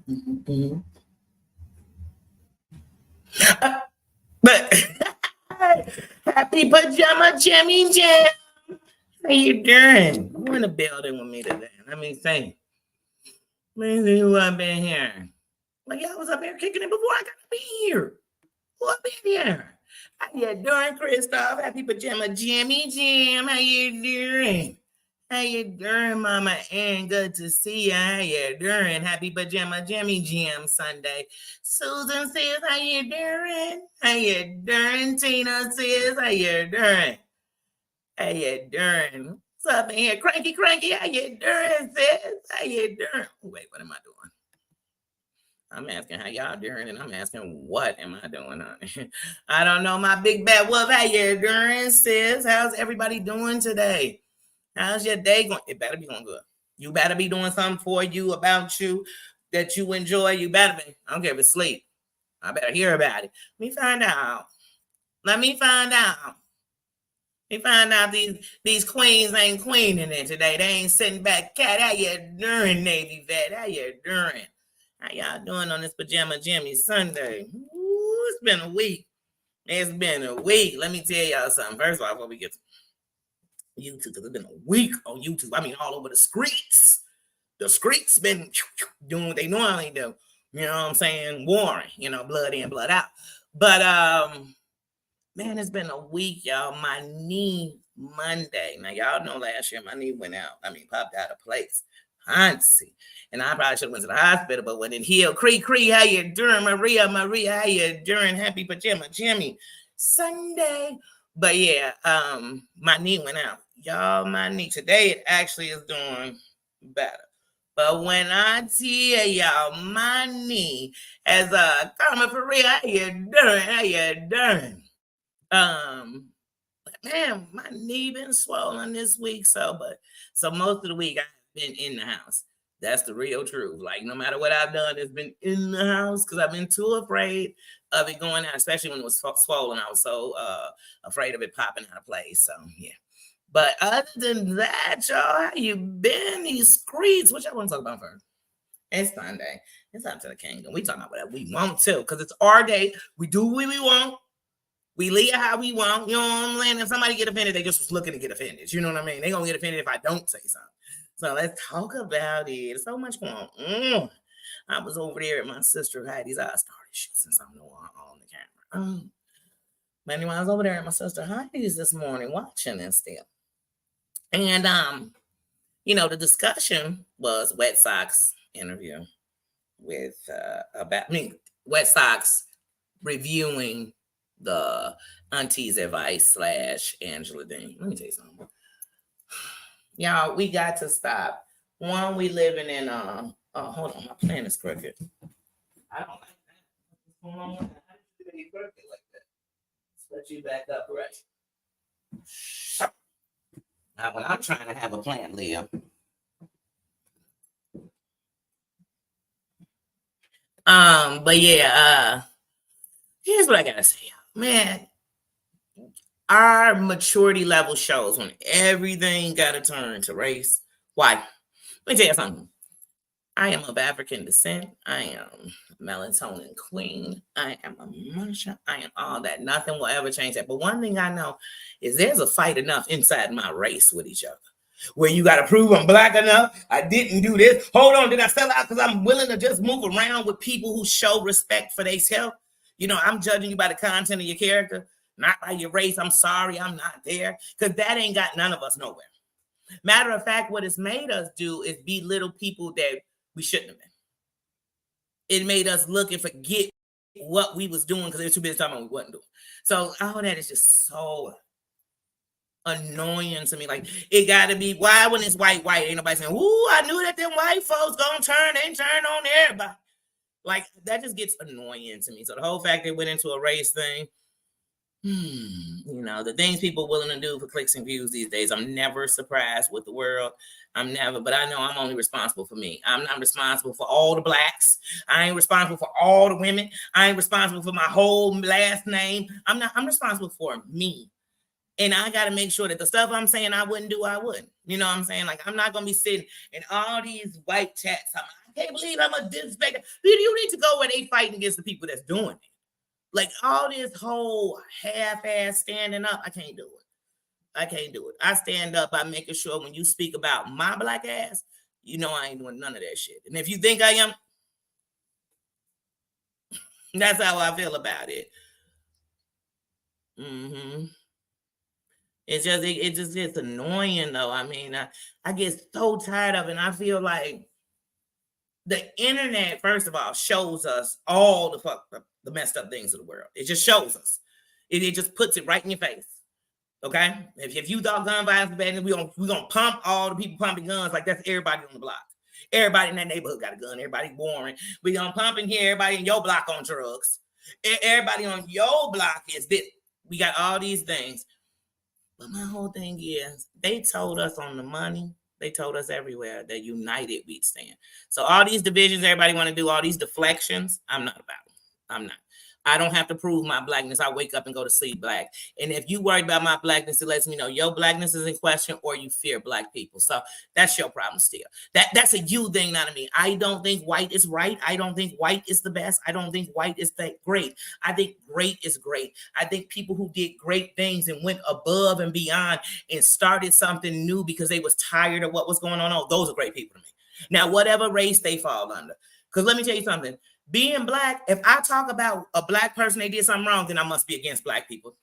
Mm-hmm. But happy pajama Jimmy Jam. How you doing? Who in the building with me today? Let me think. Let me see who I've been here. Like y'all was up here kicking it before I got to be here. Who up in here? How you doing, Christoph? Happy pajama Jimmy Jam. How you doing? How you doing, Mama Ann? Good to see you. How you doing? Happy Pajama Jimmy Jam Sunday. Susan says, how you doing? How you doing? Tina says, how you doing? How you doing? What's up in here? Cranky, cranky, how you doing, sis? How you doing? Wait, what am I doing? I'm asking how y'all doing, and I'm asking what am I doing? I don't know, my big bad wolf. How you doing, sis? How's everybody doing today? How's your day going? It better be going good. You better be doing something for you, about you, that you enjoy. You better be. I don't care if it's sleep. I better hear about it. Let me find out. Let me find out. Let me find out these queens ain't queening it today. They ain't sitting back. Cat, how you doing, Navy vet? How you doing? How y'all doing on this Pajama Jimmy Sunday? Ooh, it's been a week. It's been a week. Let me tell y'all something. First of all, before we get to YouTube, because it's been a week on YouTube. I mean, all over the streets. The streets been doing what they normally do. You know what I'm saying? Warring, blood in, blood out. But man, it's been a week, y'all. My knee Monday. Now, y'all know last year my knee went out. I mean, popped out of place. Fancy. And I probably should have went to the hospital, but when it healed, Cree, how you doing? Maria, how you doing? Happy Pajama Jimmy Sunday. But yeah, my knee went out. Y'all, my knee today, it actually is doing better. But when I tell y'all, my knee as a Carmen for real, how you doing? How you doing? Man, my knee been swollen this week, so most of the week I've been in the house. That's the real truth. Like, no matter what I've done, it's been in the house because I've been too afraid of it going out, especially when it was swollen. I was so afraid of it popping out of place. So, yeah. But other than that, y'all, how you been? These streets, what y'all want to talk about first? It's Sunday. It's up to the kingdom. We talking about whatever we want to because it's our day. We do what we want. We leave how we want. You know what I'm saying? If somebody get offended, they just was looking to get offended. You know what I mean? They gonna get offended if I don't say something. So let's talk about it. There's so much going on. I was over there at my sister Heidi's. I started shit since I'm no on the camera. But anyway, I was over there at my sister Heidi's this morning watching and still. And the discussion was Wet Sox interview with Wet Sox reviewing the Auntie's Advice / Angela Dean. Let me tell you something. Y'all, we got to stop. One, we living in hold on, my plan is crooked. I don't like that. What's going on with that? How did you crooked like that? Let's let you back up, right? Now, when I'm trying to have a plan, Leah. But yeah, here's what I gotta say, man. Our maturity level shows when everything got to turn to race. Why? Let me tell you something. I am of African descent. I am melatonin queen. I am a Marsha. I am all that. Nothing will ever change that. But one thing I know is there's a fight enough inside my race with each other. Where you got to prove I'm black enough. I didn't do this. Hold on, did I sell out? Because I'm willing to just move around with people who show respect for themselves. I'm judging you by the content of your character, not by your race. I'm sorry, I'm not there. Because that ain't got none of us nowhere. Matter of fact, what it's made us do is belittle people that we shouldn't have been. It made us look and forget what we was doing because they were too busy talking about what we wasn't doing. So all that is just so annoying to me. Like, it got to be, why when it's white, ain't nobody saying, ooh, I knew that them white folks gonna turn on everybody. Like, that just gets annoying to me. So the whole fact they went into a race thing, the things people willing to do for clicks and views these days, I'm never surprised with the world. But I know I'm only responsible for me. I'm not responsible for all the blacks. I ain't responsible for all the women. I ain't responsible for my whole last name. I'm responsible for me. And I got to make sure that the stuff I'm saying I wouldn't do, I wouldn't. You know what I'm saying? Like, I'm not going to be sitting in all these white chats. I can't believe I'm a disrespect. You need to go where they fighting against the people that's doing it. Like all this whole half-ass standing up, I can't do it. I can't do it. I stand up by making sure when you speak about my black ass, you know I ain't doing none of that shit. And if you think I am, that's how I feel about it. Mm-hmm. It just gets annoying though. I mean, I get so tired of it. And I feel like the internet, first of all, shows us all the messed up things of the world. It just shows us. It just puts it right in your face. Okay? If you thought gun violence was bad, we're gonna pump all the people pumping guns like that's everybody on the block. Everybody in that neighborhood got a gun. Everybody boring. We gonna pump in here. Everybody in your block on drugs. Everybody on your block is this. We got all these things. But my whole thing is, they told us on the money, they told us everywhere that united we'd stand. So all these divisions everybody want to do, all these deflections, I'm not about them. I'm not. I don't have to prove my blackness. I wake up and go to sleep black. And if you worry about my blackness, it lets me know your blackness is in question or you fear black people. So that's your problem still. That's a you thing, not a me. I don't think white is right. I don't think white is the best. I don't think white is great. I think great is great. I think people who did great things and went above and beyond and started something new because they was tired of what was going on, those are great people to me. Now, whatever race they fall under. Because let me tell you something. Being black, if I talk about a black person, they did something wrong, then I must be against black people.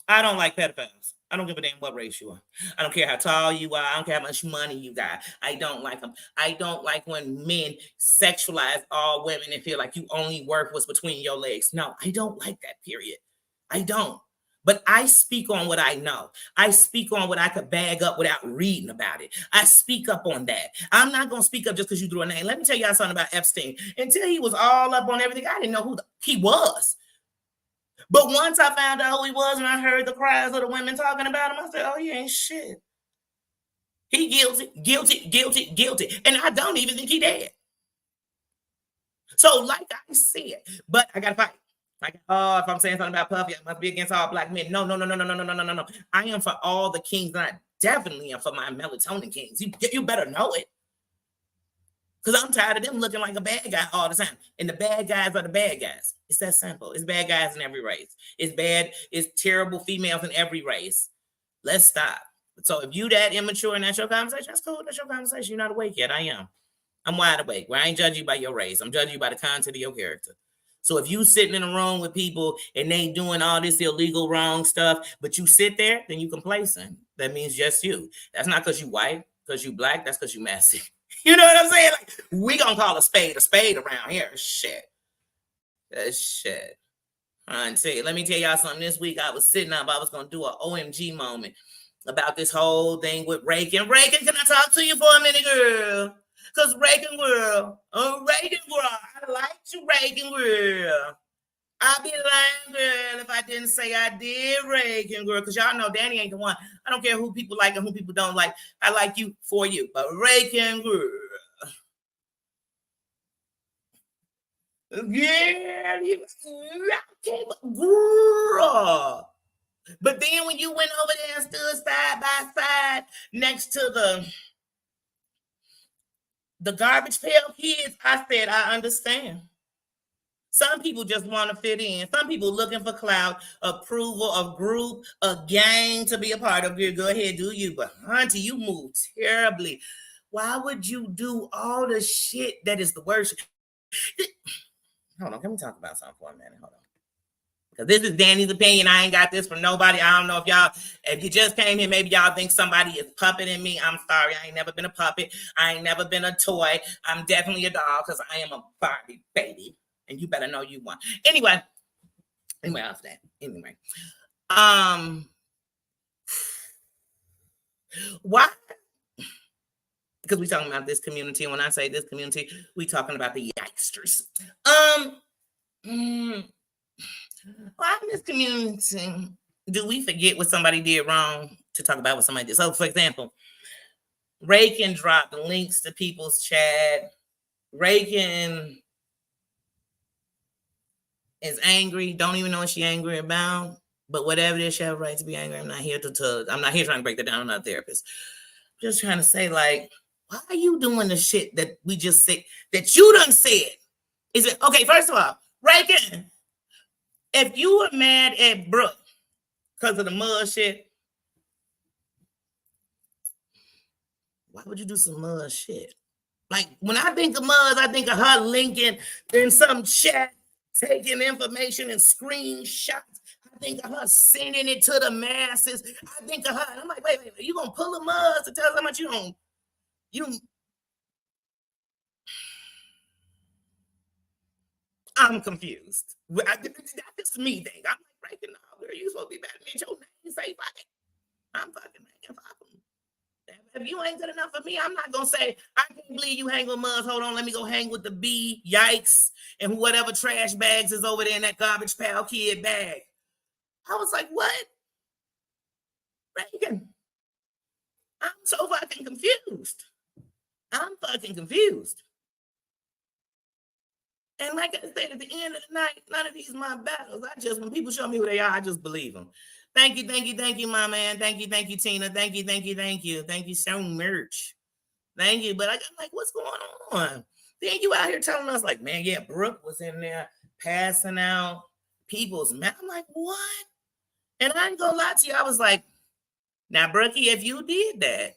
I don't like pedophiles. I don't give a damn what race you are. I don't care how tall you are. I don't care how much money you got. I don't like them. I don't like when men sexualize all women and feel like you only worth what's between your legs. No, I don't like that, period. I don't. But I speak on what I know. I speak on what I could bag up without reading about it. I speak up on that. I'm not going to speak up just because you threw a name. Let me tell y'all something about Epstein. Until he was all up on everything, I didn't know who he was. But once I found out who he was and I heard the cries of the women talking about him, I said, oh, he ain't shit. He guilty, guilty, guilty, guilty. And I don't even think he dead. So like I said, but I got to fight. Like, oh, if I'm saying something about Puffy, I must be against all black men. No. I am for all the kings, and I definitely am for my melatonin kings. You better know it. Because I'm tired of them looking like a bad guy all the time. And the bad guys are the bad guys. It's that simple. It's bad guys in every race. It's terrible females in every race. Let's stop. So if you that immature and that's your conversation, that's cool. That's your conversation. You're not awake yet. I am. I'm wide awake. Well, I ain't judging you by your race. I'm judging you by the content of your character. So if you sitting in a room with people and they doing all this illegal wrong stuff, but you sit there, then you complacent. That means just you. That's not because you white, because you black. That's because you messy. You know what I'm saying? Like, we gonna call a spade around here. Shit. That's shit. Let me tell y'all something. This week I was sitting up. I was gonna do an OMG moment about this whole thing with Reagan. Reagan, can I talk to you for a minute, girl? Because Reagan girl, I like you, Reagan girl. I'd be lying, girl, if I didn't say I did, Reagan girl. Because y'all know Danny ain't the one. I don't care who people like and who people don't like. I like you for you. But Reagan girl. Yeah, girl. But then when you went over there and stood side by side next to the garbage pail kids, I said, I understand. Some people just want to fit in. Some people looking for clout, approval, a group, a gang to be a part of. Go ahead, do you. But auntie, you move terribly. Why would you do all the shit that is the worst? Hold on, can we talk about something for a minute? Hold on. Because this is Danny's opinion. I ain't got this from nobody. I don't know if you just came here, maybe y'all think somebody is puppeting me. I'm sorry. I ain't never been a puppet. I ain't never been a toy. I'm definitely a doll because I am a Barbie baby. And you better know you want. Anyway, after that. Anyway. Why? Because we talking about this community. And when I say this community, we talking about the yikesters. Why in this community do we forget what somebody did wrong to talk about what somebody did? So, for example, Reagan dropped links to people's chat. Reagan is angry, don't even know what she's angry about. But whatever it is, she has a right to be angry. I'm not here trying to break that down. I'm not a therapist. Just trying to say, like, why are you doing the shit that we just said, that you done said? Is it, okay, first of all, Reagan, if you were mad at Brooke because of the mud shit, why would you do some mud shit? Like, when I think of Muzz, I think of her linking in some chat, taking information and screenshots. I think of her sending it to the masses. I think of her, and I'm like, wait, you gonna pull a Muzz to tell us how much I'm confused. That's me thing. I'm like, breaking out, girl, you supposed to be better than your name. Say, fuck it. I'm fucking making fuck them. If you ain't good enough for me, I'm not gonna say, I can't believe you hang with Muzz. Hold on, let me go hang with the B, yikes, and whatever trash bags is over there in that garbage pal kid bag. I was like, what? Reagan, I'm so fucking confused. I'm fucking confused. And like I said, at the end of the night, none of these are my battles. When people show me who they are, I just believe them. Thank you, my man. Thank you, Tina. Thank you. Thank you so much. Thank you. But I'm like, what's going on? Then you out here telling us, like, man, yeah, Brooke was in there passing out people's mouth. I'm like, what? And I ain't gonna lie to you. I was like, now, Brookie, if you did that,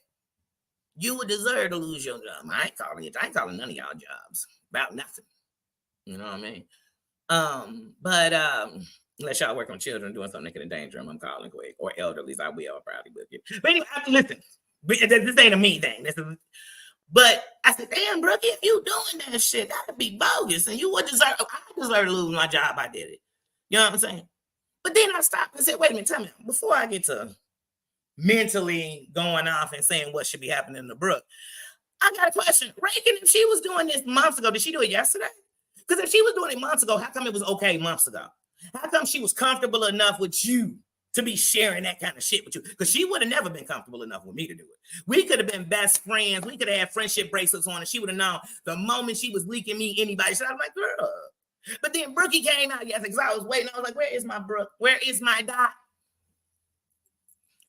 you would deserve to lose your job. I ain't calling none of y'all jobs about nothing. You know what I mean? Unless y'all work on children doing something that can endanger them, I'm calling quick. Or elderly, I will probably book it. But anyway, listen, this ain't a me thing. But I said, damn, Brookie, if you doing that shit, that'd be bogus. And you would deserve, I deserve to lose my job. I did it. You know what I'm saying? But then I stopped and said, wait a minute, tell me, before I get to mentally going off and saying what should be happening to Brooke, I got a question. Reagan, if she was doing this months ago, did she do it yesterday? Because if she was doing it months ago, how come it was okay months ago? How come she was comfortable enough with you to be sharing that kind of shit with you? Because she would have never been comfortable enough with me to do it. We could have been best friends. We could have had friendship bracelets on, and she would have known the moment she was leaking me anybody. So I was like, girl. But then Brookie came out yesterday because I was waiting. I was like, where is my Brooke? Where is my dot?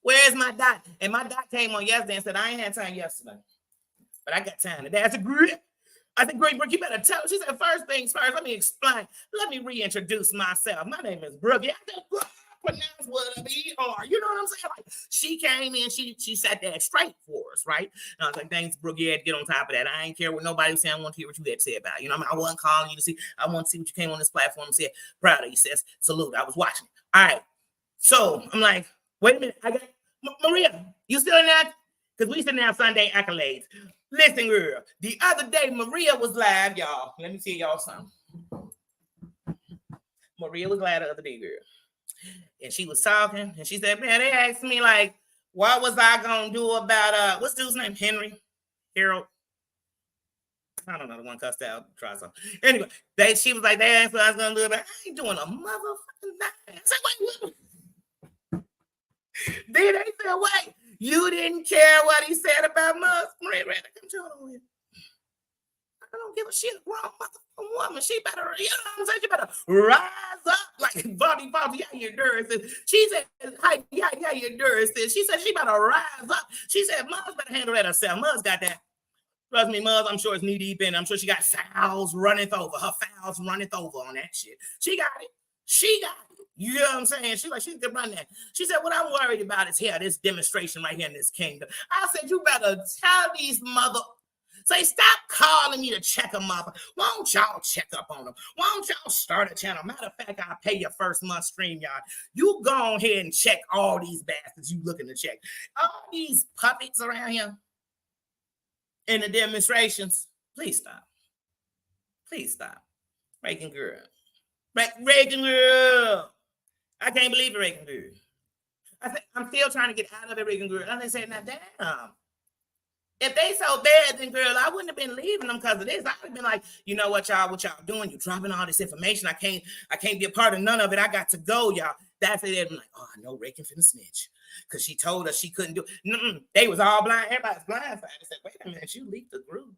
Where is my dot? And my dot came on yesterday and said, I ain't had time yesterday, but I got time today. I said, great. I said, great, Brooke, you better tell her. She said, first things first, let me explain. Let me reintroduce myself. My name is Brooke. I said, pronounce what a B-R. You know what I'm saying? Like, she came in, she sat there straight for us, right? And I was like, thanks, Brooke. You had to get on top of that. I ain't care what nobody was saying. I want to hear what you had to say about it. You know, I wasn't calling you to see. I want to see what you came on this platform and said. Proud of you. Says, salute. I was watching. All right. So I'm like, wait a minute. I got Maria, you still in that? Because we sitting down Sunday accolades. Listen, girl, the other day, Maria was live, y'all. Let me tell y'all something. Maria was live the other day, girl. And she was talking, and she said, man, they asked me, like, what was I going to do about, what's dude's name? Harold? I don't know, the one cussed out. Try something. Anyway, she was like, they asked what I was going to do about it. I ain't doing a motherfucking thing. I said, wait. Then they said, wait, you didn't care what he said about Muzz? Maria, I don't give a shit. Wrong motherfucking woman. She better, you know what I'm saying? She better rise up like Bobby, yeah, your Durst. She said, yeah, your Durst. She said she better rise up. She said, Muzz better handle that herself. Muzz got that. Trust me, Muzz, I'm sure it's knee deep in. I'm sure she got fouls running over. Her fouls running over on that shit. She got it. You know what I'm saying? She could run that. She said, what I'm worried about is here, this demonstration right here in this kingdom. I said, you better tell these say, stop calling me to check them up. Why don't y'all check up on them? Why don't y'all start a channel? Matter of fact, I'll pay your first month stream, y'all. You go ahead and check all these bastards you looking to check. All these puppets around here in the demonstrations. Please stop. Reagan girl. Reagan girl. I can't believe it, Reagan girl. I'm still trying to get out of it, Reagan girl. And they said, now damn. If they so bad, then girl, I wouldn't have been leaving them because of this. I'd have been like, you know what y'all doing? You dropping all this information. I can't be a part of none of it. I got to go, y'all. That's it. I'm like, oh, I know Reagan finna snitch. Because she told us she couldn't do it. They was all blind. Everybody's blindsided. I said, wait a minute, you leaked the group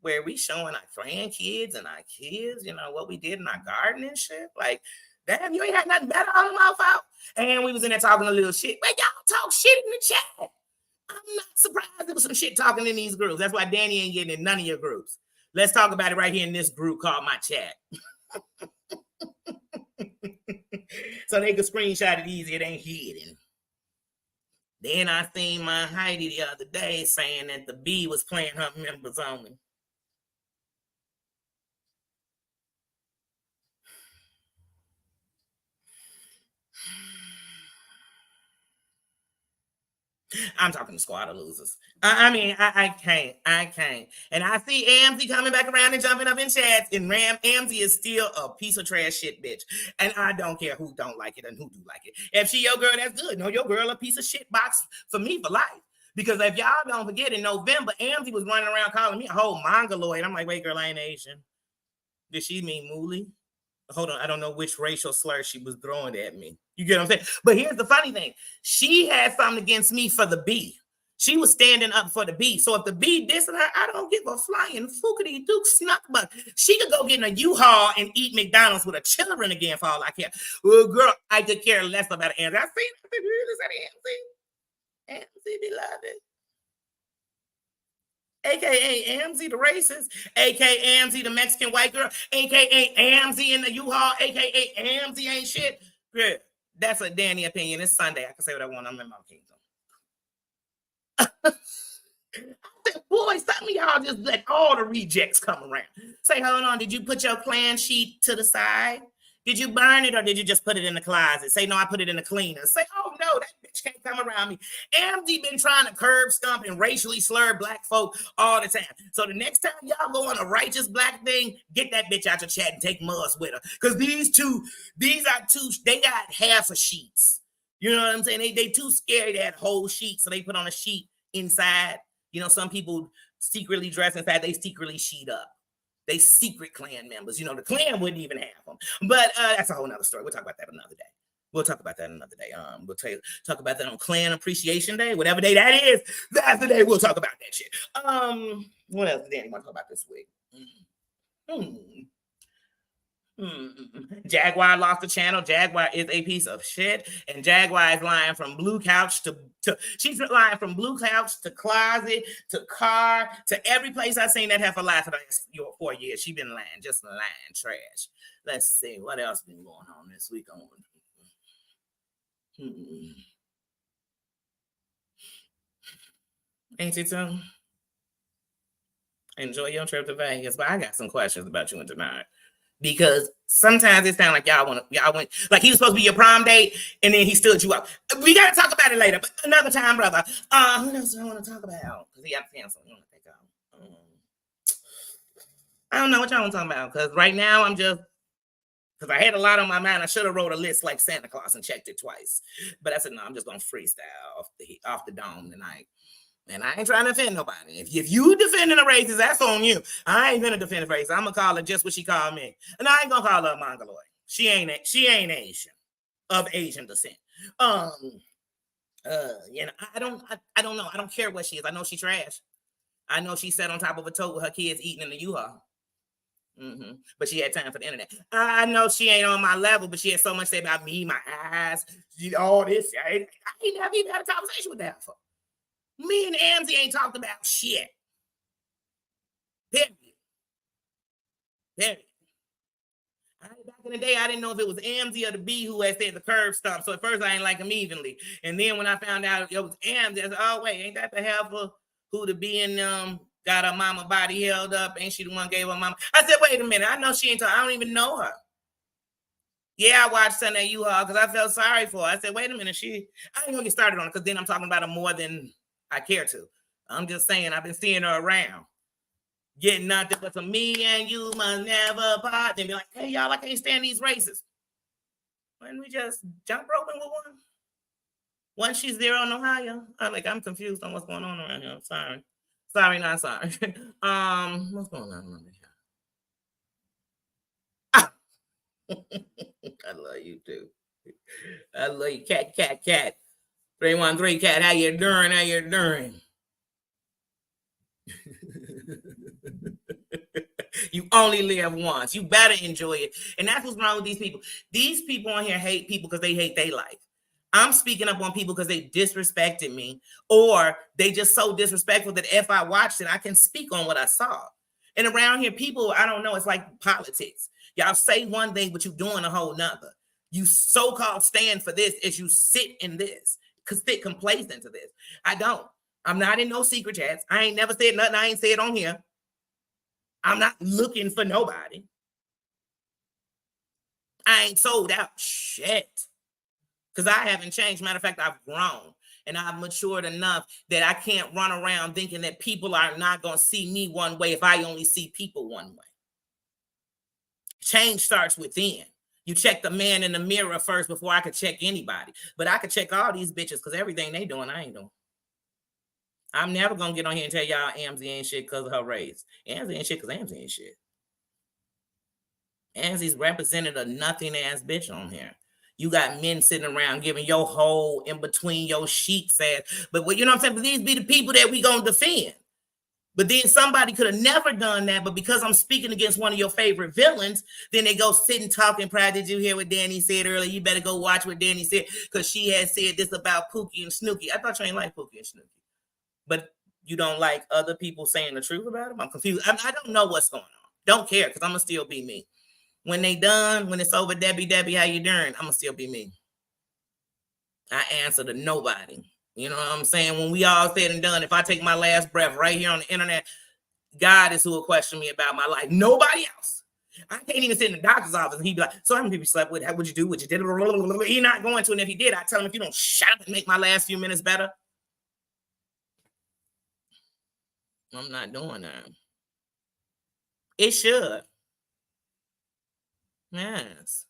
where we showing our grandkids and our kids, you know, what we did in our garden and shit. Like, damn, you ain't had nothing better on the mouth out. And we was in there talking a little shit. But y'all talk shit in the chat. I'm not surprised there was some shit talking in these groups. That's why Danny ain't getting in none of your groups. Let's talk about it right here in this group called My Chat. So they could screenshot it easy. It ain't hidden. Then I seen my Heidi the other day saying that the B was playing her members only. I'm talking to squad of losers. I can't. And I see Amzy coming back around and jumping up in chats, and Amzy is still a piece of trash shit bitch. And I don't care who don't like it and who do like it. If she your girl, that's good. No, your girl a piece of shit box for me for life. Because if y'all don't forget, in November, Amzy was running around calling me a whole mongoloid. I'm like, wait, girl, I ain't Asian. Did she mean mooly? Hold on, I don't know which racial slur she was throwing at me. You get what I'm saying? But here's the funny thing. She had something against me for the B. She was standing up for the B. So if the B dissing her, I don't give a flying fookity duke snuck bug. She could go get in a U-Haul and eat McDonald's with her children again for all I care. Well, girl, I could care less about Amzy. I seen Amzy. Amzy beloved. AKA Amzy the racist, AKA Amzy the Mexican white girl, AKA Amzy in the U-Haul, AKA Amzy ain't shit. Girl, that's a Danny opinion. It's Sunday. I can say what I want. I'm in my kingdom. I said, boy, some of y'all just let all the rejects come around. Say, hold on, did you put your plan sheet to the side? Did you burn it or did you just put it in the closet? Say, no, I put it in the cleaner. Say, oh, no, that bitch can't come around me. Amzy been trying to curb stomp and racially slur black folk all the time. So the next time y'all go on a righteous black thing, get that bitch out your chat and take Muzz with her. Because these are two, they got half a sheets. You know what I'm saying? They too scared of that whole sheet, so they put on a sheet inside. You know, some people secretly dress inside, they secretly sheet up. They secret Klan members. You know, the Klan wouldn't even have them. But that's a whole nother story. We'll talk about that another day. We'll talk about that talk about that on Klan Appreciation Day, whatever day that is. That's the day we'll talk about that shit. What else did Danny want to talk about this week? Jaguar lost the channel. Jaguar is a piece of shit, and Jaguar is lying from blue couch to she's lying from blue couch to closet to car to every place I've seen that heifer lie for the last 4 years. She's been lying, just lying, trash. Let's see what else been going on this week. Ain't it so? Enjoy your trip to Vegas, but I got some questions about you and tonight. Because sometimes it sounds like y'all went, like he was supposed to be your prom date, and then he stood you up. We got to talk about it later, but another time, brother. Who else do I want to talk about? Because he got to cancel. I don't know what y'all want to talk about, because right now because I had a lot on my mind. I should have wrote a list like Santa Claus and checked it twice. But I said, no, I'm just going to freestyle off the dome tonight. And I ain't trying to offend nobody. If you defending a racist, that's on you. I ain't gonna defend a racist. I'm gonna call her just what she called me. And I ain't gonna call her a mongoloid. She ain't Asian, of Asian descent. You know, I don't know. I don't care what she is. I know she trash. I know she sat on top of a tote with her kids eating in the U-Haul. But she had time for the internet. I know she ain't on my level, but she had so much to say about me, my eyes, all this. I ain't never even had a conversation with that for. Me and Amzy ain't talked about shit. Period. Back in the day, I didn't know if it was Amzy or the B who had said the curve stomp. So at first, I ain't like him evenly. And then when I found out it was Amzy, I said, oh, wait, ain't that the heifer who the B and got her mama body held up? Ain't she the one gave her mama? I said, wait a minute. I know she ain't talking. I don't even know her. Yeah, I watched Sunday U-Haul because I felt sorry for her. I said, wait a minute. I ain't going to get started on it because then I'm talking about her more than I care to. I'm just saying I've been seeing her around. Getting nothing but some me and you must never part. Then be like, hey, y'all, I can't stand these races. When we just jump roping with one? Once she's there on Ohio. I'm confused on what's going on around here. I'm sorry, not sorry. What's going on over here? I love you too. I love you, cat. 313 cat, how you doing? You only live once. You better enjoy it. And that's what's wrong with these people. These people on here hate people because they hate their life. I'm speaking up on people because they disrespected me, or they just so disrespectful that if I watched it, I can speak on what I saw. And around here, people, I don't know, it's like politics. Y'all say one thing, but you doing a whole nother. You so-called stand for this as you sit in this, sit complacent to this. I don't. I'm not in no secret chats. I ain't never said nothing I ain't said on here. I'm not looking for nobody. I ain't sold out shit. Because I haven't changed. Matter of fact, I've grown and I've matured enough that I can't run around thinking that people are not going to see me one way if I only see people one way. Change starts within. You check the man in the mirror first before I could check anybody. But I could check all these bitches because everything they doing, I ain't doing. I'm never going to get on here and tell y'all Amzy ain't shit because of her race. Amzy ain't shit because Amzy ain't shit. Amzy's represented a nothing ass bitch on here. You got men sitting around giving your whole in between your sheets ass. But you know what I'm saying? But these be the people that we gonna defend. But then somebody could have never done that. But because I'm speaking against one of your favorite villains, then they go sit and talk and pride. Did you hear what Danny said earlier? You better go watch what Danny said because she had said this about Pookie and Snooki. I thought you ain't like Pookie and Snooki. But you don't like other people saying the truth about them? I'm confused. I don't know what's going on. Don't care because I'm going to still be me. When they done, when it's over, Debbie, how you doing? I'm going to still be me. I answer to nobody. You know what I'm saying? When we all said and done, if I take my last breath right here on the internet, God is who will question me about my life. Nobody else. I can't even sit in the doctor's office and he'd be like, so how many people slept with? What'd you do? What you did? He's not going to. And if he did, I tell him, if you don't shut up and make my last few minutes better, I'm not doing that. It should. Yes.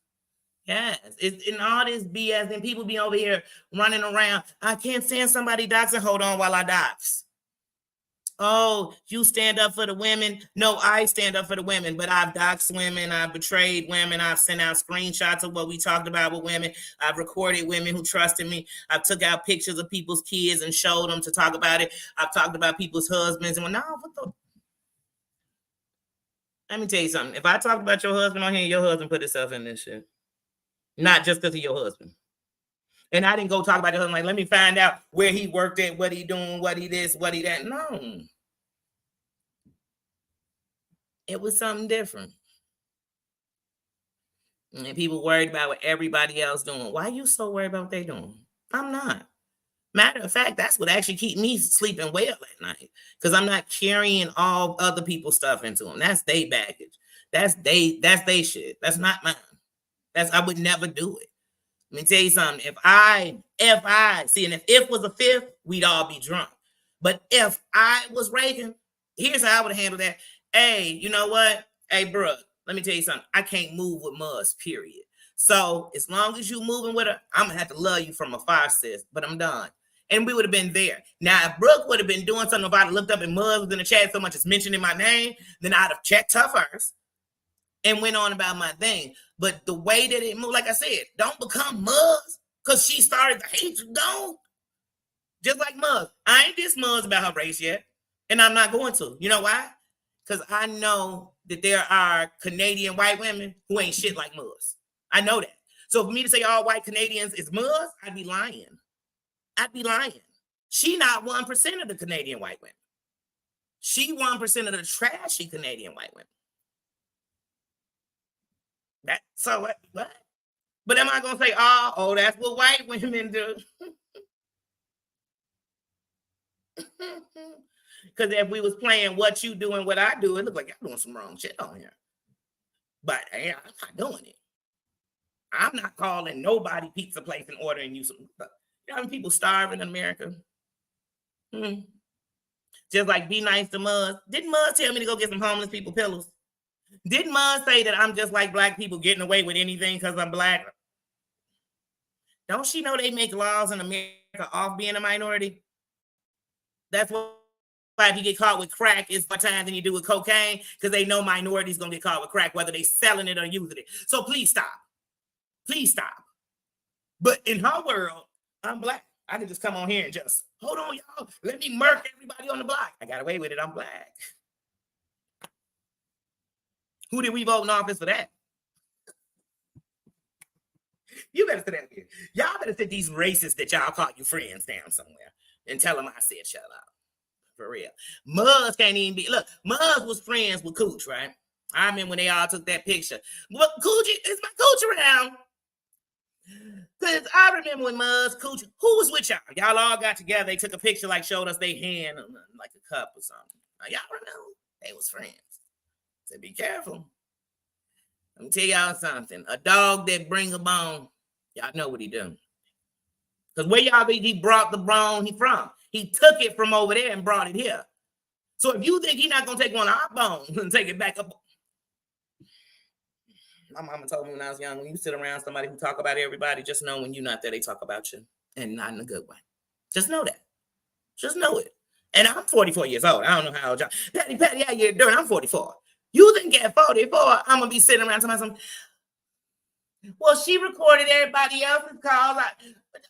Yes. It's in all this BS, and people be over here running around. I can't stand somebody doxing. Hold on while I dox. Oh, you stand up for the women? No, I stand up for the women, but I've doxed women, I've betrayed women, I've sent out screenshots of what we talked about with women, I've recorded women who trusted me, I've took out pictures of people's kids and showed them to talk about it, I've talked about people's husbands, and no, what the... Let me tell you something. If I talk about your husband on here, your husband put himself in this shit. Not just because of your husband. And I didn't go talk about your husband like, let me find out where he worked at, what he doing, what he this, what he that. No. It was something different. And people worried about what everybody else doing. Why are you so worried about what they doing? I'm not. Matter of fact, that's what actually keep me sleeping well at night. Because I'm not carrying all other people's stuff into them. That's their baggage. That's they shit. That's not mine. I would never do it. Let me tell you something. If I see, and if was a fifth, we'd all be drunk. But if I was Reagan, here's how I would handle that. Hey, you know what? Hey, bro, let me tell you something. I can't move with Muzz, period. So as long as you moving with her, I'm gonna have to love you from afar, sis. But I'm done. And we would have been there. Now, if Brooke would have been doing something, if I'd looked up and Muzz was in the chat so much as mentioning my name, then I'd have checked her first and went on about my thing. But the way that it moved, like I said, don't become Muzz because she started to hate you. Don't. Just like Muzz. I ain't diss Muzz about her race yet. And I'm not going to. You know why? Because I know that there are Canadian white women who ain't shit like Muzz. I know that. So for me to say all white Canadians is Muzz, I'd be lying. She not 1% of the Canadian white women. She 1% of the trashy Canadian white women. So what? But am I gonna say, oh, that's what white women do? Because if we was playing what you do and what I do, it look like I'm doing some wrong shit on here. But hey, I'm not doing it. I'm not calling nobody pizza place and ordering you some. You know how many people starve in America? Just like be nice to Muzz. Didn't Muzz tell me to go get some homeless people pillows? Didn't Muzz say that I'm just like black people getting away with anything because I'm black? Don't she know they make laws in America off being a minority? That's why if you get caught with crack, it's more time than you do with cocaine because they know minorities going to get caught with crack, whether they selling it or using it. So please stop. Please stop. But in her world, I'm black. I can just come on here and just, hold on, y'all. Let me murk everybody on the block. I got away with it. I'm black. Who did we vote in office for that? You better sit down here. Y'all better sit these racists that y'all call you friends down somewhere and tell them I said shut up. For real. Muzz can't even be. Look, Muzz was friends with Cooch, right? I remember when they all took that picture. But Cooch, is my Cooch around? Because I remember when Muzz, Cooch, who was with y'all? Y'all all got together. They took a picture, like showed us their hand, like a cup or something. Now, y'all remember? They was friends. So be careful. Let me tell y'all something. A dog that bring a bone, y'all know what he do. Because where y'all think he brought the bone from? He took it from over there and brought it here. So if you think he's not going to take one of our bones and take it back up. My mama told me when I was young, when you sit around somebody who talk about everybody, just know when you're not there, they talk about you. And not in a good way. Just know that. Just know it. And I'm 44 years old. I don't know how old y'all. Patty, how you doing? I'm 44. You think at 44, I'm going to be sitting around talking about something. Well, she recorded everybody else's calls.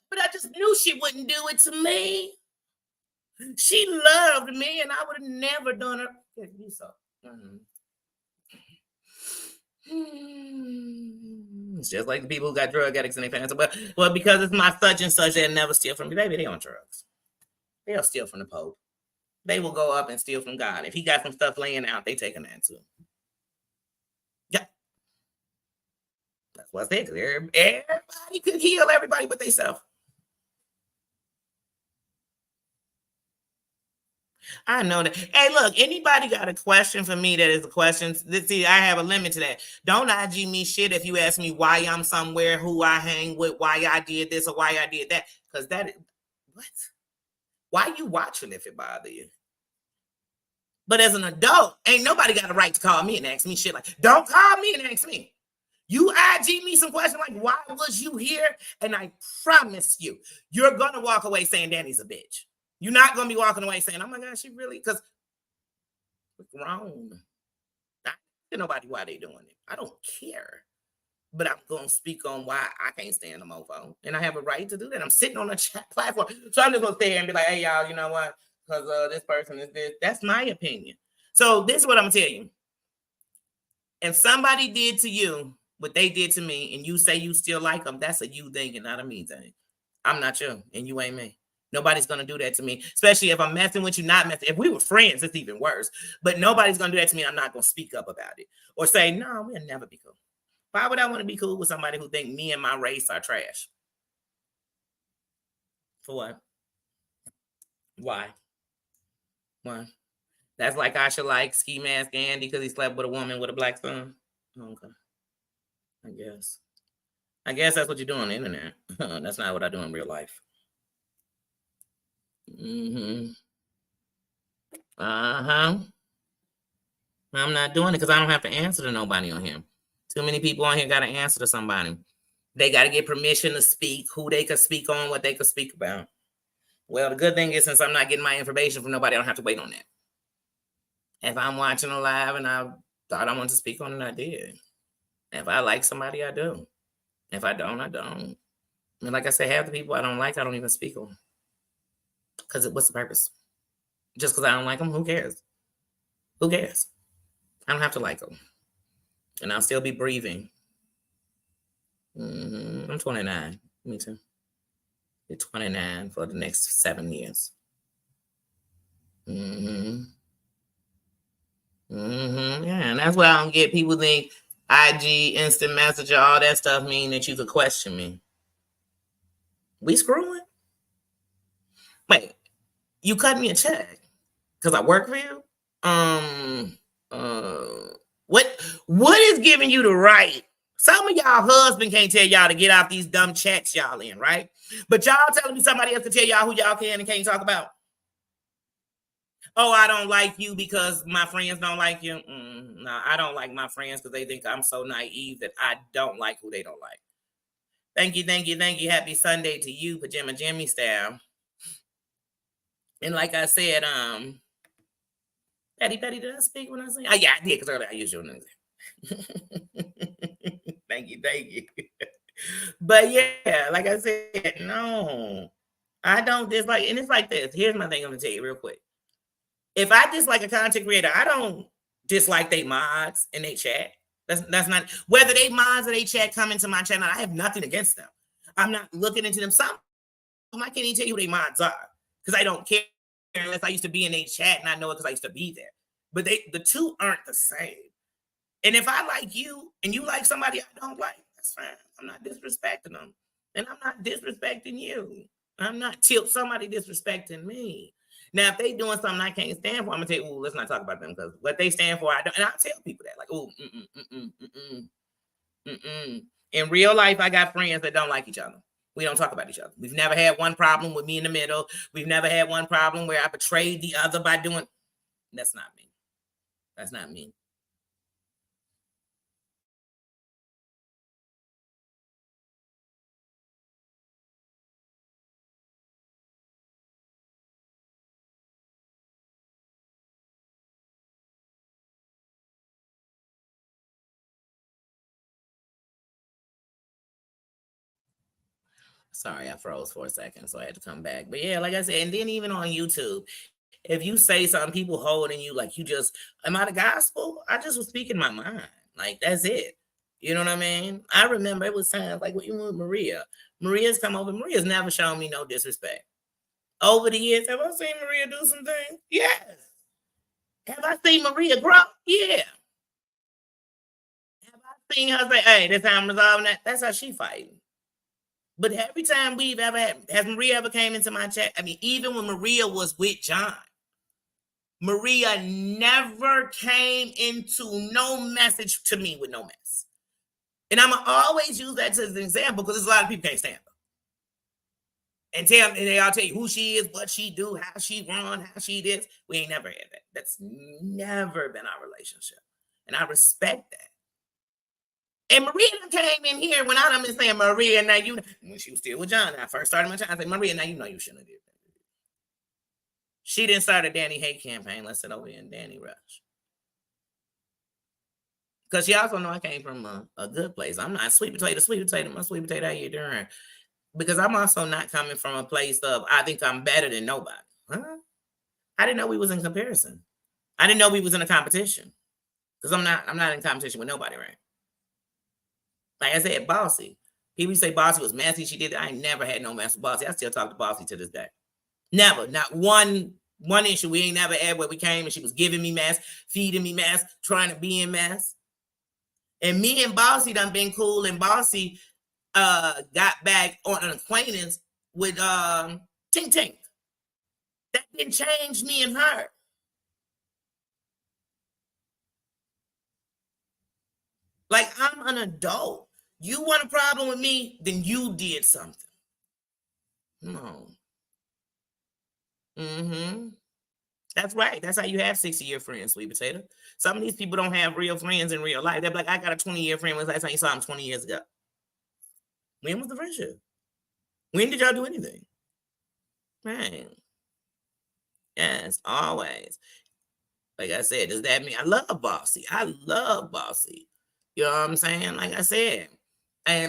But I just knew she wouldn't do it to me. She loved me, and I would have never done her. You so. It's just like the people who got drug addicts in their parents. Well, because it's my such and such, they'll never steal from me. Baby, they on drugs. They'll steal from the Pope. They will go up and steal from God. If he got some stuff laying out, they taking that too. Yeah. That's what I said. Everybody could heal everybody but themselves. I know that. Hey, look, anybody got a question for me that is a question? See, I have a limit to that. Don't IG me shit if you ask me why I'm somewhere, who I hang with, why I did this or why I did that. Because that is, what? Why you watching if it bother you? But as an adult, ain't nobody got a right to call me and ask me shit like, don't call me and ask me. You IG me some question like, why was you here? And I promise you, you're going to walk away saying Danny's a bitch. You're not going to be walking away saying, oh my God, she really, because what's wrong? I don't tell nobody why they doing it. I don't care. But I'm going to speak on why I can't stand a mofo. And I have a right to do that. I'm sitting on a chat platform. So I'm just going to stay here and be like, hey, y'all, you know what? Because this person is this. That's my opinion. So this is what I'm going to tell you. If somebody did to you what they did to me and you say you still like them, that's a you thing and not a me thing. I'm not you and you ain't me. Nobody's going to do that to me, especially if I'm messing with you, not messing. If we were friends, it's even worse. But nobody's going to do that to me. I'm not going to speak up about it or say, no, we'll never be cool. Why would I want to be cool with somebody who think me and my race are trash? For what? Why? That's like I should like Ski Mask Andy because he slept with a woman with a black son. Okay. I guess that's what you do on the internet. That's not what I do in real life. I'm not doing it because I don't have to answer to nobody on here. Too many people on here got to answer to somebody. They got to get permission to speak, who they could speak on, what they could speak about. Well, the good thing is since I'm not getting my information from nobody, I don't have to wait on that. If I'm watching a live and I thought I wanted to speak on it, I did. If I like somebody, I do. If I don't, I don't. And like I said, half the people I don't like, I don't even speak on. Because what's the purpose? Just because I don't like them, who cares? Who cares? I don't have to like them. And I'll still be breathing. I'm 29. Me too. Be 29 for the next 7 years. Yeah, and that's why I don't get people think IG, instant messenger, all that stuff mean that you could question me. We screwing? Wait, you cut me a check because I work for you? What is giving you the right? Some of y'all husband can't tell y'all to get off these dumb chats y'all in, right? But y'all telling me somebody else to tell y'all who y'all can and can't talk about. Oh, I don't like you because my friends don't like you. No, I don't like my friends because they think I'm so naive that I don't like who they don't like. Thank you. Happy Sunday to you, Pajama Jimmy style. And like I said, Patty, did I speak when I said? Oh, yeah, I did because earlier I used your name. Thank you. But yeah, like I said, no, I don't dislike. And it's like this. Here's my thing I'm going to tell you real quick. If I dislike a content creator, I don't dislike they mods and they chat. That's not whether they mods or they chat come into my channel. I have nothing against them. I'm not looking into them. Some I can't even tell you who they mods are because I don't care unless I used to be in a chat and I know it because I used to be there. But the two aren't the same. And if I like you and you like somebody I don't like, that's fine. I'm not disrespecting them. And I'm not disrespecting you. I'm not somebody disrespecting me. Now, if they doing something I can't stand for, I'm gonna tell you, let's not talk about them because what they stand for, I don't. And I'll tell people that, like, in real life, I got friends that don't like each other. We don't talk about each other. We've never had one problem with me in the middle. We've never had one problem where I betrayed the other by doing. That's not me. That's not me. Sorry, I froze for a second, so I had to come back. But yeah, like I said, and then even on YouTube, if you say something, people holding you like you just, am I the gospel? I just was speaking my mind. Like, that's it. You know what I mean? I remember it was times like when you with Maria. Maria's come over. Maria's never shown me no disrespect. Over the years, have I seen Maria do some things? Yes. Have I seen Maria grow? Yeah. Have I seen her say, hey, this time I'm resolving that? That's how she fighting. But every time we've ever had, has Maria ever came into my chat? I mean, even when Maria was with John, Maria never came into no message to me with no mess. And I'm going to always use that as an example because there's a lot of people can't stand her. And they all tell you who she is, what she do, how she run, how she this. We ain't never had that. That's never been our relationship. And I respect that. And Maria came in here when I done been saying, Maria, now you, when she was still with John, I first started my time, I said, Maria, now you know you shouldn't have did that. She didn't start a Danny hate campaign. Let's sit over here and Danny Rush. Because she also know I came from a good place. I'm not sweet potato, my sweet potato, how you doing? Because I'm also not coming from a place of, I think I'm better than nobody. Huh? I didn't know we was in comparison. I didn't know we was in a competition. Because I'm not in competition with nobody, right? Like I said, Bossy. People say Bossy was messy. She did that. I never had no mess with Bossy. I still talk to Bossy to this day. Never. Not one issue. We ain't never had where we came and she was giving me mess, feeding me mess, trying to be in mess. And me and Bossy done been cool. And Bossy got back on an acquaintance with Tink Tink. That didn't change me and her. Like, I'm an adult. You want a problem with me, then you did something. No. That's right. That's how you have 60-year friends, sweet potato. Some of these people don't have real friends in real life. They're like, I got a 20-year friend. When's the last time you saw him 20 years ago? When was the friendship? When did y'all do anything? Man. Yes, always. Like I said, does that mean I love Bossy? I love Bossy. You know what I'm saying? Like I said.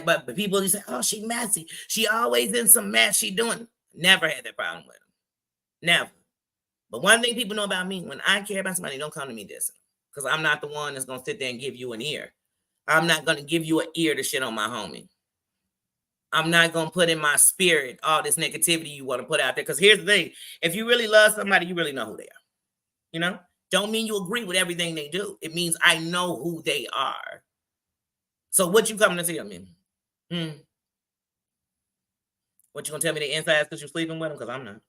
But people say, oh, she messy. She always in some mess she doing. Never had that problem with him. Never. But one thing people know about me, when I care about somebody, don't come to me dissing. Because I'm not the one that's going to sit there and give you an ear. I'm not going to give you an ear to shit on my homie. I'm not going to put in my spirit all this negativity you want to put out there. Because here's the thing. If you really love somebody, you really know who they are. You know? Don't mean you agree with everything they do. It means I know who they are. So what you coming to tell me? What you going to tell me the insides because you're sleeping with them? Because I'm not.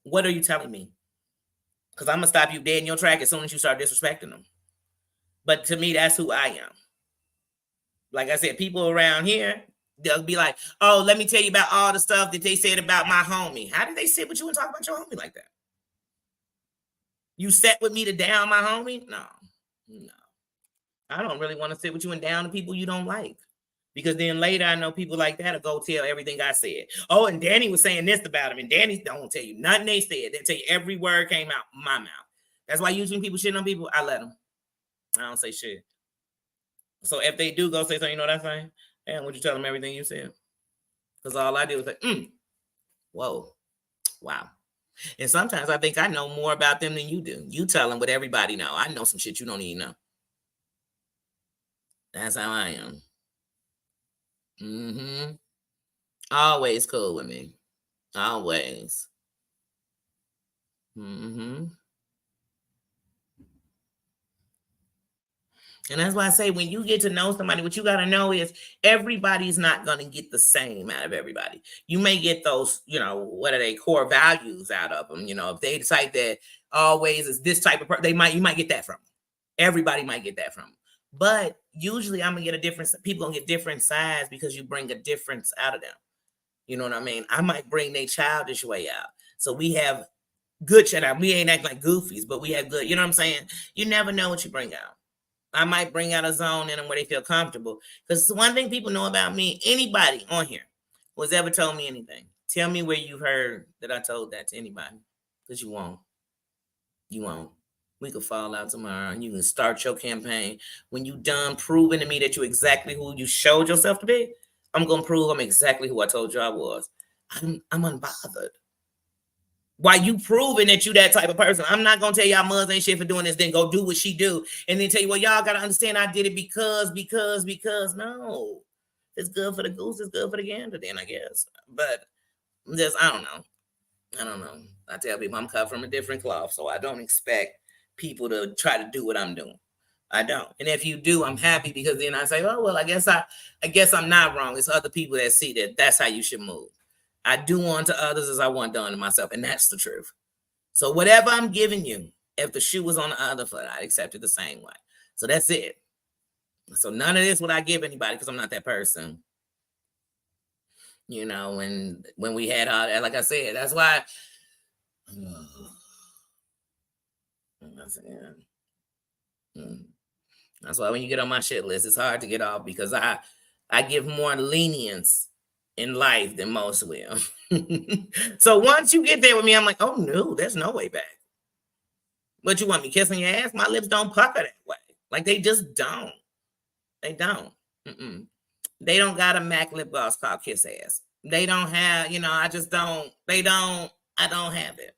What are you telling me? Because I'm going to stop you dead in your track as soon as you start disrespecting them. But to me, that's who I am. Like I said, people around here, they'll be like, oh, let me tell you about all the stuff that they said about my homie. How did they sit with you and talk about your homie like that? You sat with me to down my homie? No. I don't really want to sit with you and down the people you don't like. Because then later I know people like that will go tell everything I said. Oh, and Danny was saying this about him. And Danny don't tell you nothing they said. They tell you every word came out my mouth. That's why usually people shitting on people, I let them. I don't say shit. So if they do go say something, you know what I'm saying? Damn, would you tell them everything you said? Because all I did was say, whoa, wow. And sometimes I think I know more about them than you do. You tell them what everybody know. I know some shit you don't even know. That's how I am. Mm-hmm. Always cool with me. Always. Mm-hmm. And that's why I say when you get to know somebody, what you got to know is everybody's not going to get the same out of everybody. You may get those, what are they, core values out of them. If they decide that always is this type of person, you might get that from them. Everybody might get that from them. But usually I'm going to get people going to get different sides because you bring a difference out of them. You know what I mean? I might bring their childish way out. So we have good shit out. We ain't acting like goofies, but we have good, you know what I'm saying? You never know what you bring out. I might bring out a zone in them where they feel comfortable. Because one thing people know about me, anybody on here who has ever told me anything, tell me where you've heard that I told that to anybody. Because you won't. You won't. We could fall out tomorrow and you can start your campaign. When you done proving to me that you're exactly who you showed yourself to be, I'm going to prove I'm exactly who I told you I was. I'm unbothered. Why you proving that you that type of person? I'm not gonna tell y'all Muzz ain't shit for doing this. Then go do what she do, and then tell you, well, y'all gotta understand I did it because. No, it's good for the goose. It's good for the gander. Then I guess, but just I don't know. I tell people I'm cut from a different cloth, so I don't expect people to try to do what I'm doing. I don't. And if you do, I'm happy because then I say, oh well, I guess I'm not wrong. It's other people that see that that's how you should move. I do unto others as I want done to myself, and that's the truth. So whatever I'm giving you, if the shoe was on the other foot, I accept it the same way. So that's it. So none of this would I give anybody because I'm not that person. When we had all that, like I said, that's why. That's why when you get on my shit list, it's hard to get off because I give more lenience in life than most will. So once you get there with me, I'm like, oh no, there's no way back. What you want me kissing your ass? My lips don't pucker that way. Like they just don't. They don't. Mm-mm. They don't got a MAC lip gloss called Kiss Ass. They don't have, I just don't. They don't. I don't have it.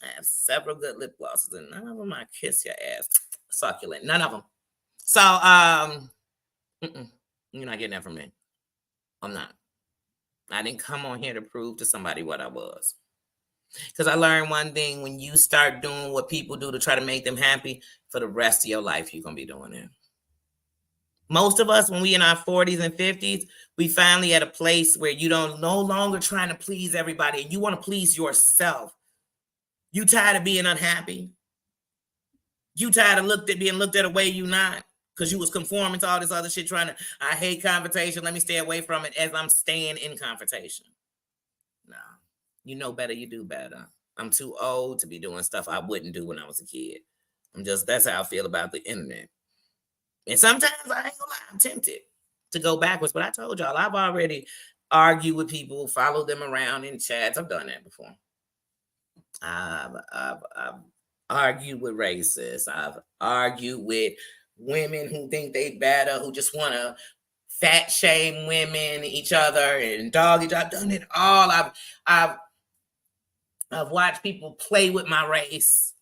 I have several good lip glosses, and none of them I kiss your ass succulent. None of them. So, you're not getting that from me. I'm not. I didn't come on here to prove to somebody what I was. Because I learned one thing: when you start doing what people do to try to make them happy, for the rest of your life, you're gonna be doing it. Most of us, when we in our 40s and 50s, we finally at a place where you don't no longer trying to please everybody and you want to please yourself. You tired of being unhappy? You tired of being looked at a way you not? Because you was conforming to all this other shit, I hate confrontation. Let me stay away from it as I'm staying in confrontation. No. You know better, you do better. I'm too old to be doing stuff I wouldn't do when I was a kid. That's how I feel about the internet. And sometimes I ain't gonna lie, I'm tempted to go backwards. But I told y'all, I've already argued with people, followed them around in chats. I've done that before. I've argued with racists. I've argued with women who think they better, who just want to fat shame women, each other, and dog each other. I've done it all. I've watched people play with my race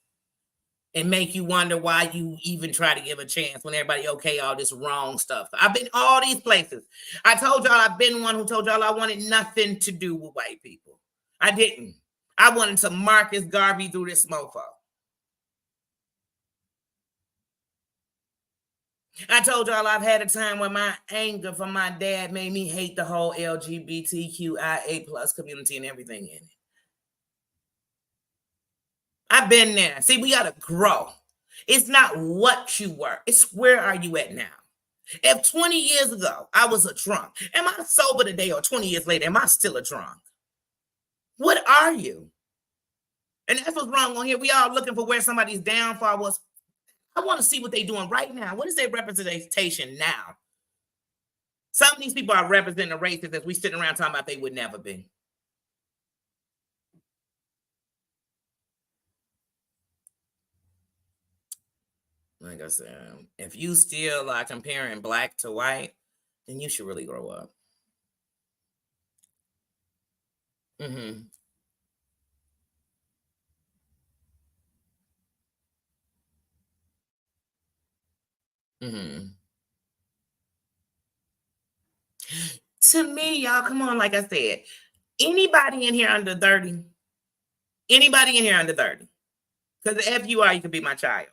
and make you wonder why you even try to give a chance when everybody okay all this wrong stuff. I've been all these places. I told y'all I've been one who told y'all I wanted nothing to do with white people. I didn't. I wanted to Marcus Garvey through this mofo. I told y'all I've had a time where my anger from my dad made me hate the whole LGBTQIA plus community and everything in it. I've been there. See, we gotta grow. It's not what you were, it's where are you at now? If 20 years ago I was a drunk, am I sober today or 20 years later, am I still a drunk? What are you? And that's what's wrong on here. We all looking for where somebody's downfall was. I want to see what they're doing right now. What is their representation now? Some of these people are representing the races that we sitting around talking about they would never be. Like I said, if you still are comparing black to white, then you should really grow up. Mm-hmm. Mm-hmm. To me, y'all, come on, like I said, anybody in here under 30, anybody in here under 30, because if you are, you could be my child.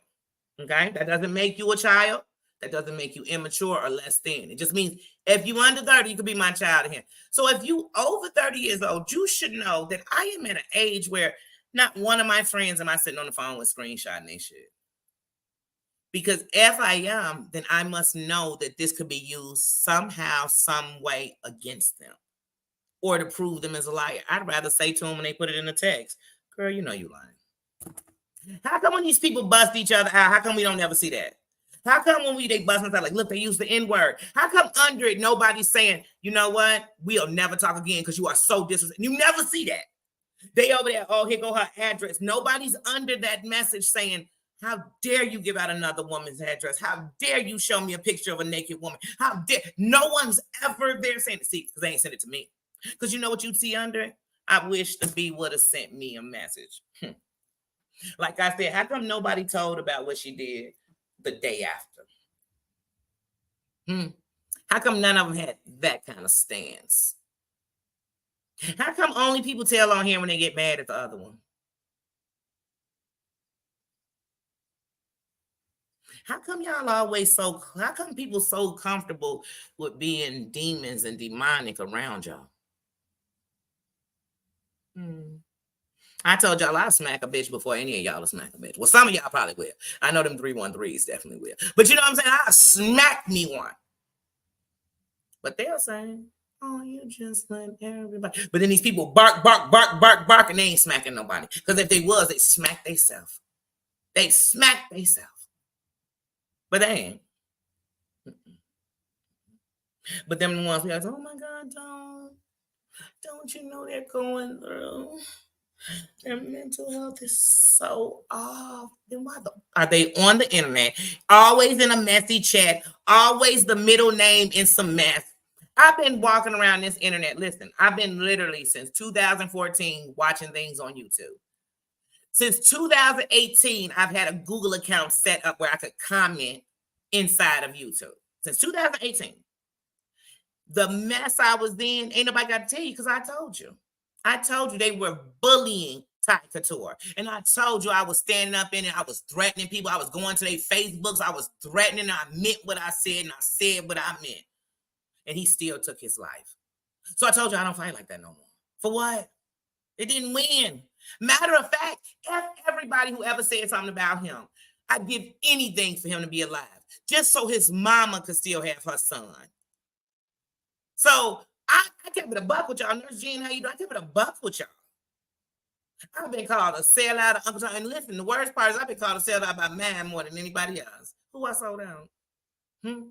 Okay? That doesn't make you a child. That doesn't make you immature or less than. It just means if you under 30, you could be my child in here. So if you over 30 years old, you should know that I am at an age where not one of my friends am I sitting on the phone with screenshotting their shit. Because if I am, then I must know that this could be used somehow, some way against them or to prove them as a liar. I'd rather say to them when they put it in a text, girl, you know you lying. How come when these people bust each other out, how come we don't ever see that? How come when they bust us out, like, look, they use the N-word. How come under it, nobody's saying, you know what? We'll never talk again because you are so disrespectful. You never see that. They over there, oh, here go her address. Nobody's under that message saying, how dare you give out another woman's address? How dare you show me a picture of a naked woman? How dare? No one's ever there saying it. See, because they ain't sent it to me. Because you know what you'd see under it? I wish the B would have sent me a message. Like I said, how come nobody told about what she did the day after? How come none of them had that kind of stance? How come only people tell on here when they get mad at the other one? How come y'all always how come people so comfortable with being demons and demonic around y'all? I told y'all I'll smack a bitch before any of y'all will smack a bitch. Well, some of y'all probably will. I know them 313s definitely will. But you know what I'm saying? I'll smack me one. But they'll say, oh, you just let everybody. But then these people bark, and they ain't smacking nobody. Because if they was, they smack themselves. They smack themselves. But they ain't. But them the ones who like, oh my God, don't you know they're going through? Their mental health is so off. Then why are they on the internet? Always in a messy chat. Always the middle name in some mess. I've been walking around this internet. Listen, I've been literally since 2014 watching things on YouTube. Since 2018, I've had a Google account set up where I could comment inside of YouTube. Since 2018. The mess I was in, ain't nobody got to tell you because I told you. I told you they were bullying Ty Couture. And I told you I was standing up in it. I was threatening people. I was going to their Facebooks. I was threatening. I meant what I said, and I said what I meant. And he still took his life. So I told you I don't fight like that no more. For what? It didn't win. Matter of fact, everybody who ever said something about him, I'd give anything for him to be alive, just so his mama could still have her son. So I kept it a buck with y'all. Nurse Jean, how you doing? I kept it a buck with y'all. I've been called a sellout of Uncle Tom. And listen, the worst part is I've been called a sellout by man more than anybody else. Who I sold down?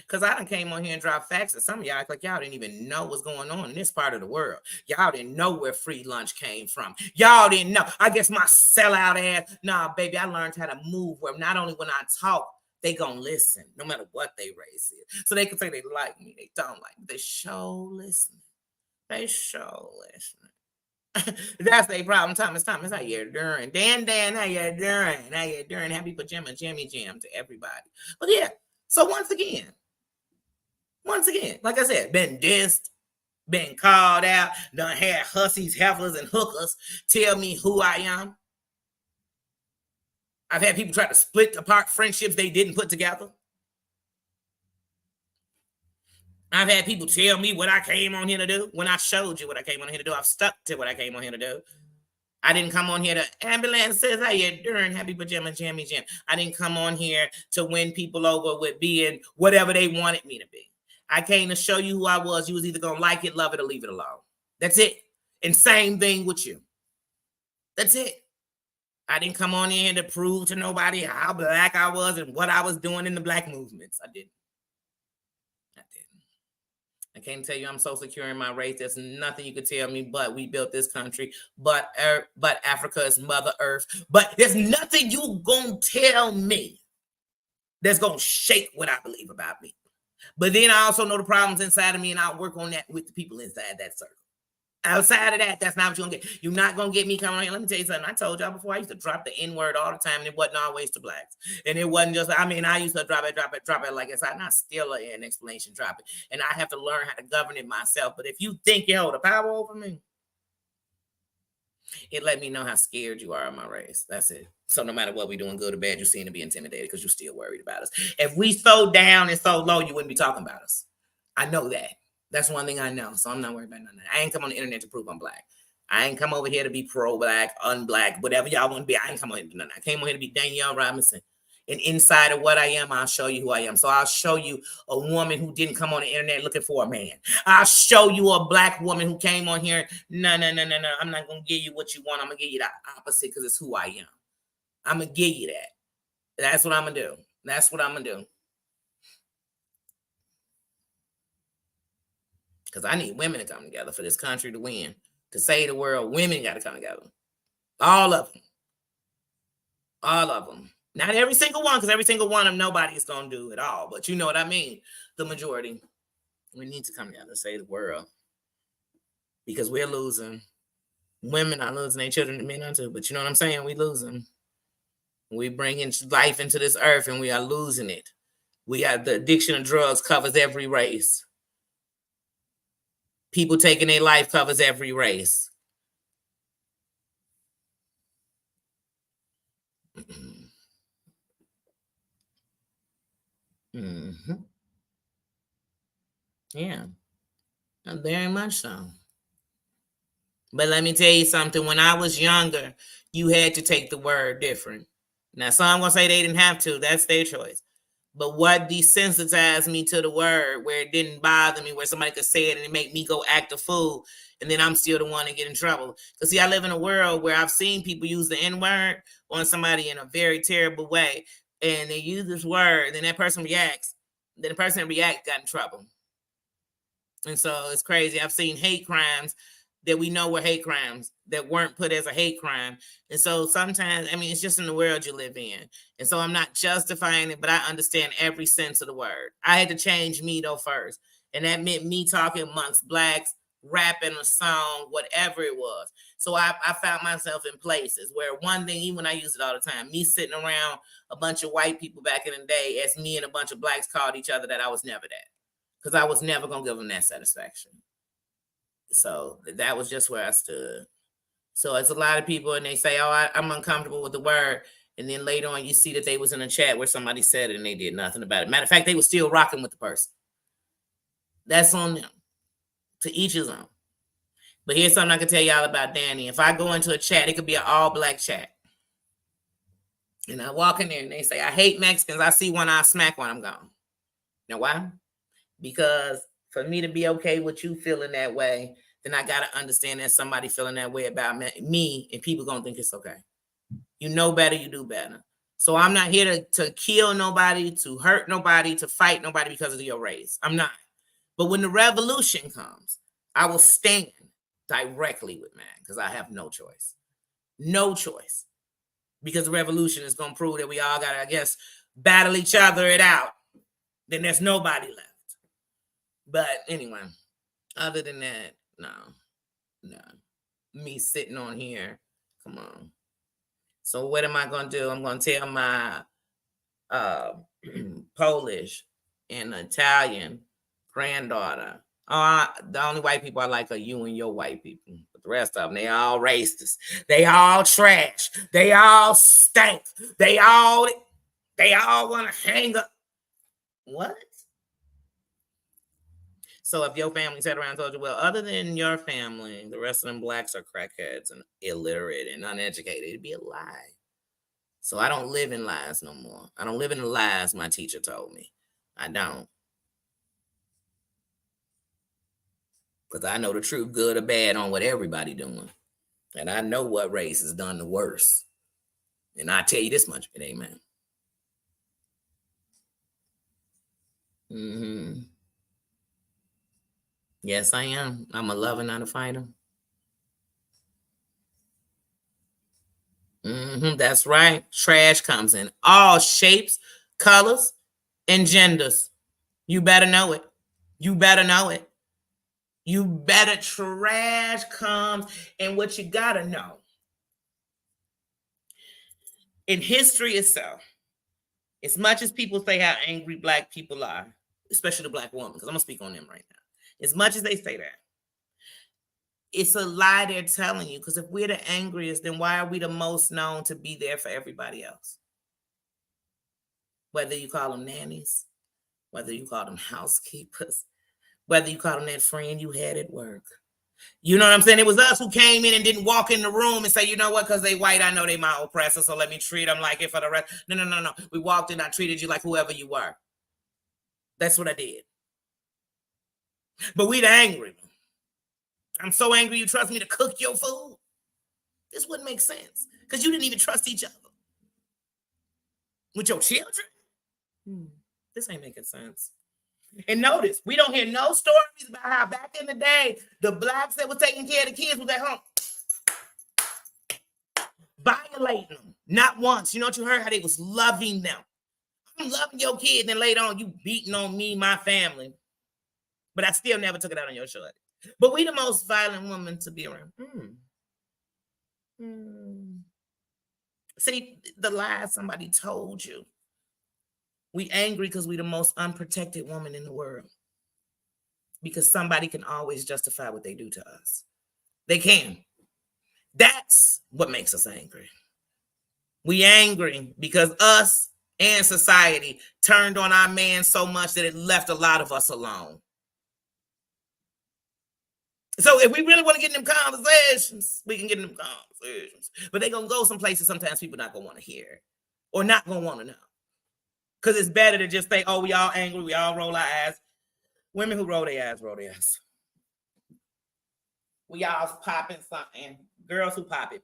Because I done came on here and dropped facts that some of y'all act like y'all didn't even know what's going on in this part of the world. Y'all didn't know where free lunch came from. Y'all didn't know. I guess my sellout ass, nah, baby, I learned how to move where not only when I talk, they gonna listen, no matter what they race is. So they can say they like me, they don't like me. They show listening. They show listening. That's their problem. Thomas, how you doing? Dan, how you doing? How you doing? Happy pajama jammy jam to everybody. But yeah, so once again, like I said, been dissed, been called out, done had hussies, heifers, and hookers tell me who I am. I've had people try to split apart friendships they didn't put together. I've had people tell me what I came on here to do. When I showed you what I came on here to do, I've stuck to what I came on here to do. I didn't come on here to ambulance says, how you doing? Happy pajama jammy jam. I didn't come on here to win people over with being whatever they wanted me to be. I came to show you who I was. You was either going to like it, love it, or leave it alone. That's it. And same thing with you. That's it. I didn't come on here to prove to nobody how black I was and what I was doing in the black movements. I didn't. I can't tell you I'm so secure in my race. There's nothing you could tell me but we built this country, but Africa is Mother Earth. But there's nothing you gonna tell me that's gonna shake what I believe about me. But then I also know the problems inside of me, and I'll work on that with the people inside that circle. Outside of that, that's not what you're gonna get. You're not gonna get me coming on here. Let me tell you something. I told y'all before, I used to drop the N-word all the time, and it wasn't always to blacks. And it wasn't just, I mean, I used to drop it like it's not still an explanation, drop it. And I have to learn how to govern it myself. But if you think you hold the power over me, it let me know how scared you are of my race. That's it. So no matter what we're doing, good or bad, you seem to be intimidated because you're still worried about us. If we so down and so low, you wouldn't be talking about us. I know that. That's one thing I know. So I'm not worried about none of that. I ain't come on the internet to prove I'm black. I ain't come over here to be pro-black, unblack, whatever y'all want to be. I ain't come over here to do nothing. I came over here to be Danielle Robinson. And inside of what I am, I'll show you who I am. So I'll show you a woman who didn't come on the internet looking for a man. I'll show you a black woman who came on here. No. I'm not going to give you what you want. I'm going to give you the opposite because it's who I am. I'm going to give you that. That's what I'm going to do. That's what I'm going to do. Because I need women to come together for this country to win. To save the world, women got to come together. All of them. All of them. Not every single one, because every single one of them, nobody is going to do it all. But you know what I mean. The majority. We need to come together to save the world. Because we're losing. Women are losing their children and men too. But you know what I'm saying? We're losing. We bringing life into this earth and we are losing it. We have the addiction of drugs covers every race. People taking their life covers every race. Mm-hmm. Yeah, very much so. But let me tell you something. When I was younger, you had to take the word different. Now, some going to say they didn't have to. That's their choice. But what desensitized me to the word, where it didn't bother me, where somebody could say it and it make me go act a fool, and then I'm still the one to get in trouble. Because, see, I live in a world where I've seen people use the N-word on somebody in a very terrible way, and they use this word, and then that person reacts. Then the person that reacts got in trouble. And so it's crazy. I've seen hate crimes that we know were hate crimes that weren't put as a hate crime. And so sometimes, I mean, it's just in the world you live in. And so I'm not justifying it, but I understand every sense of the word. I had to change me though first. And that meant me talking amongst blacks, rapping a song, whatever it was. So I found myself in places where one thing, even when I use it all the time, me sitting around a bunch of white people back in the day as me and a bunch of blacks called each other that I was never that. Because I was never going to give them that satisfaction. So that was just where I stood. So it's a lot of people and they say, oh, I'm uncomfortable with the word. And then later on, you see that they was in a chat where somebody said it and they did nothing about it. Matter of fact, they were still rocking with the person. That's on them. To each his own. But here's something I can tell y'all about Danny. If I go into a chat, it could be an all-black chat. And I walk in there and they say, I hate Mexicans. I see one, I smack one, I'm gone. Now why? Because for me to be okay with you feeling that way, then I got to understand that somebody feeling that way about me and people going to think it's okay. You know better, you do better. So I'm not here to kill nobody, to hurt nobody, to fight nobody because of your race. I'm not. But when the revolution comes, I will stand directly with man because I have no choice. No choice. Because the revolution is going to prove that we all got to, I guess, battle each other it out. Then there's nobody left. But anyway, other than that, no. Me sitting on here, come on. So what am I going to do? I'm going to tell my Polish and Italian granddaughter, the only white people I like are you and your white people. But the rest of them, they all racist. They all trash. They all stink. They all want to hang up. What? So if your family sat around and told you, well, other than your family, the rest of them blacks are crackheads and illiterate and uneducated, it'd be a lie. So I don't live in lies no more. I don't live in the lies my teacher told me. I don't. Because I know the truth, good or bad, on what everybody doing. And I know what race has done the worst. And I tell you this much, it ain't man. Mm-hmm. Yes, I am. I'm a lover, not a fighter. Mm-hmm, that's right. Trash comes in all shapes, colors, and genders. You better know it. You better know it. You better trash comes. And what you gotta know, in history itself, as much as people say how angry Black people are, especially the Black woman, because I'm gonna speak on them right now. As much as they say that, it's a lie they're telling you. Because if we're the angriest, then why are we the most known to be there for everybody else? Whether you call them nannies, whether you call them housekeepers, whether you call them that friend you had at work. You know what I'm saying? It was us who came in and didn't walk in the room and say, you know what, because they white, I know they my oppressor, so let me treat them like it for the rest. No. We walked in, I treated you like whoever you were. That's what I did. But we the angry. I'm so angry you trust me to cook your food. This wouldn't make sense because you didn't even trust each other. With your children? This ain't making sense. And notice, we don't hear no stories about how back in the day, the Blacks that were taking care of the kids was at home violating them. Not once. You know what you heard? How they was loving them. I'm loving your kid, then later on, you beating on me, my family. But I still never took it out on your shorty. But we the most violent woman to be around. See, the lies somebody told you. We angry because we the most unprotected woman in the world. Because somebody can always justify what they do to us. They can. That's what makes us angry. We angry because us and society turned on our man so much that it left a lot of us alone. So if we really want to get in them conversations, we can get in them conversations. But they're going to go some places sometimes people not going to want to hear or not going to want to know. Because it's better to just say, oh, we all angry, we all roll our eyes. Women who roll their eyes, roll their eyes. We all popping something. Girls who pop it.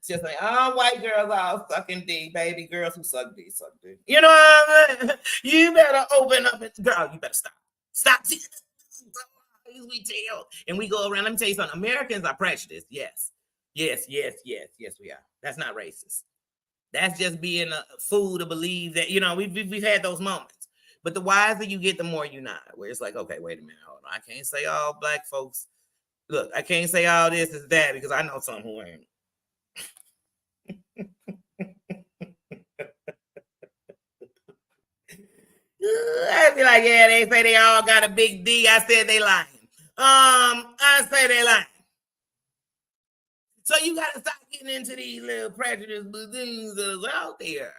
Just like, all white girls all sucking D, baby. Girls who suck D, suck D. You know what I mean? You better open up. Girl, you better stop. Stop. We tell. And we go around. Let me tell you something. Americans are prejudiced. Yes, we are. That's not racist. That's just being a fool to believe that, you know, we've had those moments. But the wiser you get, the more you not. Where it's like, okay, wait a minute, hold on. I can't say all Black folks. Look, I can't say all this is that because I know some who ain't. I'd be like, yeah, they say they all got a big D. I said they lying. I say they lying. So you got to stop getting into these little prejudice things that's out there.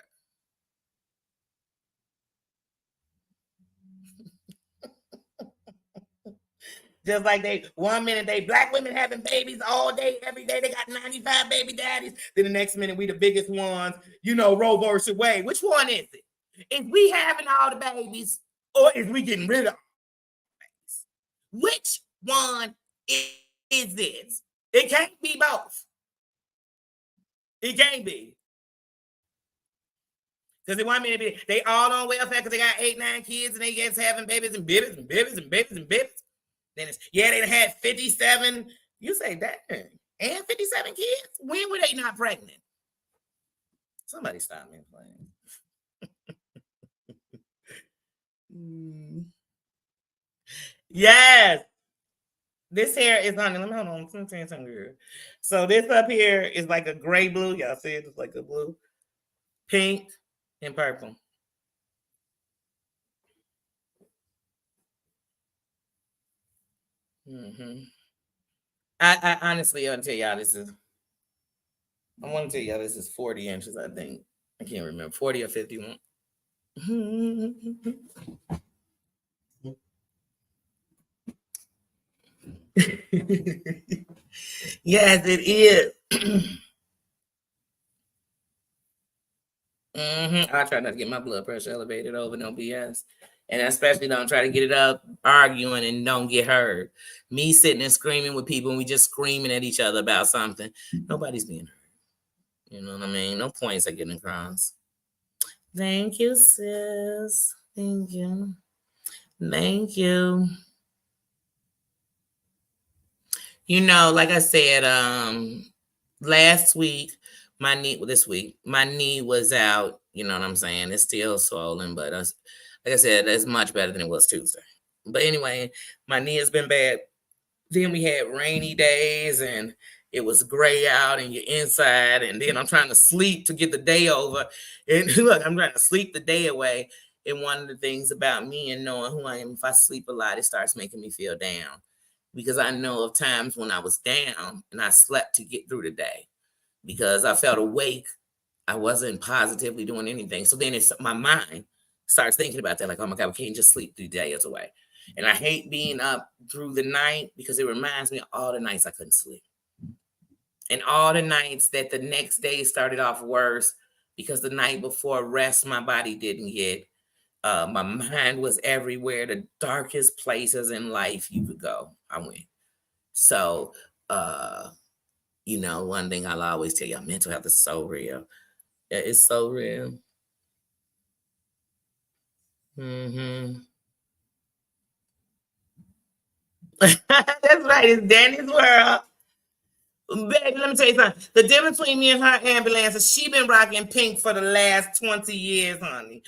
Just like they, 1 minute they Black women having babies all day, every day. They got 95 baby daddies. Then the next minute we the biggest ones. You know, Roe versus Wade. Which one is it? Is we having all the babies or is we getting rid of babies? Which one is it? It can't be both. It can't be. Because they want me to be, they all on welfare because they got 8, 9 kids and they get having babies and babies and babies and babies and babies. Then it's, yeah, they had 57. You say, dang, and 57 kids? When were they not pregnant? Somebody stop me playing. Yes. This hair is on. Let me hold on. Let me tell you something good. So this up here is like a gray blue. Y'all see it? It's like a blue, pink, and purple. I honestly want to tell y'all this is. I want to tell y'all this is 40 inches. I think I can't remember 40 or 51. Yes, it is. I try not to get my blood pressure elevated over no BS. And especially don't try to get it up arguing and don't get heard. Me sitting and screaming with people and we just screaming at each other about something. Nobody's being heard. You know what I mean? No points are getting across. Thank you, sis. Thank you. Thank you. You know, like I said, last week, my knee was out. You know what I'm saying? It's still swollen, but Like I said, that's much better than it was Tuesday. But anyway, my knee has been bad. Then we had rainy days and it was gray out and you're inside. And then I'm trying to sleep to get the day over. And look, I'm trying to sleep the day away. And one of the things about me and knowing who I am, if I sleep a lot, it starts making me feel down. Because I know of times when I was down and I slept to get through the day. Because I felt awake, I wasn't positively doing anything. So then it's my mind starts thinking about that, like, oh my God, we can't just sleep 3 days away. And I hate being up through the night because it reminds me of all the nights I couldn't sleep. And all the nights that the next day started off worse because the night before rest my body didn't get. My mind was everywhere. The darkest places in life you could go, I went. So, one thing I'll always tell you, mental health is so real. It's so real. Mm-hmm. That's right. It's Danny's world. Baby, let me tell you something. The difference between me and her ambulance is she been rocking pink for the last 20 years, honey.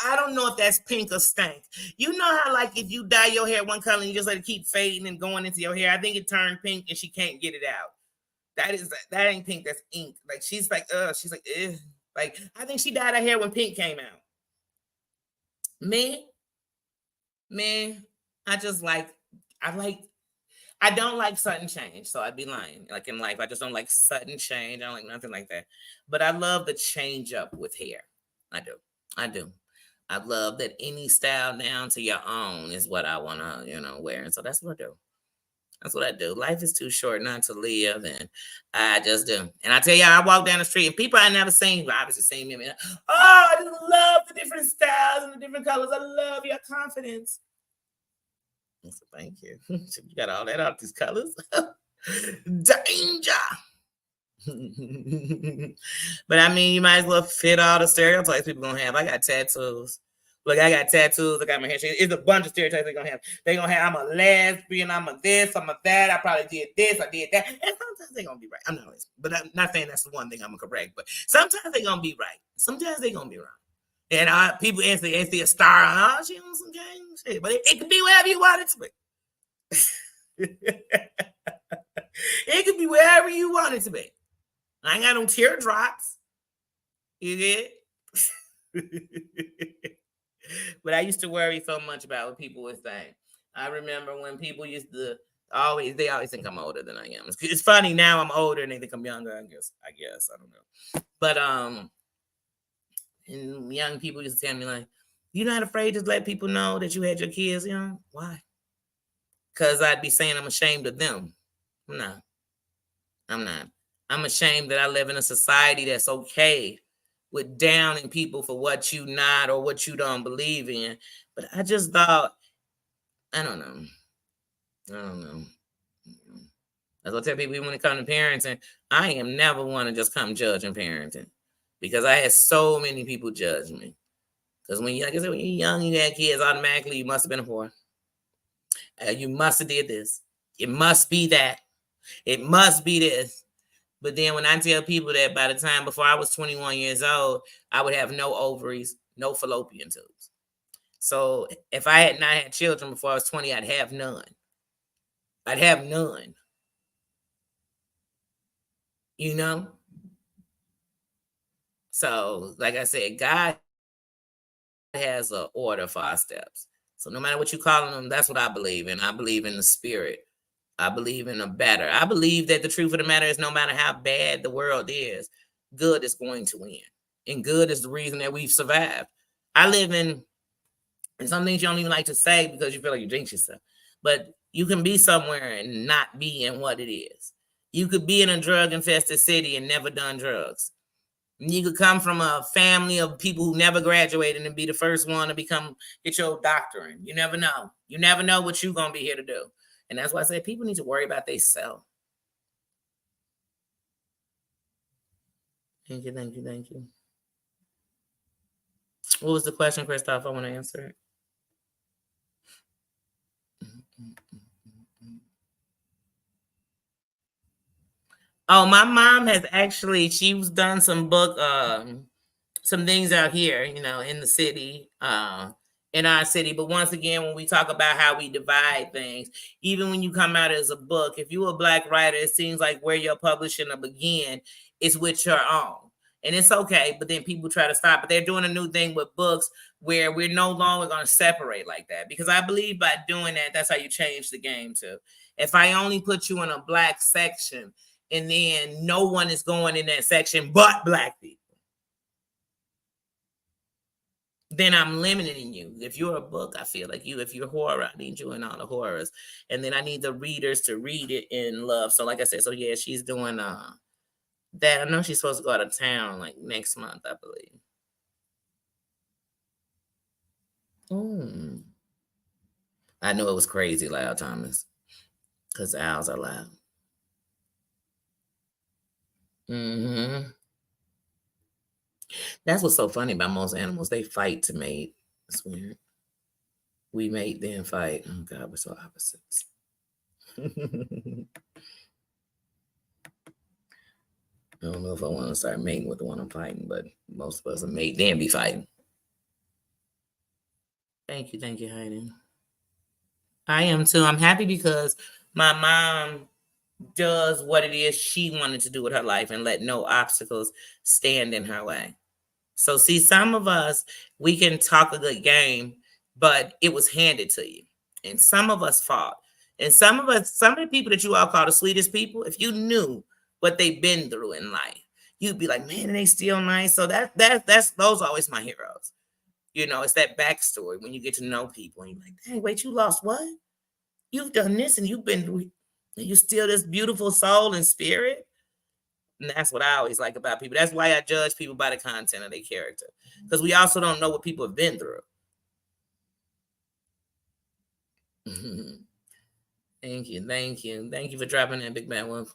I don't know if that's pink or stank. You know how, like, if you dye your hair one color and you just let it keep fading and going into your hair, I think it turned pink and she can't get it out. That ain't pink, that's ink. Like, she's like, she's like, ugh. Like, I think she dyed her hair when pink came out. Me, I don't like sudden change, so I'd be lying. Like in life, I just don't like sudden change. I don't like nothing like that. But I love the change up with hair. I do. I love that any style down to your own is what I want to, wear. And so that's what I do. That's what I do. Life is too short not to live, and I just do. And I tell you, I walk down the street, and people I never seen, but obviously seen me. I just love the different styles and the different colors. I love your confidence. So thank you. You got all that out, these colors. Danger. But I mean, you might as well fit all the stereotypes people gonna have. I got tattoos. Look, I got tattoos. I got my hair. It's a bunch of stereotypes they're gonna have. They're gonna have, I'm a lesbian, I'm a this, I'm a that. I probably did this, I did that. And sometimes they're gonna be right. I'm not lesbian, but I'm not saying that's the one thing I'm correct. But sometimes they're gonna be right. Sometimes they're gonna be wrong. And people instantly a star. Oh, she on some gang shit. But it could be wherever you want it to be. It could be wherever you want it to be. I ain't got no teardrops. You get? But I used to worry so much about what people would say. I remember when people used to always think I'm older than I am. It's funny now I'm older and they think I'm younger, I guess. I don't know. But and young people used to tell me, like, you're not afraid to let people know that you had your kids young? Why? Because I'd be saying I'm ashamed of them. No, I'm not. I'm ashamed that I live in a society that's okay with downing people for what you not or what you don't believe in. But I just thought, I don't know. As I tell people, when it comes to parenting, I am never one to just come judging parenting because I had so many people judge me. Because when like I said, when you're young, you had kids, automatically you must have been a whore. You must have did this. It must be that. It must be this. But then when I tell people that by the time before I was 21 years old, I would have no ovaries, no fallopian tubes. So if I had not had children before I was 20, I'd have none. I'd have none. You know? So, like I said, God has an order for our steps. So no matter what you call them, that's what I believe in. I believe in the spirit. I believe in a better. I believe that the truth of the matter is no matter how bad the world is, good is going to win. And good is the reason that we've survived. I live in, and some things you don't even like to say because you feel like you jinx yourself. But you can be somewhere and not be in what it is. You could be in a drug-infested city and never done drugs. You could come from a family of people who never graduated and be the first one to get your doctorate. You never know. You never know what you're going to be here to do. And that's why I say people need to worry about themselves. Thank you. What was the question, Christoph? I want to answer it. Oh, my mom has actually, she's done some things out here, in the city. in our city. But once again, when we talk about how we divide things, even when you come out as a book, if you're a Black writer, it seems like where your publishing will begin is with your own. And it's okay, but then people try to stop. But they're doing a new thing with books where we're no longer going to separate like that. Because I believe by doing that, that's how you change the game too. If I only put you in a Black section and then no one is going in that section but Black people, then I'm limiting you. If you're a book, I feel like you. If you're horror, I need you in all the horrors. And then I need the readers to read it in love. So like I said, so yeah, she's doing that. I know she's supposed to go out of town like next month, I believe. I knew it was crazy loud, Thomas. Because the owls are loud. That's what's so funny about most animals. They fight to mate. It's weird. We mate, then fight. Oh God, we're so opposites. I don't know if I want to start mating with the one I'm fighting, but most of us are mate, then be fighting. Thank you, Heidi. I am too. I'm happy because my mom does what it is she wanted to do with her life and let no obstacles stand in her way. So see, some of us, we can talk a good game, but it was handed to you. And some of us fought. And some of the people that you all call the sweetest people, if you knew what they've been through in life, you'd be like, man, they still nice. So that's those are always my heroes. You know, it's that backstory when you get to know people and you're like, dang, wait, you lost what? You've done this and you've been through, you still this beautiful soul and spirit. And that's what I always like about people. That's why I judge people by the content of their character. Because we also don't know what people have been through. Thank you. Thank you for dropping that, Big Bad Wolf.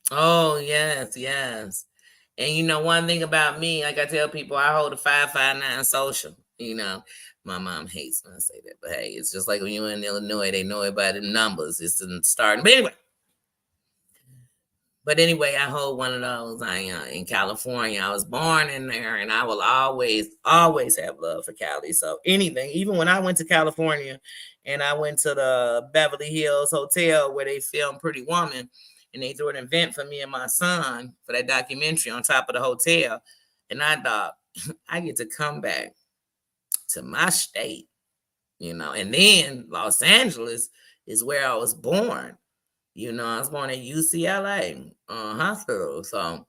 Oh, yes. And you know, one thing about me, like I tell people, I hold a 559 social. You know, my mom hates when I say that. But hey, it's just like when you're in Illinois, they know it by the numbers. It's the starting. But anyway, I hold one of those. In California. I was born in there, and I will always have love for Cali. So anything, even when I went to California, and I went to the Beverly Hills Hotel where they filmed Pretty Woman, and they threw an event for me and my son for that documentary on top of the hotel, and I thought I get to come back to my state, you know, and then Los Angeles is where I was born. You know, I was born at UCLA hospital, so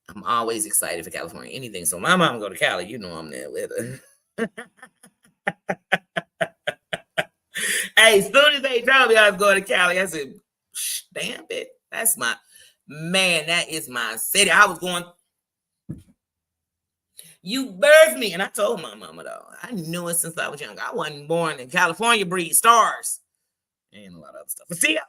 I'm always excited for California. Anything. So my mom go to Cali, you know I'm there with her. Hey, as soon as they told me I was going to Cali, I said, damn it. That's my man. That is my city. I was going. You birthed me. And I told my mama, though, I knew it since I was young. I wasn't born in California, breed stars and a lot of other stuff. But see ya.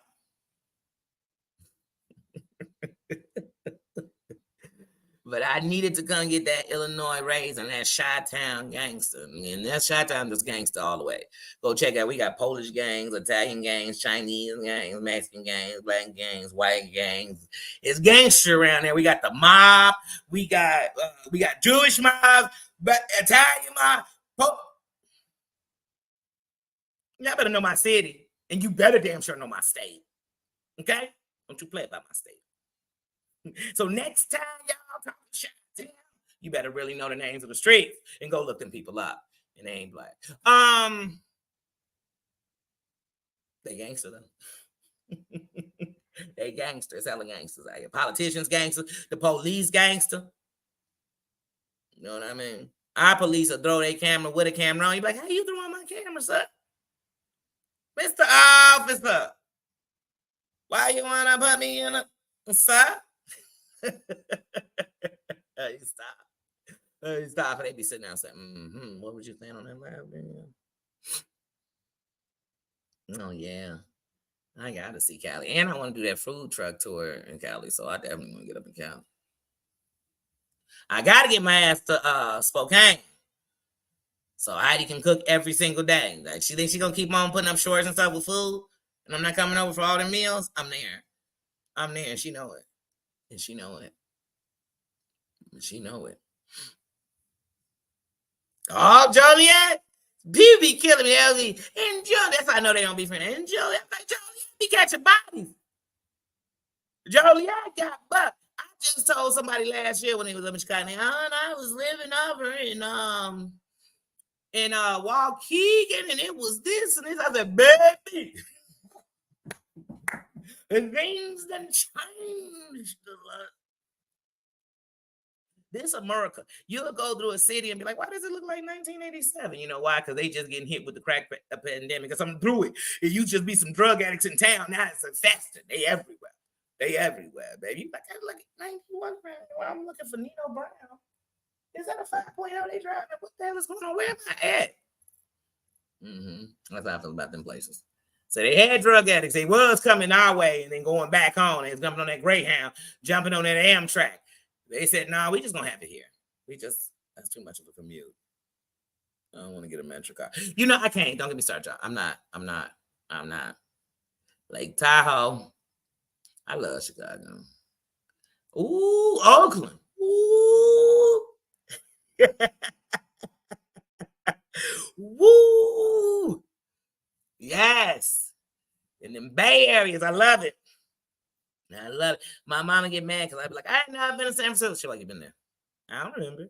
But I needed to come get that Illinois raised and that Chi-Town gangster. And that Chi-Town is gangster all the way. Go check out. We got Polish gangs, Italian gangs, Chinese gangs, Mexican gangs, black gangs, white gangs. It's gangster around there. We got the mob. We got Jewish mobs, but Italian mob. Y'all better know my city. And you better damn sure know my state. Okay? Don't you play about my state. So next time y'all talk Chi-Town, you better really know the names of the streets and go look them people up. And they ain't black. They gangster though. They gangsters, hella gangsters out here. Politicians gangsters, the police gangster. You know what I mean? Our police will throw their camera with a camera on. You be like, how you throwing my camera, sir? Mr. Officer, why you wanna put me in a sir? Hey, stop. They be sitting there saying, what was you saying on that live video? Oh, yeah. I got to see Cali. And I want to do that food truck tour in Cali, so I definitely want to get up in Cali. I got to get my ass to Spokane. So Heidi can cook every single day. Like, she thinks she's going to keep on putting up shorts and stuff with food, and I'm not coming over for all the meals. I'm there, and she know it. Oh, Joliet, people be killing me. And Joe, that's how I know they don't be friends. And Joliet, like Joliet be catching bodies. Joliet got bucked. I just told somebody last year when he was up in Chicago, I was living over in Waukegan, and it was this and this. I said, baby, and things done changed a lot. This America. You'll go through a city and be like, why does it look like 1987? You know why? Because they just getting hit with the crack pandemic or something through it. It used to just be some drug addicts in town. Now it's infested. They everywhere. They everywhere, baby. Like, I look at 91 well, I'm looking for Nino Brown. Is that a 5.0 they driving? What the hell is going on? Where am I at? That's how I feel about them places. So they had drug addicts. They was coming our way and then going back on. They was jumping on that Greyhound, jumping on that Amtrak. They said, no, we just gonna have it here. That's too much of a commute. I don't want to get a metro car. You know, I can't. Don't get me started, y'all. I'm not. Lake Tahoe. I love Chicago. Ooh, Oakland. Ooh. Woo. Yes. In them Bay areas, I love it. I love it. My mama get mad because I'd be like, I ain't never been to San Francisco. She's like, you been there? I don't remember.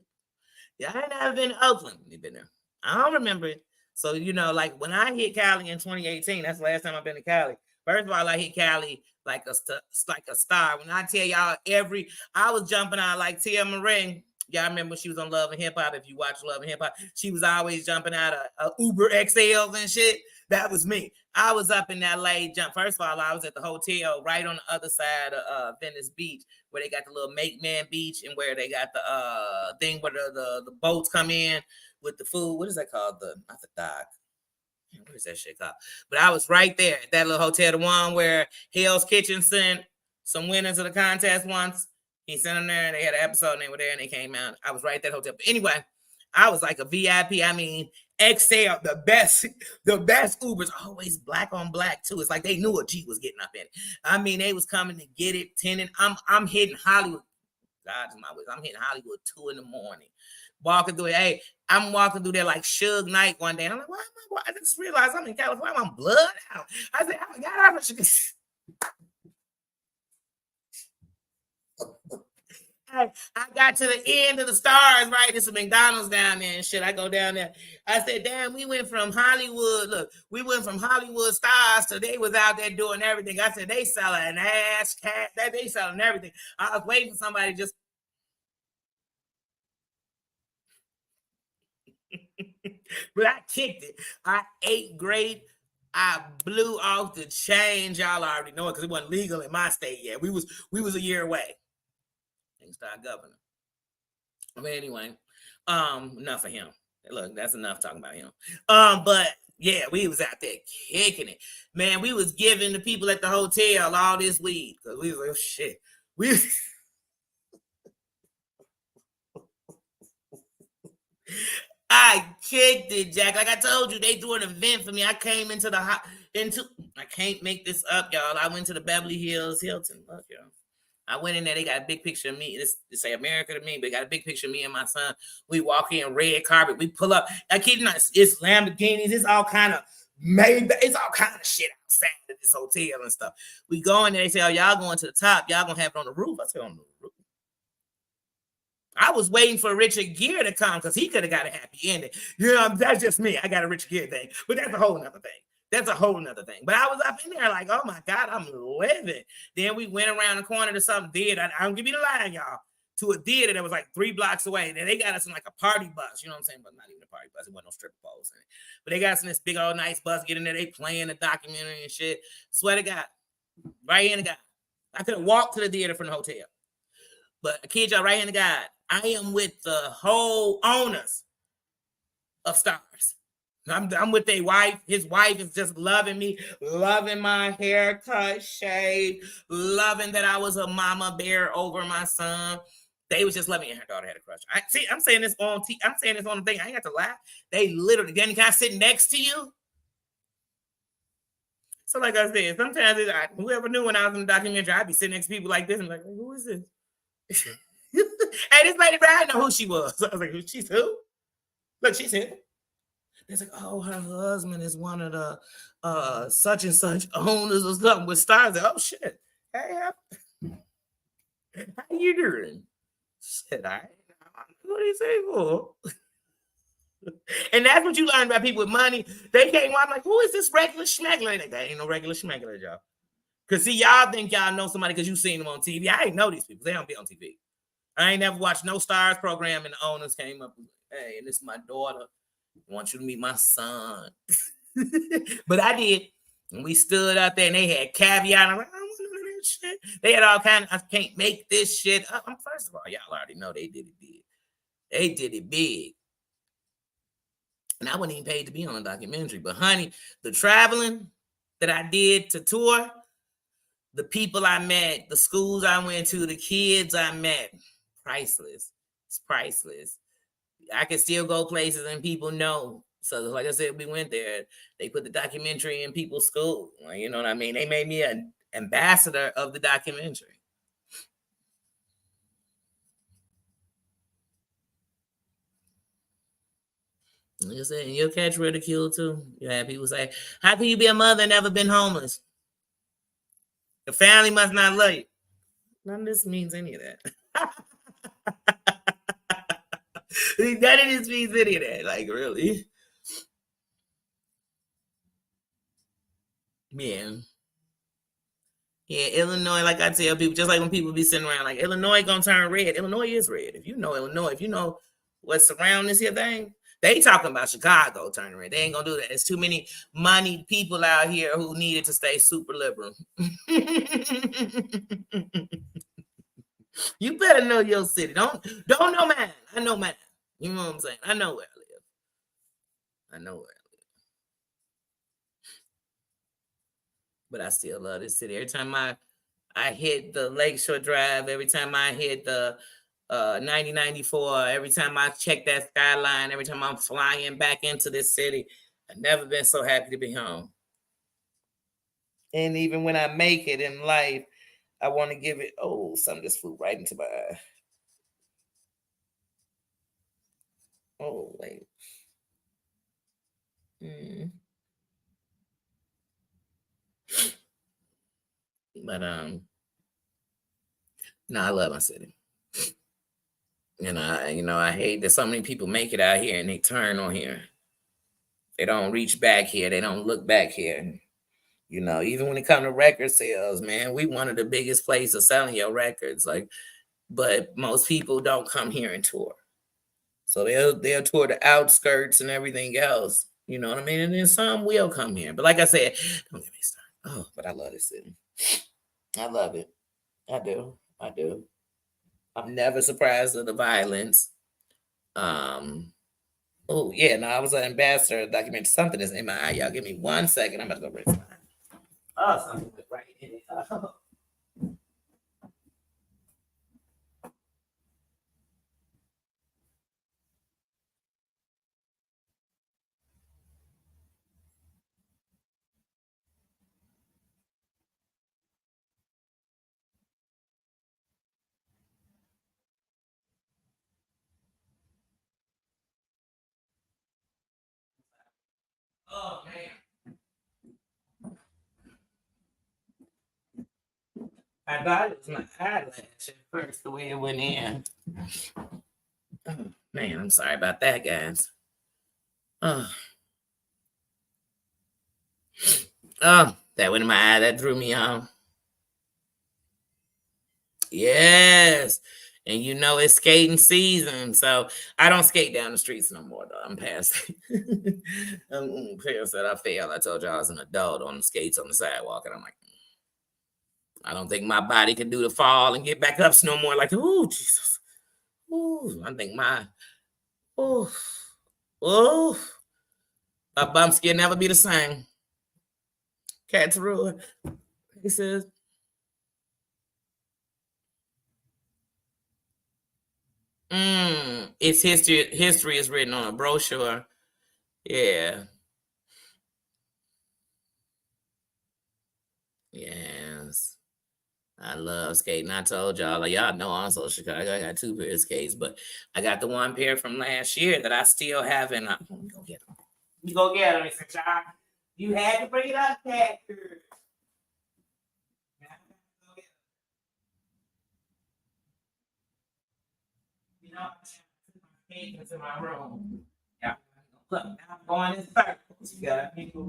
Yeah, I ain't never been to Oakland. You been there? I don't remember it. So, you know, like when I hit Cali in 2018, that's the last time I've been to Cali. First of all, I hit Cali like a star. When I tell y'all I was jumping out like Tia Marie. Y'all remember she was on Love and Hip Hop. If you watch Love and Hip Hop, she was always jumping out of Uber XLs and shit. That was me. I was up in LA. First of all, I was at the hotel right on the other side of Venice Beach, where they got the little Make Man Beach and where they got the thing where the boats come in with the food. What is that called? Not the dock. What is that shit called? But I was right there at that little hotel, the one where Hell's Kitchen sent some winners of the contest once. He sent them there and they had an episode and they were there and they came out. I was right at that hotel. But anyway, I was like a VIP. I mean, XL, the best Ubers, always black on black too. It's like they knew a G was getting up in it. I mean, they was coming to get it, tenant. I'm hitting Hollywood. God's my ways. I'm hitting Hollywood 2 a.m. Walking through it. Hey, I'm walking through there like Suge Knight one day. And I'm like, why? I just realized I'm in California. I'm blood out. I said, I got out of Chicago. I got to the end of the stars, right? There's a McDonald's down there and shit. I go down there. I said, damn, we went from Hollywood. Look, we went from Hollywood stars to they was out there doing everything. I said, they selling ass, cat, they selling everything. I was waiting for somebody just. But I kicked it. I ate great. I blew off the chain. Y'all already know it because it wasn't legal in my state yet. We was a year away. Thanks to our governor. But anyway, enough of him. Look, that's enough talking about him. But yeah, we was out there kicking it. Man, we was giving the people at the hotel all this weed. Because we was like, oh, shit. I kicked it, Jack. Like I told you, they do an event for me. I came into I can't make this up, y'all. I went to the Beverly Hills Hilton. Look, y'all. I went in there. They got a big picture of me. They say America to me, but they got a big picture of me and my son. We walk in red carpet. We pull up. I kid you not, it's Lamborghinis. It's all kind of made. It's all kind of shit outside of this hotel and stuff. We go in there. They say, "Oh, y'all going to the top? Y'all gonna have it on the roof?" I said, "On the roof." I was waiting for Richard Gere to come because he could have got a happy ending. You know, that's just me. I got a Richard Gere thing, but that's a whole nother thing. That's a whole nother thing. But I was up in there like, oh my God, I'm living. Then we went around the corner to some theater. I don't give you the line, y'all. To a theater that was like 3 blocks away. And they got us in like a party bus. You know what I'm saying? But not even a party bus. It wasn't no stripper poles in it. But they got us in this big old nice bus. Get in there. They playing the documentary and shit. Swear to God. Right in the God. I could have walked to the theater from the hotel. But I kid y'all, right in the God. I am with the whole owners of Stars. I'm with their wife. His wife is just loving me, loving my haircut, shade, loving that I was a mama bear over my son. They was just loving it. And her daughter had a crush. I'm saying this on I'm saying this on the thing. I ain't got to laugh. They literally, then can I sit next to you? So like I said, sometimes whoever knew when I was in the documentary, I'd be sitting next to people like this and like, who is this? Hey, this lady, I didn't know who she was. So I was like, she's who? Look, she said, it's like, oh, her husband is one of the such and such owners or something with stars. Oh shit. Hey, how you doing? Shit, I what do you say for? And that's what you learn about people with money. They came on like, who is this regular schmegler? Like, that ain't no regular schmegler, y'all. Cause see, y'all think y'all know somebody because you seen them on TV. I ain't know these people. They don't be on TV. I ain't never watched no Stars program, and the owners came up and hey, and this is my daughter. I want you to meet my son. But I did. And we stood out there and they had caviar. I'm like, I don't want none of that shit. They had all kind of, I can't make this shit up. First of all, y'all already know they did it big. They did it big. And I wasn't even paid to be on a documentary. But honey, the traveling that I did to tour, the people I met, the schools I went to, the kids I met, priceless. It's priceless. I can still go places and people know. So like I said, we went there. They put the documentary in people's school. You know what I mean? They made me an ambassador of the documentary. Like I said, you'll catch ridicule too. You have people say, how can you be a mother and never been homeless? The family must not love you. None of this means any of that. None of this means any of that. Like, really? Yeah. Yeah, Illinois, like I tell people, just like when people be sitting around, like, Illinois gonna turn red. Illinois is red. If you know Illinois, if you know what's around this here thing, they talking about Chicago turning red. They ain't gonna do that. There's too many moneyed people out here who needed to stay super liberal. You better know your city. Don't know mine. I know mine. You know what I'm saying? I know where I live. I know where I live. But I still love this city. Every time I hit the Lakeshore Drive, every time I hit the 9094, every time I check that skyline, every time I'm flying back into this city, I've never been so happy to be home. And even when I make it in life, I want to give it, something just flew right into my eye. Oh, wait. But no, I love my city. And I hate that so many people make it out here and they turn on here. They don't reach back here. They don't look back here. Even when it comes to record sales, man, we one of the biggest places selling your records. But most people don't come here and tour. So they'll tour the outskirts and everything else. You know what I mean? And then some will come here. But like I said, don't get me started. Oh, but I love this city. I love it. I do. I do. I'm never surprised at the violence. Oh yeah, no, I was an ambassador documentary. Something is in my eye. Y'all give me 1 second. I'm about to go rinse my eye. Oh, something right in it. Oh. Oh man. I thought it was my eyelash at first, the way it went in. Oh, man, I'm sorry about that, guys. Oh, that went in my eye. That drew me on. Yes. And it's skating season. So I don't skate down the streets no more, though. I'm past it. Parents said I failed. I told you I was an adult on the skates on the sidewalk. And I'm like, I don't think my body can do the fall and get back up no more. Like, oh, Jesus. Oh, I think my bump skin never be the same. Cat's ruin. He says, it's history. History is written on a brochure. Yeah. Yes. I love skating. I told y'all, like, y'all know I'm so Chicago. I got 2 pairs of skates, but I got the 1 pair from last year that I still have, and I'm gonna go get them. You go get them, Mr. Child. You had to bring it up, Cat. You know, I into my room. Yeah. Look, now I'm going in circles. You got people.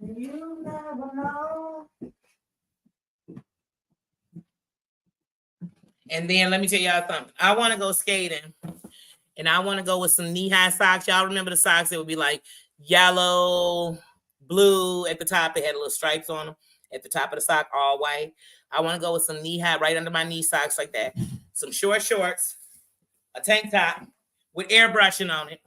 You never know. And then let me tell y'all something. I want to go skating, and I want to go with some knee-high socks. Y'all remember the socks that would be like yellow, blue at the top. They had little stripes on them. At the top of the sock, all white. I want to go with some knee-high right under my knee socks like that. Some short shorts, a tank top with airbrushing on it.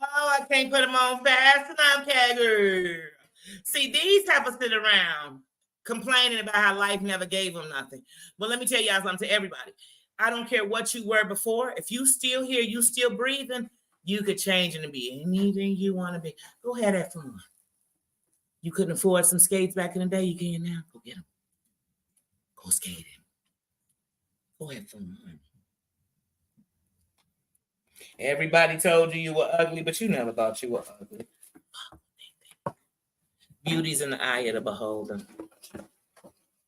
Oh, I can't put them on fast enough, Kagger. See, these type of sit around complaining about how life never gave them nothing. But let me tell y'all something to everybody. I don't care what you were before. If you still here, you still breathing, you could change and be anything you want to be. Go ahead, have fun. You couldn't afford some skates back in the day. You can now. Go get them. Go skating. Go have fun. Everybody told you were ugly, but you never thought you were ugly. Beauty's in the eye of the beholder.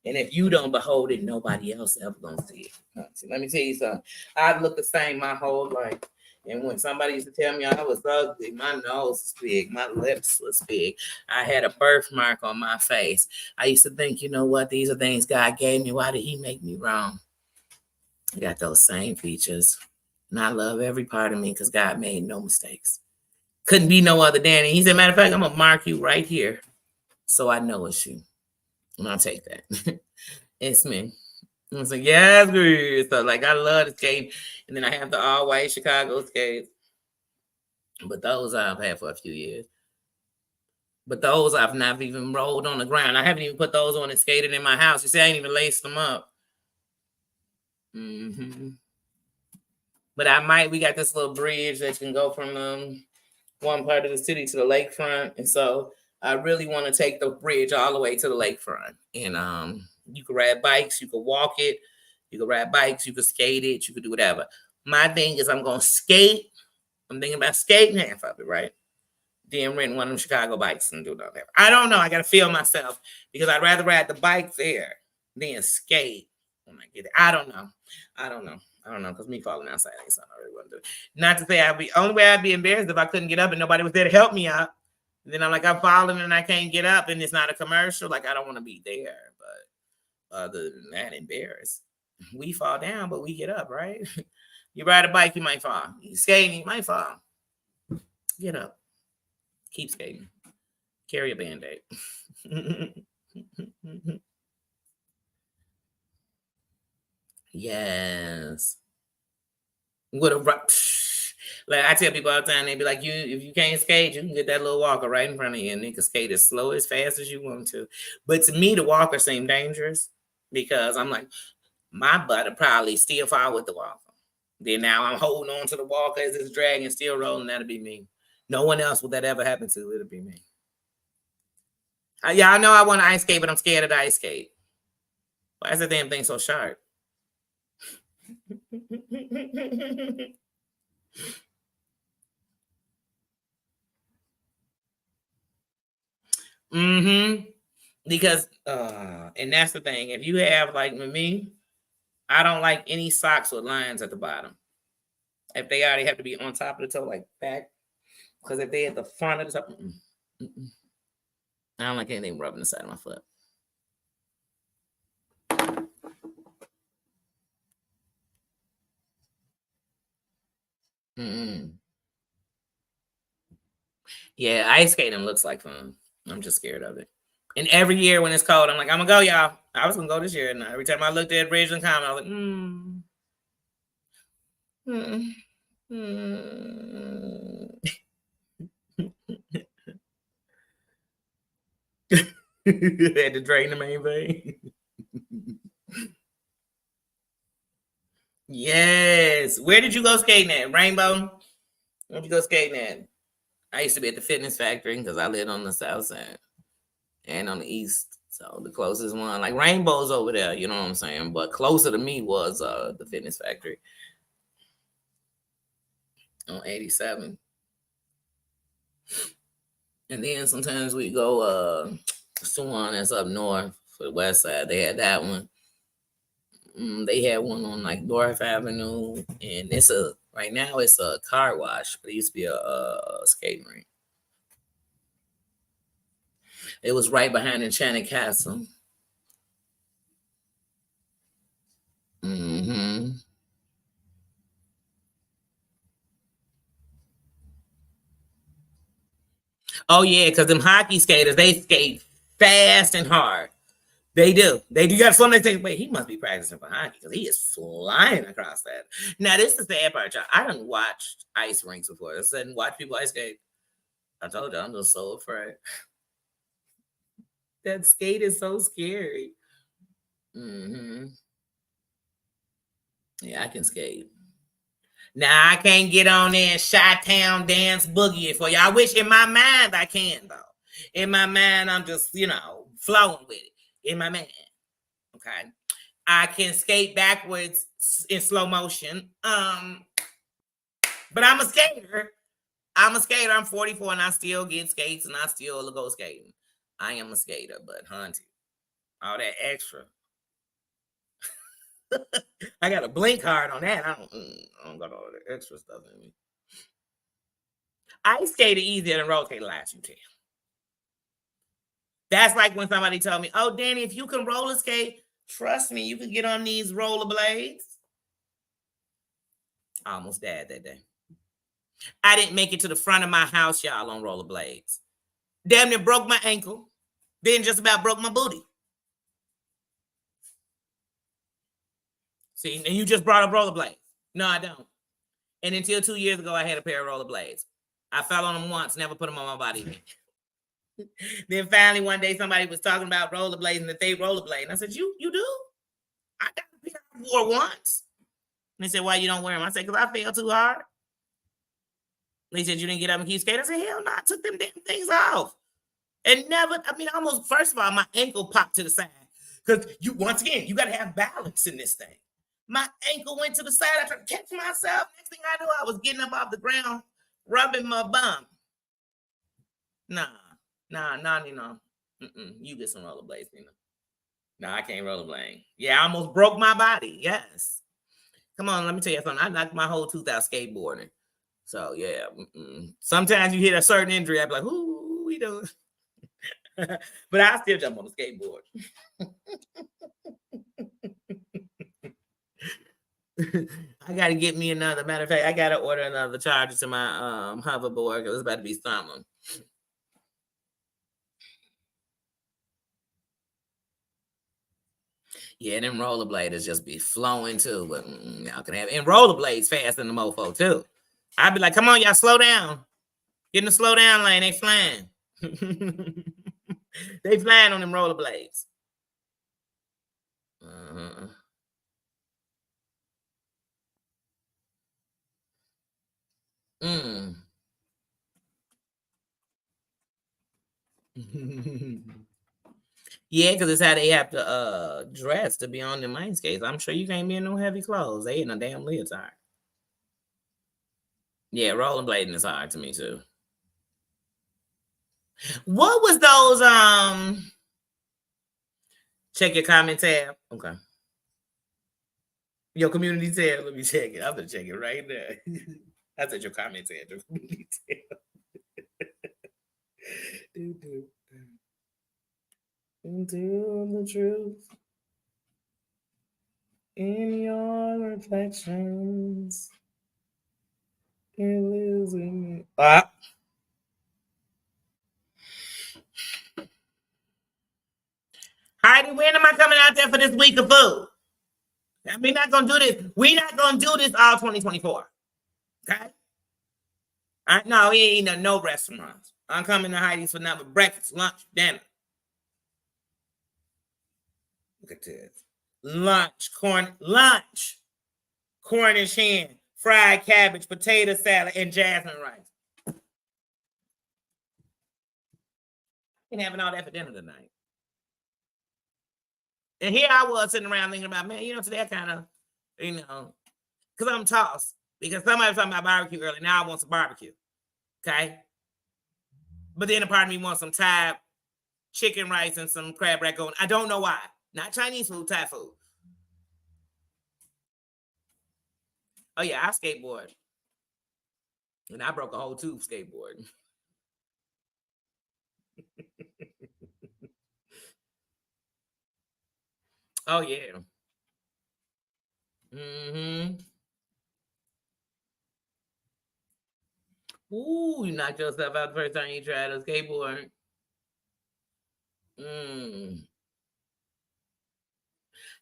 And if you don't behold it, nobody else ever gonna see it. So let me tell you something. I've looked the same my whole life. And when somebody used to tell me I was ugly, my nose was big, my lips was big. I had a birthmark on my face. I used to think, you know what? These are things God gave me. Why did he make me wrong? I got those same features. And I love every part of me because God made no mistakes. Couldn't be no other Danny. He said, matter of fact, I'm going to mark you right here so I know it's you. And I'll take that. It's me. I was like, yes, girl. So, like, I love the skate. And then I have the all-white Chicago skates. But those I've had for a few years. But those I've not even rolled on the ground. I haven't even put those on and skated in my house. You see, I ain't even laced them up. Mm-hmm. But we got this little bridge that can go from one part of the city to the lakefront. And so I really want to take the bridge all the way to the lakefront. And you can ride bikes, you can walk it, you can ride bikes, you can skate it, you can do whatever. My thing is I'm going to skate. I'm thinking about skating half of it, right? Then rent one of them Chicago bikes and do that. I don't know. I got to feel myself because I'd rather ride the bike there than skate when I get it. I don't know. Because me falling outside ain't something I really want to do. Not to say only way I'd be embarrassed if I couldn't get up and nobody was there to help me out. And then I'm like, I'm falling and I can't get up and it's not a commercial. Like, I don't want to be there. But other than that, embarrassed. We fall down, but we get up, right? You ride a bike, you might fall. You skate, you might fall. Get up. Keep skating. Carry a Band-Aid. Yes. With a like I tell people all the time, they be like, if you can't skate, you can get that little walker right in front of you and you can skate as slow as fast as you want to. But to me, the walker seemed dangerous because I'm like, my butt would probably still fall with the walker. Then now I'm holding on to the walker as it's dragging, still rolling. That'll be me. No one else will that ever happen to. It'll be me. Yeah, I know I want to ice skate, but I'm scared of the ice skate. Why is the damn thing so sharp? Mm-hmm. Because and that's the thing. If you have like me, I don't like any socks with lines at the bottom. If they are, they have to be on top of the toe, like back. Because if they at the front of the top, I don't like anything rubbing the side of my foot. Mm-mm. Yeah, ice skating looks like fun. I'm just scared of it. And every year when it's cold, I'm like, I'm gonna go, y'all. I was gonna go this year, and every time I looked at Ridge and Common, I was like, Had to drain the main vein. Yes. Where did you go skating at? Rainbow? Where'd you go skating at? I used to be at the Fitness Factory because I lived on the south side and on the east. So the closest one, like Rainbow's over there, you know what I'm saying? But closer to me was the Fitness Factory on 87. And then sometimes we go Swan that's up north for the west side. They had that one. They had one on like North Avenue, and right now it's a car wash, but it used to be a skating rink. It was right behind Enchanted Castle. Mm-hmm. Oh yeah, because them hockey skaters, they skate fast and hard. They do. They do. You got some. They think, wait, he must be practicing for hockey because he is flying across that. Now this is the sad part, y'all. I done watched ice rinks before. I said, watch people ice skate. I told you, I'm just so afraid. That skate is so scary. Mm-hmm. Yeah, I can skate. Now I can't get on there and Chi-Town dance boogie for you. I wish in my mind I can though. In my mind, I'm just, flowing with it. In my mind. Okay. I can skate backwards in slow motion. But I'm a skater. I'm 44 and I still get skates and I still go skating. I am a skater, but hunty. All that extra. I got a blink card on that. I don't got all the extra stuff in me. Ice skating easier than roller skating, last you tell. That's like when somebody told me, "Oh, Danny, if you can roller skate, trust me, you can get on these roller blades." I almost died that day. I didn't make it to the front of my house, y'all, on roller blades. Damn near broke my ankle. Then just about broke my booty. See, and you just brought up rollerblades. No, I don't. And until 2 years ago, I had a pair of rollerblades. I fell on them once, never put them on my body. Then finally one day somebody was talking about rollerblades and that they rollerblade. And I said, you do? I got a pair I wore once. And they said, why you don't wear them? I said, because I fell too hard. They said, you didn't get up and keep skating? I said, hell no, I took them damn things off. And almost, first of all, my ankle popped to the side. Because once again, you got to have balance in this thing. My ankle went to the side. I tried to catch myself. Next thing I knew, I was getting up off the ground, rubbing my bum. Nah, you get some rollerblades, Nina. No, I can't rollerblade. Yeah, I almost broke my body. Yes. Come on, let me tell you something. I knocked my whole tooth out skateboarding. So, yeah. Sometimes you hit a certain injury, I'd be like, who we doing? But I still jump on the skateboard. I gotta get me another. Matter of fact, I gotta order another charger to my hoverboard because it's about to be summer. Yeah, them rollerbladers just be flowing too, but y'all can have and rollerblades fast in the mofo too. I'd be like, come on, y'all, slow down. Get in the slow down lane. They flying. They flying on them rollerblades. Uh-huh. Yeah, because it's how they have to dress to be on the main skates. I'm sure you can't be in no heavy clothes. They in a damn leotard. Yeah, rollerblading is hard to me too. What was those check your comment tab? Okay. Your community tab. Let me check it. I'm gonna check it right there. I said your comment tab. Your community tab. Until the truth in your reflections. It lives in me. Heidi, when am I coming out there for this week of food? We're not gonna do this. We're not gonna do this all 2024. Okay? No, we ain't eating no restaurants. I'm coming to Heidi's for nothing breakfast, lunch, dinner. Look at this. Lunch, Cornish hen, fried cabbage, potato salad, and jasmine rice. Been having all that for dinner tonight. And here I was sitting around thinking about, man, today I kind of, because I'm tossed. Because somebody was talking about barbecue earlier. Now I want some barbecue. Okay? But then a part of me wants some Thai chicken rice and some crab rangoon. I don't know why. Not Chinese food, Thai food. Oh, yeah, I skateboard. And I broke a whole tube skateboarding. Oh, yeah. Mm-hmm. Ooh, you knocked yourself out the first time you tried a skateboard.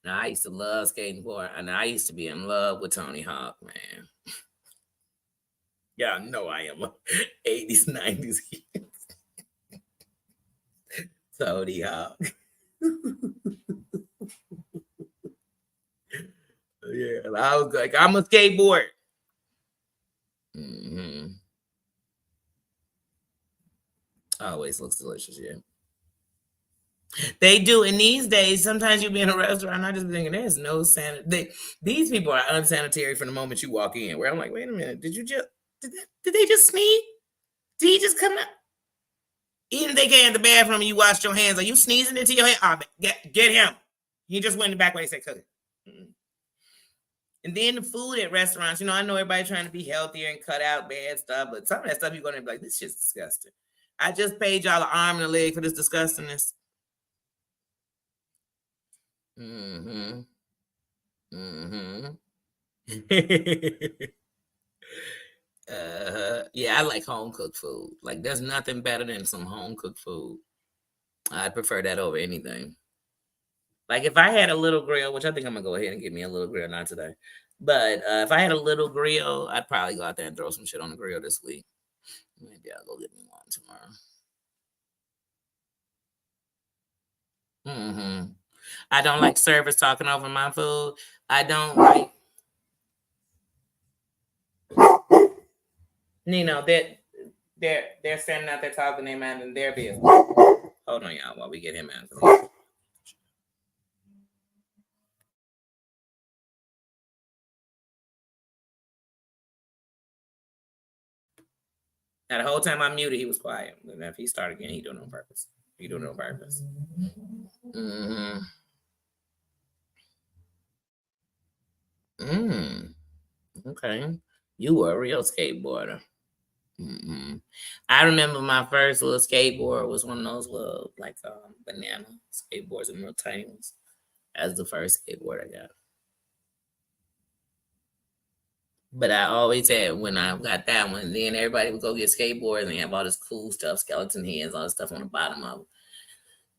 Now, I used to love skateboard, and I used to be in love with Tony Hawk, man. Yeah, I know I am a 80s, 90s kid. Tony Hawk. Yeah, I was like, I'm a skateboard. Mm-hmm. Always looks delicious, yeah. They do. In these days, sometimes you be in a restaurant, I just be thinking, there's no sanitary. These people are unsanitary from the moment you walk in, where I'm like, wait a minute, did they just sneeze? Did he just come out? Even if they get in the bathroom and you washed your hands, are you sneezing into your hand? Oh, get him. He just went in the back way and said, cook it. Mm-hmm. And then the food at restaurants, I know everybody trying to be healthier and cut out bad stuff, but some of that stuff you're going to be like, this shit's disgusting. I just paid y'all an arm and a leg for this disgustingness. Mm-hmm. Mm-hmm. Yeah, I like home cooked food. Like, there's nothing better than some home cooked food. I prefer that over anything. Like, if I had a little grill, which I think I'm gonna go ahead and get me a little grill, not today, but if I had a little grill, I'd probably go out there and throw some shit on the grill this week. Maybe I'll go get me one tomorrow. Mm-hmm. I don't like servers talking over my food. I don't like. They're standing out there talking their mind in their business. Hold on, y'all, while we get him out. Now, the whole time I muted, he was quiet. And if he started again, he doing it on purpose. He doing it on purpose. Mm-hmm. Okay. You were a real skateboarder. Mm-hmm. I remember my first little skateboard was one of those little banana skateboards and real tiny ones. As the first skateboard I got. But I always had, when I got that one, then everybody would go get skateboards and they have all this cool stuff, skeleton heads, all this stuff on the bottom of it.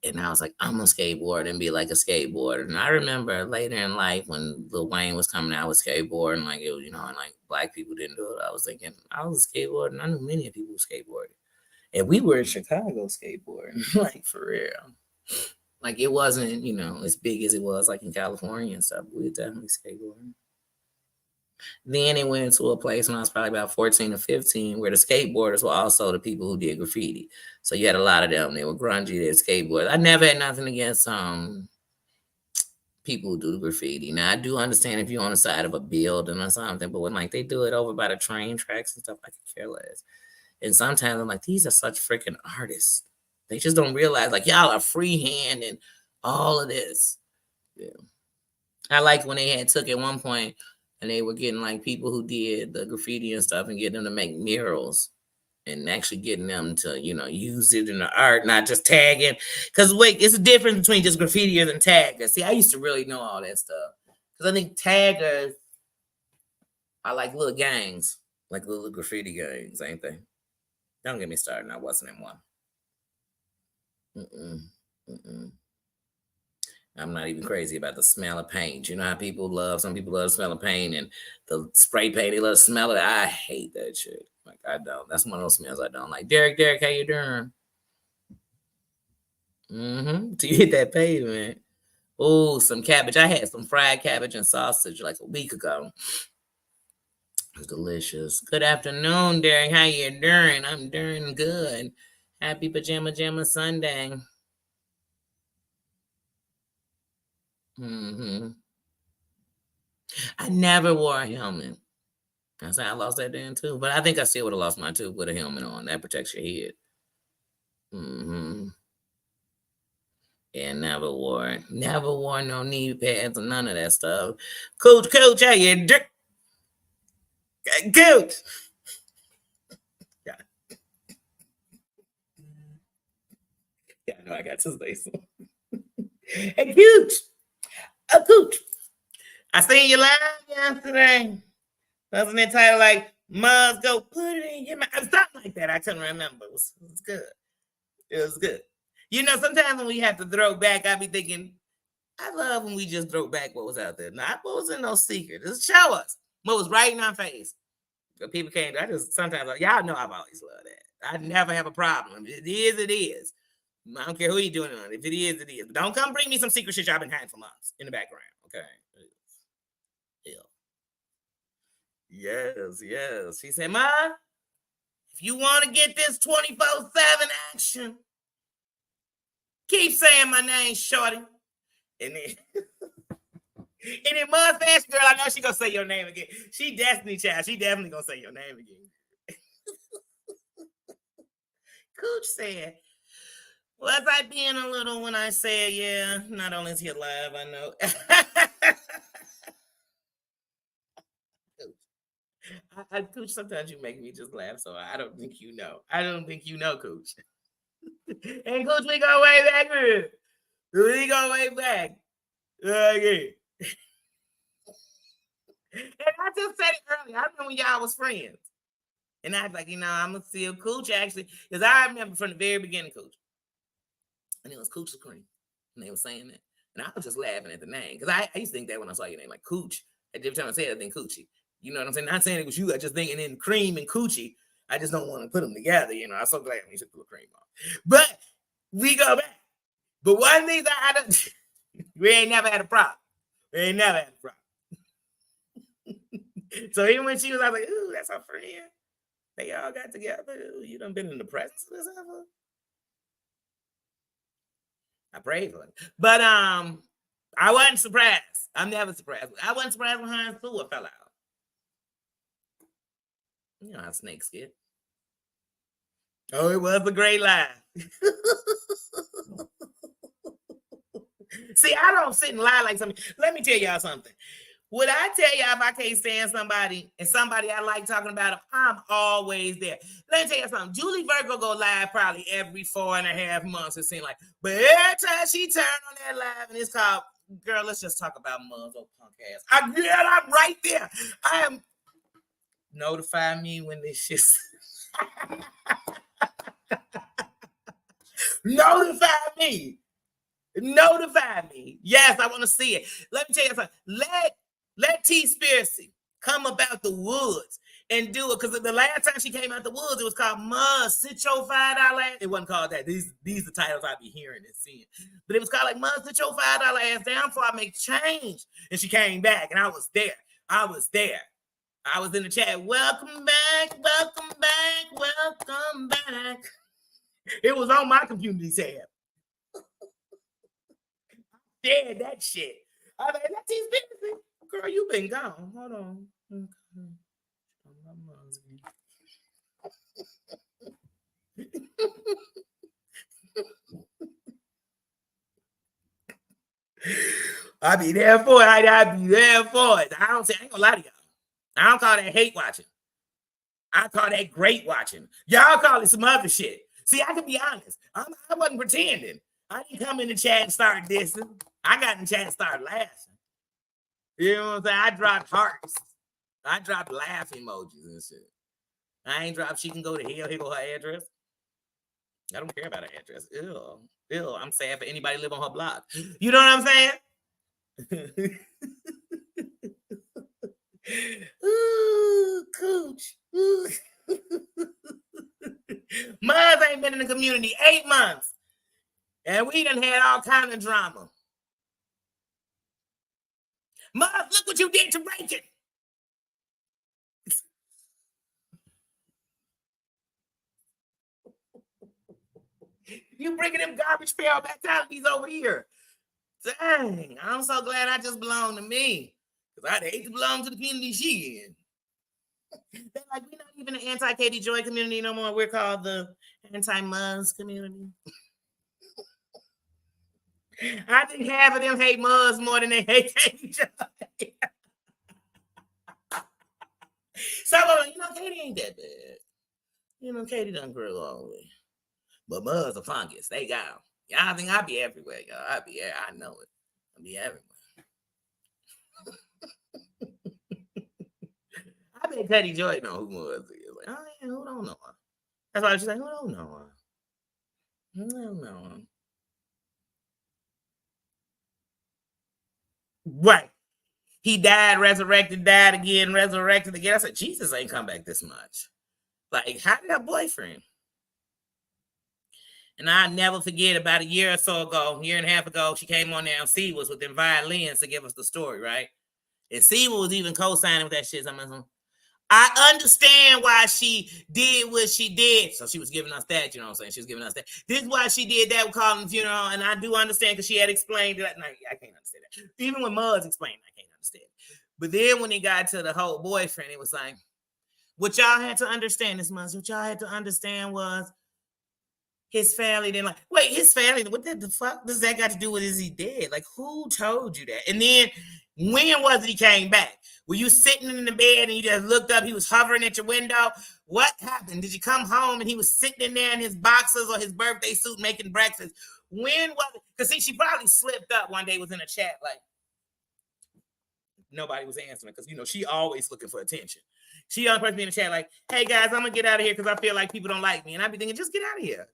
And I was like, I'm gonna skateboard and be like a skateboarder. And I remember later in life when Lil Wayne was coming out with skateboarding, like it was, and like black people didn't do it. I was thinking, I was skateboarding. I knew many people who skateboarded. And we were in Chicago skateboarding, like for real. Like it wasn't, as big as it was like in California and stuff. We were definitely skateboarding. Then it went to a place when I was probably about 14 or 15 where the skateboarders were also the people who did graffiti. So you had a lot of them. They were grungy, they were skateboarders. I never had nothing against people who do graffiti. Now I do understand if you're on the side of a building or something, but when they do it over by the train tracks and stuff, I could care less. And sometimes I'm like, these are such freaking artists. They just don't realize y'all are freehand and all of this. Yeah. I like when they had took at one point and they were getting people who did the graffiti and stuff and getting them to make murals and actually getting them to, use it in the art, not just tagging. Because wait, it's a difference between just graffitiers and taggers. See, I used to really know all that stuff. Because I think taggers are like little gangs, like little graffiti gangs, ain't they? Don't get me started. I wasn't in one. I'm not even crazy about the smell of paint. You know how some people love the smell of paint and the spray paint, they love the smell of it. I hate that shit. I don't. That's one of those smells I don't like. Derek, how you doing? Mm-hmm. So you hit that pavement. Oh, some cabbage. I had some fried cabbage and sausage like a week ago. It was delicious. Good afternoon, Derek. How you doing? I'm doing good. Happy Pajama Jamma Sunday. I never wore a helmet. I said I lost that damn tooth, but I think I still would have lost my tooth with a helmet on. That protects your head. Yeah, never wore it. Never wore no knee pads or none of that stuff. Coach, how you doing? Coach. Yeah, I know I got to say something. Hey, Coach. Coach. I seen you live yesterday. Wasn't it titled like, Must go put it in your mouth? Something like that. I couldn't remember. It was good. It was good. You know, sometimes when we have to throw back, I be thinking, I love when we just throw back what was out there. Not what was in no secret. Just show us what was right in our face. But people can't. I just sometimes, y'all know I've always loved that. I never have a problem. It is, it is. I don't care who you're doing it on. If it is, it is. But don't come bring me some secret shit y'all been hiding for months in the background. Okay. Yes, yes. She said, Ma, if you want to get this 24/7 action, keep saying my name, shorty. And then, and then mustache girl, I know she gonna say your name again. She Destiny Child. She definitely gonna say your name again. Cooch said, was I being a little when I said, yeah, not only is he alive, I know. Cooch, sometimes you make me just laugh, so I don't think you know. I don't think you know, Cooch. And Cooch, we go way back here. We go way back. Okay. And I just said it earlier. I remember when y'all was friends. And I was like, I'm going to see Cooch actually. Because I remember from the very beginning, Cooch. And it was Cooch Cream. And they were saying that. And I was just laughing at the name. Because I used to think that when I saw your name, like Cooch. Every time I say it, I think Coochie. You know what I'm saying? Not saying it was you. I just thinking in cream and Coochie. I just don't want to put them together. I'm so glad when you took the cream off. But we go back. But one thing that I don't, we ain't never had a problem. We ain't never had a problem. So even when she was, I was like, ooh, that's our friend. They all got together. Ooh, you done been in the presence of this ever? I prayed for it. But I wasn't surprised. I'm never surprised. I wasn't surprised when Heinz Fluid fell out. You know how snakes get. Oh, it was a great lie. See, I don't sit and lie like something. Let me tell y'all something. Would I tell y'all if I can't stand somebody and somebody I like talking about them, I'm always there. Let me tell you something. Julie Virgo go live probably every 4.5 months, it seems like. But every time she turn on that live and it's called, girl, let's just talk about Muzz, oh punk ass. I'm right there. I am. Notify me when this shit. Notify me. Notify me. Yes, I want to see it. Let me tell you something. Let T-Spiracy come about the woods and do it. Because the last time she came out the woods, it was called Muzz, sit your $5 ass. It wasn't called that. These are the titles I be hearing and seeing. But it was called like Muzz, sit your $5 ass down before I make change. And she came back and I was there. I was in the chat. Welcome back. Welcome back. Welcome back. It was on my community tab. Yeah, that shit. I was like, that's T-Spiracy. Girl, you been gone. Hold on. I be there for it. I be there for it. I ain't gonna lie to y'all. I don't call that hate watching. I call that great watching. Y'all call it some other shit. See, I can be honest. I wasn't pretending. I didn't come in the chat and start dissing. I got in the chat and started laughing. You know what I'm saying? I dropped hearts. I dropped laugh emojis and shit. I ain't dropped she can go to hell. Here go her address. I don't care about her address. Ew. I'm sad for anybody live on her block. You know what I'm saying? Ooh, Cooch. Ooh. Muzz ain't been in the community 8 months. And we done had all kind of drama. Mom, look what you did to Reagan. You bringing them garbage pail mentalities over here. Dang, I'm so glad I just belong to me. Because I'd hate to belong to the community she in. They're like, we're not even the anti-Katie Joy community no more. We're called the anti-Muzz community. I think half of them hate Muzz more than they hate Katie Joy. Some of them, Katie ain't that bad. Katie done grew all the way. But Muzz a fungus. They got them. Y'all think I be everywhere, y'all. I know it. I be everywhere. I bet Katie Joy know who Muzz is. Like, oh yeah, who don't know her? That's why she's like, who don't know her? Who don't know her? Right. He died, resurrected, died again, resurrected again. I said, Jesus ain't come back this much. Like, how did her boyfriend? And I never forget, about a year or so ago, year and a half ago, she came on there and C was with them violins to give us the story, right? And C was even co-signing with that shit. I understand why she did what she did. So she was giving us that, you know what I'm saying? She was giving us that. This is why she did that with calling the funeral. And I do understand because she had explained that. No, I can't understand that. Even when Muzz explained, I can't understand. But then when it got to the whole boyfriend, it was like, what y'all had to understand this month, what y'all had to understand was his family didn't like, wait, his family, what the fuck does that got to do with is he dead? Like, who told you that? And then when was it he came back? Were you sitting in the bed and you just looked up, he was hovering at your window? What happened? Did you come home and he was sitting in there in his boxers or his birthday suit making breakfast? When was it? Because see, she probably slipped up one day, was in a chat, like, nobody was answering because, she always looking for attention. She the only person in the chat like, hey, guys, I'm going to get out of here because I feel like people don't like me. And I be thinking, just get out of here.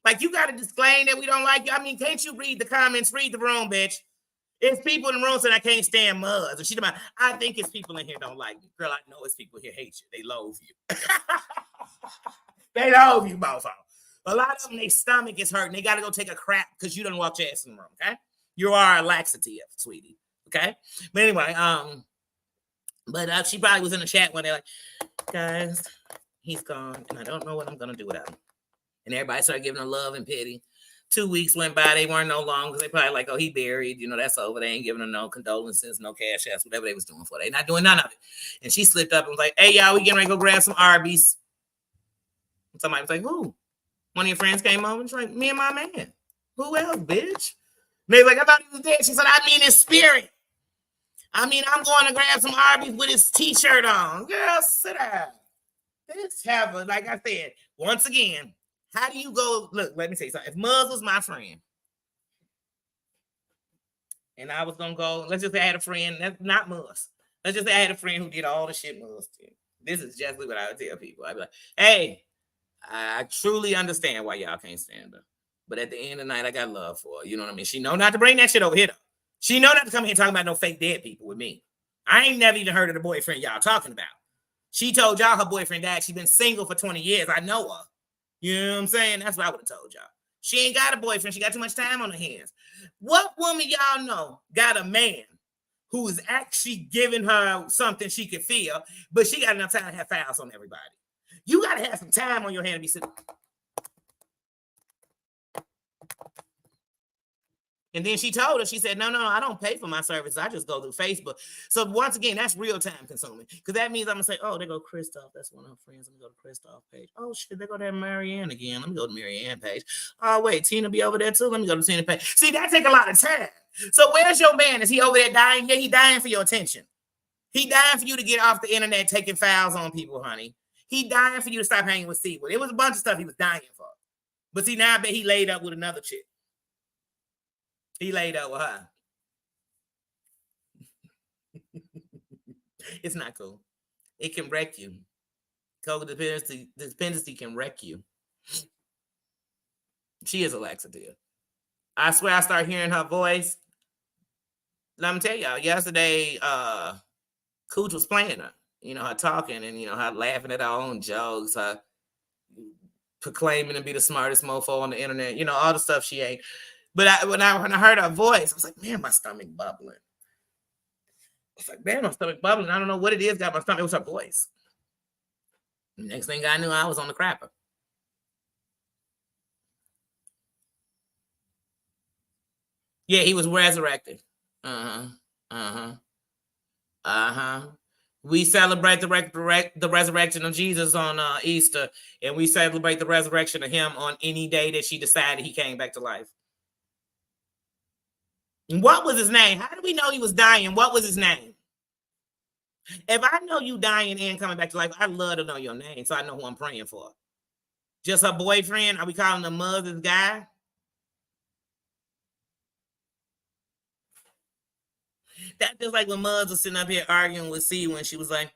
Like, you got to disclaim that we don't like you. I mean, can't you read the comments? Read the room, bitch. It's people in the room saying I can't stand Muzz. And she's about, I think it's people in here don't like me. Girl, I know it's people here hate you. They loathe you. They loathe you, mofo. A lot of them, their stomach is hurting. They got to go take a crap because you done walked your ass in the room, okay? You are a laxative, sweetie, okay? But anyway, she probably was in the chat one day like, guys, he's gone, and I don't know what I'm going to do without him. And everybody started giving him love and pity. 2 weeks went by. They weren't no longer because they probably like, oh, he buried. That's over. They ain't giving him no condolences, no cash outs, whatever they was doing for. They not doing none of it. And she slipped up and was like, hey, y'all, we getting ready to go grab some Arby's. And somebody was like, who? One of your friends came over and she's like, me and my man. Who else, bitch? And they was like, I thought he was dead. She said, I mean his spirit. I mean, I'm going to grab some Arby's with his t-shirt on. Girl, sit down. This have like I said, once again, how do you go? Look, let me say something. If Muzz was my friend, and I was going to go, let's just say I had a friend, that's not Muzz. Let's just say I had a friend who did all the shit Muzz did. This is just what I would tell people. I'd be like, hey, I truly understand why y'all can't stand her. But at the end of the night, I got love for her. You know what I mean? She know not to bring that shit over here, though. She know not to come here talking about no fake dead people with me. I ain't never even heard of the boyfriend y'all talking about. She told y'all her boyfriend died. She been single for 20 years. I know her. You know what I'm saying? That's what I would have told y'all. She ain't got a boyfriend. She got too much time on her hands. What woman y'all know got a man who is actually giving her something she could feel, but she got enough time to have files on everybody? You got to have some time on your hand to be sitting. And then she told her, she said, no, I don't pay for my services. I just go through Facebook. So once again, that's real time consuming. Because that means I'm going to say, oh, there go Christoph. That's one of her friends. Let me go to Christoph page. Oh, shit, they go to Marianne again. Let me go to Marianne page. Oh, wait, Tina be over there too? Let me go to Tina page. See, that take a lot of time. So where's your man? Is he over there dying? Yeah, he dying for your attention. He dying for you to get off the internet taking files on people, honey. He dying for you to stop hanging with Steve. It was a bunch of stuff he was dying for. But see, now I bet he laid up with another chick. He laid up with her. It's not cool. It can wreck you. Codependency can wreck you. She is a laxative. I swear I start hearing her voice. Let me tell y'all, yesterday, Cooch was playing her. Her talking and, her laughing at her own jokes, her proclaiming to be the smartest mofo on the internet, all the stuff she ain't. But when I heard her voice, I was like, man, my stomach bubbling. It's like, man, my stomach bubbling. I don't know what it is. Got my stomach. It was her voice. Next thing I knew, I was on the crapper. Yeah, he was resurrected. We celebrate the resurrection of Jesus on Easter, and we celebrate the resurrection of him on any day that she decided he came back to life. What was his name? How do we know he was dying? What was his name? If I know you dying and coming back to life, I'd love to know your name so I know who I'm praying for. Just her boyfriend? Are we calling the mother's guy? That feels like when Muzz was sitting up here arguing with C when she was like,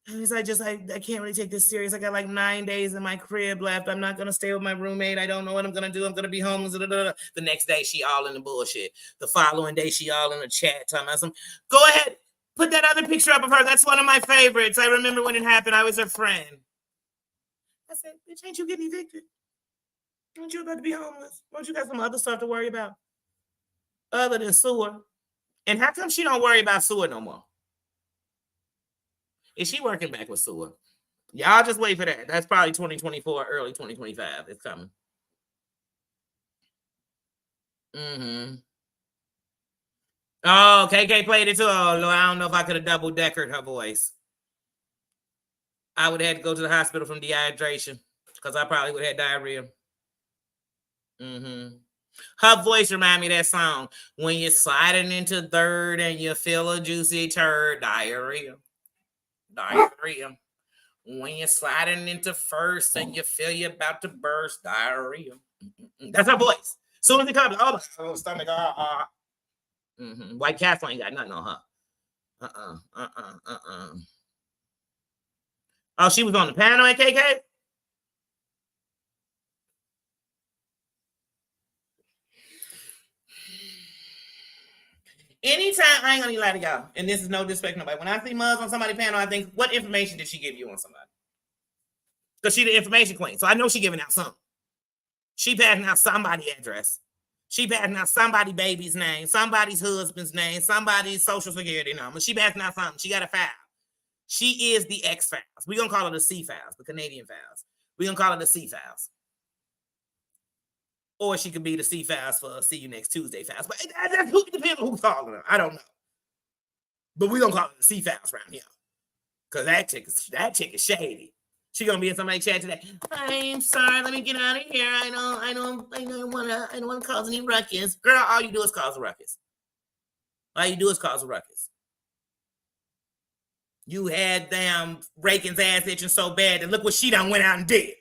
I can't really take this serious. I got like 9 days in my crib left. I'm not going to stay with my roommate. I don't know what I'm going to do. I'm going to be homeless. The next day, she all in the bullshit. The following day, she all in the chat talking about some, go ahead, put that other picture up of her. That's one of my favorites. I remember when it happened. I was her friend. I said, bitch, ain't you getting evicted? Aren't you about to be homeless? Don't you got some other stuff to worry about? Other than sewer. And how come she don't worry about sewer no more? Is she working back with sewer? Y'all just wait for that. That's probably 2024, early 2025. It's coming. Oh, KK played it too. Oh, Lord, I don't know if I could have double-deckered her voice. I would have had to go to the hospital from dehydration because I probably would have had diarrhea. Her voice remind me of that song. When you're sliding into third and you feel a juicy turd, diarrhea. Diarrhea. When you're sliding into first and you feel you're about to burst, diarrhea. That's her voice. As soon as it comes, oh, stomach, White Castle ain't got nothing on her. Oh, she was on the panel at KK? Anytime, I ain't gonna even lie to y'all, and this is no disrespect to nobody. When I see Muzz on somebody's panel, I think, what information did she give you on somebody? Because she the information queen, so I know she giving out something. She passing out somebody's address. She passing out somebody's baby's name, somebody's husband's name, somebody's social security number. She passing out something. She got a file. She is the X Files. We're gonna call her the C Files, the Canadian Files. We're gonna call her the C Files. Or she could be the C Files for See You Next Tuesday Files. But that's who depends on who's calling her. I don't know. But we're gonna call it the C Files around here. Cause that chick is shady. She gonna be in somebody's chat today. I'm sorry, let me get out of here. I don't wanna cause any ruckus. Girl, all you do is cause a ruckus. All you do is cause a ruckus. You had damn Rakin's ass itching so bad that look what she done went out and did.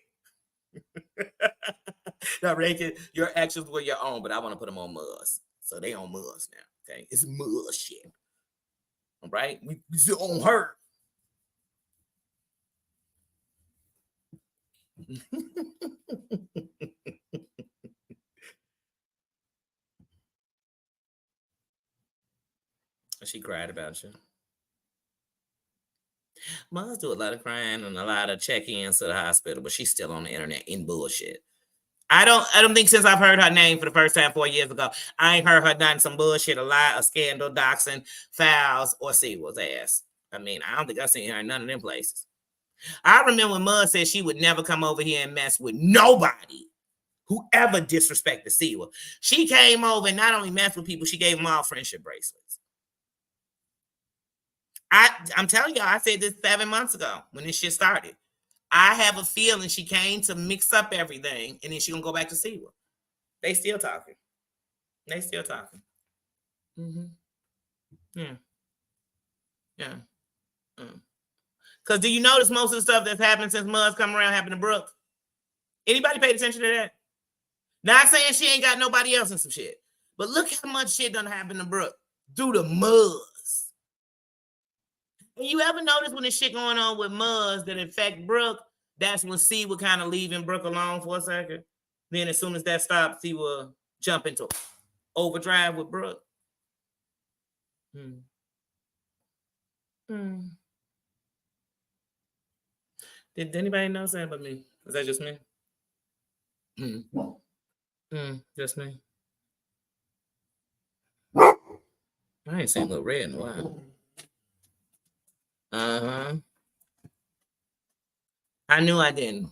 Now, Rakin, your actions were your own, but I want to put them on Muzz. So they on Muzz now. Okay, it's Muzz shit. All right, we on her. She cried about you. Muzz do a lot of crying and a lot of check-ins to the hospital, but she's still on the internet in bullshit. I don't think since I've heard her name for the first time 4 years ago, I ain't heard her done some bullshit, a lie, a scandal, doxing, fouls, or Sewell's ass. I mean, I don't think I've seen her in none of them places. I remember when Muzz said she would never come over here and mess with nobody who ever disrespected Sewell. She came over and not only messed with people, she gave them all friendship bracelets. I'm telling y'all, I said this 7 months ago when this shit started. I have a feeling she came to mix up everything, and then she gonna go back to Sewell. They still talking. Yeah. Because do you notice most of the stuff that's happened since Muzz come around happened to Brooke? Anybody paid attention to that? Not saying she ain't got nobody else in some shit, but look how much shit done happened to Brooke due to Muzz. And you ever notice when this shit going on with Muzz that affect Brooke, that's when C will kind of leaving Brooke alone for a second. Then as soon as that stops, he will jump into overdrive with Brooke. Did anybody know something but me? Is that just me? Just me. I ain't seen Little Red in a while. Uh-huh. I knew I didn't.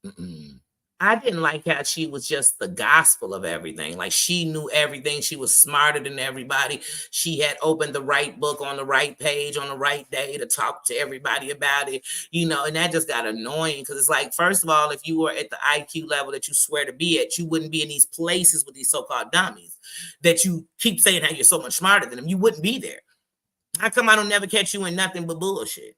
Mm-mm. I didn't like how she was just the gospel of everything. Like she knew everything. She was smarter than everybody. She had opened the right book on the right page on the right day to talk to everybody about it, and that just got annoying because it's like, first of all, if you were at the IQ level that you swear to be at, you wouldn't be in these places with these so-called dummies that you keep saying how you're so much smarter than them. You wouldn't be there. How come I don't never catch you in nothing but bullshit?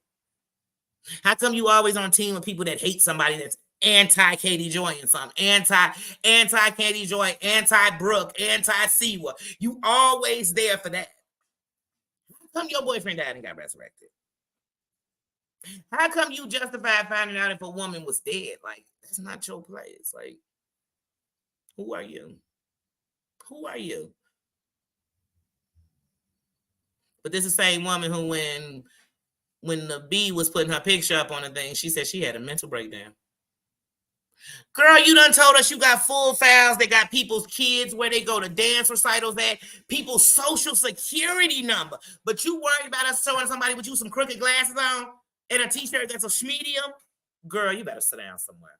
How come you always on a team with people that hate somebody that's anti Katie Joy and something, anti Katie Joy, anti Brooke, anti Siwa? You always there for that. How come your boyfriend died and got resurrected? How come you justified finding out if a woman was dead? Like, that's not your place. Like, who are you? Who are you? But this is the same woman who, when the B was putting her picture up on the thing, she said she had a mental breakdown. Girl, you done told us you got full files. They got people's kids, where they go to dance recitals at, people's social security number. But you worried about us showing somebody with you some crooked glasses on and a t-shirt that's a schmedium? Girl, you better sit down somewhere.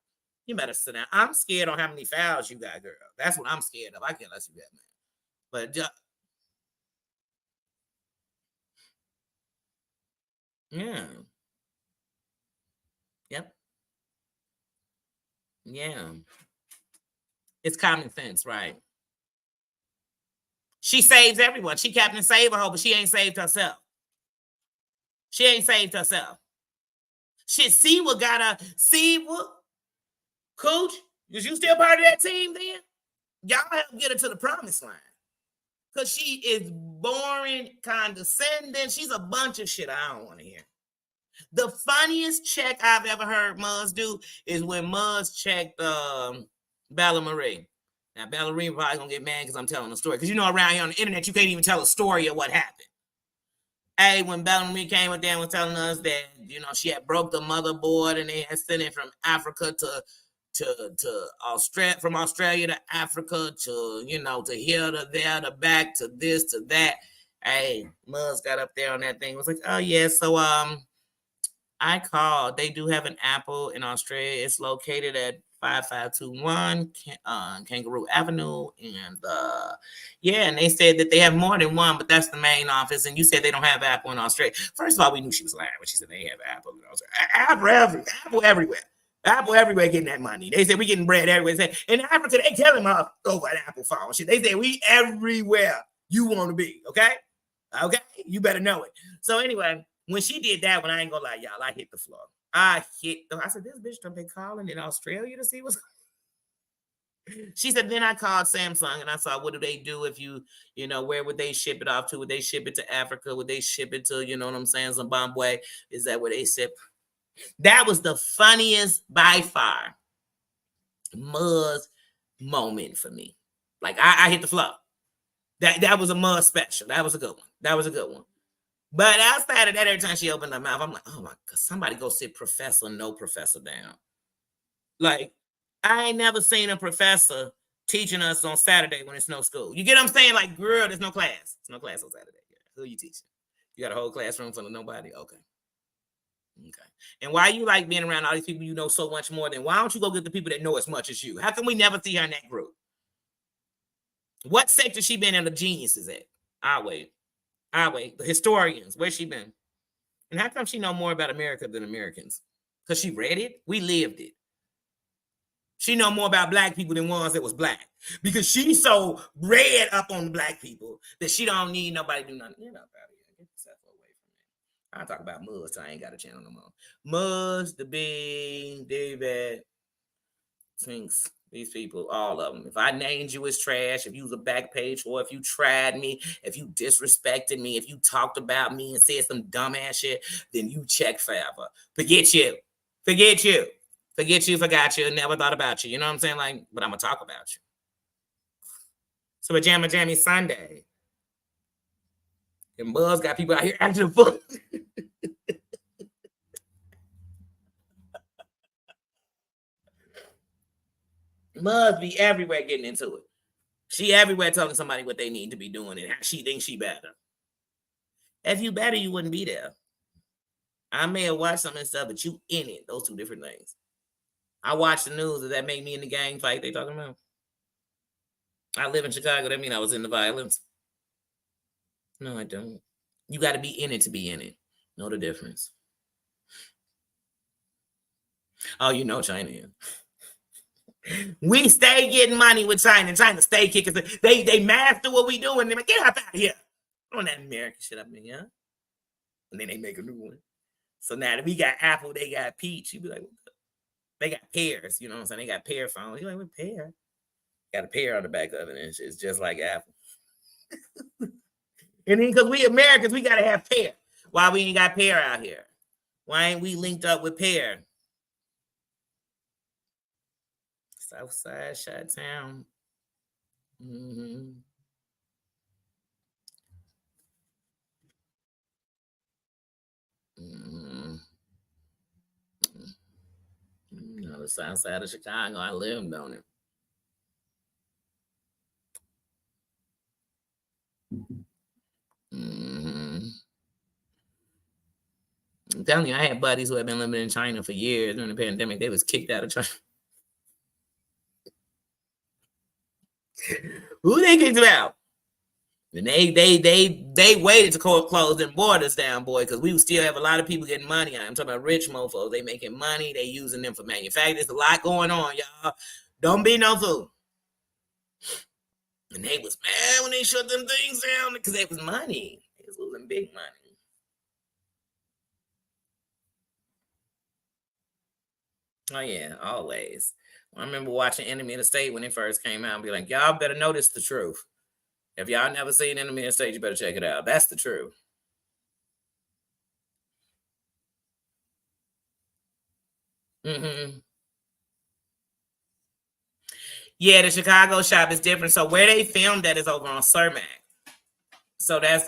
You better sit down. I'm scared on how many files you got, girl. That's what I'm scared of. I can't let you get man. But yeah. Yep. Yeah. It's common sense, right? She saves everyone. She Captain Save her, but she ain't saved herself. She ain't saved herself. Shit, see what got her. See what, Coach? Is you still part of that team then? Y'all help get her to the promised line. Because she is boring, condescending. She's a bunch of shit I don't want to hear. The funniest check I've ever heard Muzz do is when Muzz checked Bella Marie. Now, Bella Marie probably going to get mad because I'm telling a story. Because around here on the internet, you can't even tell a story of what happened. Hey, when Bellamy came with them was telling us that she had broke the motherboard and they had sent it from Africa to Australia, from Australia to Africa to to here to there to back to this to that. Hey, Muzz got up there on that thing. Was like, oh yeah, so I called. They do have an Apple in Australia. It's located at 5521 Kangaroo Avenue. And yeah, and they said that they have more than one, but that's the main office. And you said they don't have Apple in Australia. First of all, we knew she was lying when she said they have Apple in Australia. Apple everywhere. Apple everywhere getting that money. They said we getting bread everywhere. In Africa, they telling us over an Apple phone. They said we everywhere you want to be. Okay? Okay? You better know it. So anyway, when she did that one, I ain't gonna lie, y'all, I hit the floor. I said, this bitch done been calling in Australia to see what's. She said, then I called Samsung and I saw, what do they do if where would they ship it off to? Would they ship it to Africa? Would they ship it to, what I'm saying, Zimbabwe? Is that where they ship? That was the funniest by far Muzz moment for me. Like I hit the floor. That was a Muzz special. That was a good one. That was a good one. But outside of that, every time she opened her mouth, I'm like, oh my God, somebody go sit no professor down. Like, I ain't never seen a professor teaching us on Saturday when it's no school. You get what I'm saying? Like, girl, there's no class. There's no class on Saturday. Who you teaching? You got a whole classroom full of nobody? Okay. Okay. And why you like being around all these people you know so much more than? Why don't you go get the people that know as much as you? How come we never see her in that group? What sector she been in the geniuses at? I'll wait. The historians, where's she been? And how come she know more about America than Americans? Because she read it? We lived it. She know more about black people than ones that was black. Because she's so read up on the black people that she don't need nobody to do nothing. Get yourself away from me. I'll talk about Muzz, so I ain't got a channel no more. Muzz, the Big, David, Tinks, these people, all of them. If I named you as trash, if you was a back page, or if you tried me, if you disrespected me, if you talked about me and said some dumbass shit, then you check forever. Forget you. Forget you. Forget you, forgot you, never thought about you. You know what I'm saying? Like, but I'm going to talk about you. So PJJ Sunday. And Muzz got people out here acting the fool. Muzz be everywhere getting into it. She everywhere telling somebody what they need to be doing and how she thinks she better. If you better, you wouldn't be there. I may have watched some of this stuff, but you in it. Those two different things. I watch the news. Does that make me in the gang fight they talking about? I live in Chicago. That mean I was in the violence? No, I don't. You got to be in it to be in it. Know the difference. Oh, you know China is. We stay getting money with China. China stay kicking. They master what we do, and they're like, get out of here. On that American shit up in here. And then they make a new one. So now that we got Apple, they got Peach. You be like, they got pears. You know what I'm saying? They got pear phones. You're like, what pear? Got a pear on the back of it, and it's just like Apple. And then because we Americans, we got to have pear. Why we ain't got pear out here? Why ain't we linked up with pear? Southside, Chi-Town. Mm-hmm. Mm-hmm. You know, the south side of Chicago, I lived on it. Mm-hmm. I'm telling you, I had buddies who had been living in China for years during the pandemic. They was kicked out of China. Who they kicked out? And they waited to close them borders down, boy, because we still have a lot of people getting money. I'm talking about rich mofos. They making money. They using them for manufacturing. There's a lot going on, y'all. Don't be no fool. And they was mad when they shut them things down because it was money. They was losing big money. Oh yeah, always. I remember watching Enemy of the State when it first came out and be like, y'all better notice the truth. If y'all never seen Enemy of the State, you better check it out. That's the truth. Mm-hmm. Yeah, the Chicago shop is different. So where they filmed that is over on Cermak. So that's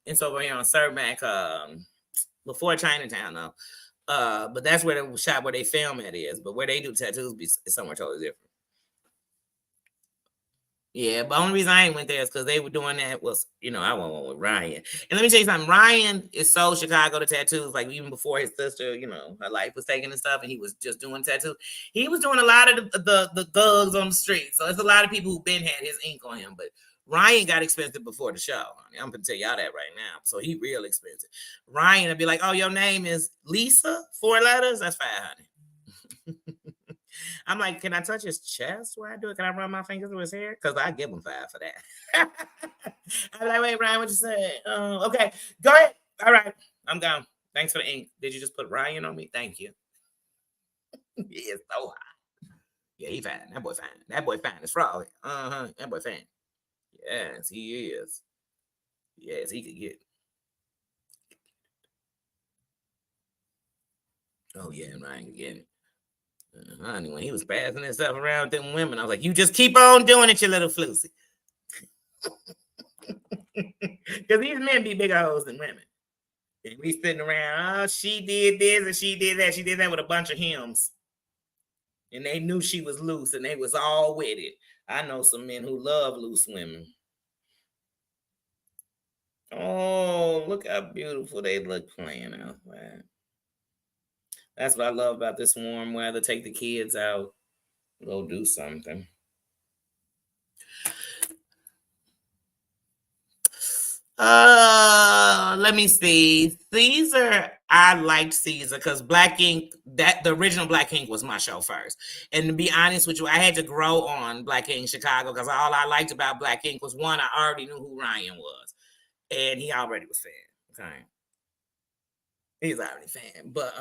it's over here on Cermak, before Chinatown though. But that's where the shop where they film it is. But where they do tattoos is somewhere totally different. Yeah, but the only reason I ain't went there is because they were doing that was, I went with Ryan. And let me tell you something, Ryan is so Chicago to tattoos, like even before his sister, her life was taken and stuff, and he was just doing tattoos. He was doing a lot of the thugs on the street. So there's a lot of people who've been had his ink on him, but Ryan got expensive before the show. I'm gonna tell y'all that right now. So he real expensive. Ryan would be like, oh, your name is Lisa, 4 letters? That's $500. I'm like, can I touch his chest where I do it? Can I run my fingers through his hair? Because I give him $5 for that. I'm like, wait, Ryan, what you say? Okay, go ahead. All right, I'm gone. Thanks for the ink. Did you just put Ryan on me? Thank you. He is so hot. Yeah, he fine. That boy fine. That boy fine as frog. That boy fine. Yes, he is. Yes, he could get. Oh yeah, Ryan could get it. Honey, when he was passing himself around with them women, I was like, you just keep on doing it, you little floozy. Because these men be bigger hoes than women. And we sitting around, oh, she did this and she did that. She did that with a bunch of hymns. And they knew she was loose and they was all with it. I know some men who love loose women. Oh, look how beautiful they look playing outside. That's what I love about this warm weather. Take the kids out, go do something. Let me see. Caesar, I liked Caesar because Black Ink, the original Black Ink was my show first. And to be honest with you, I had to grow on Black Ink Chicago because all I liked about Black Ink was, one, I already knew who Ryan was. And he already was fan. Okay. He's already fan. But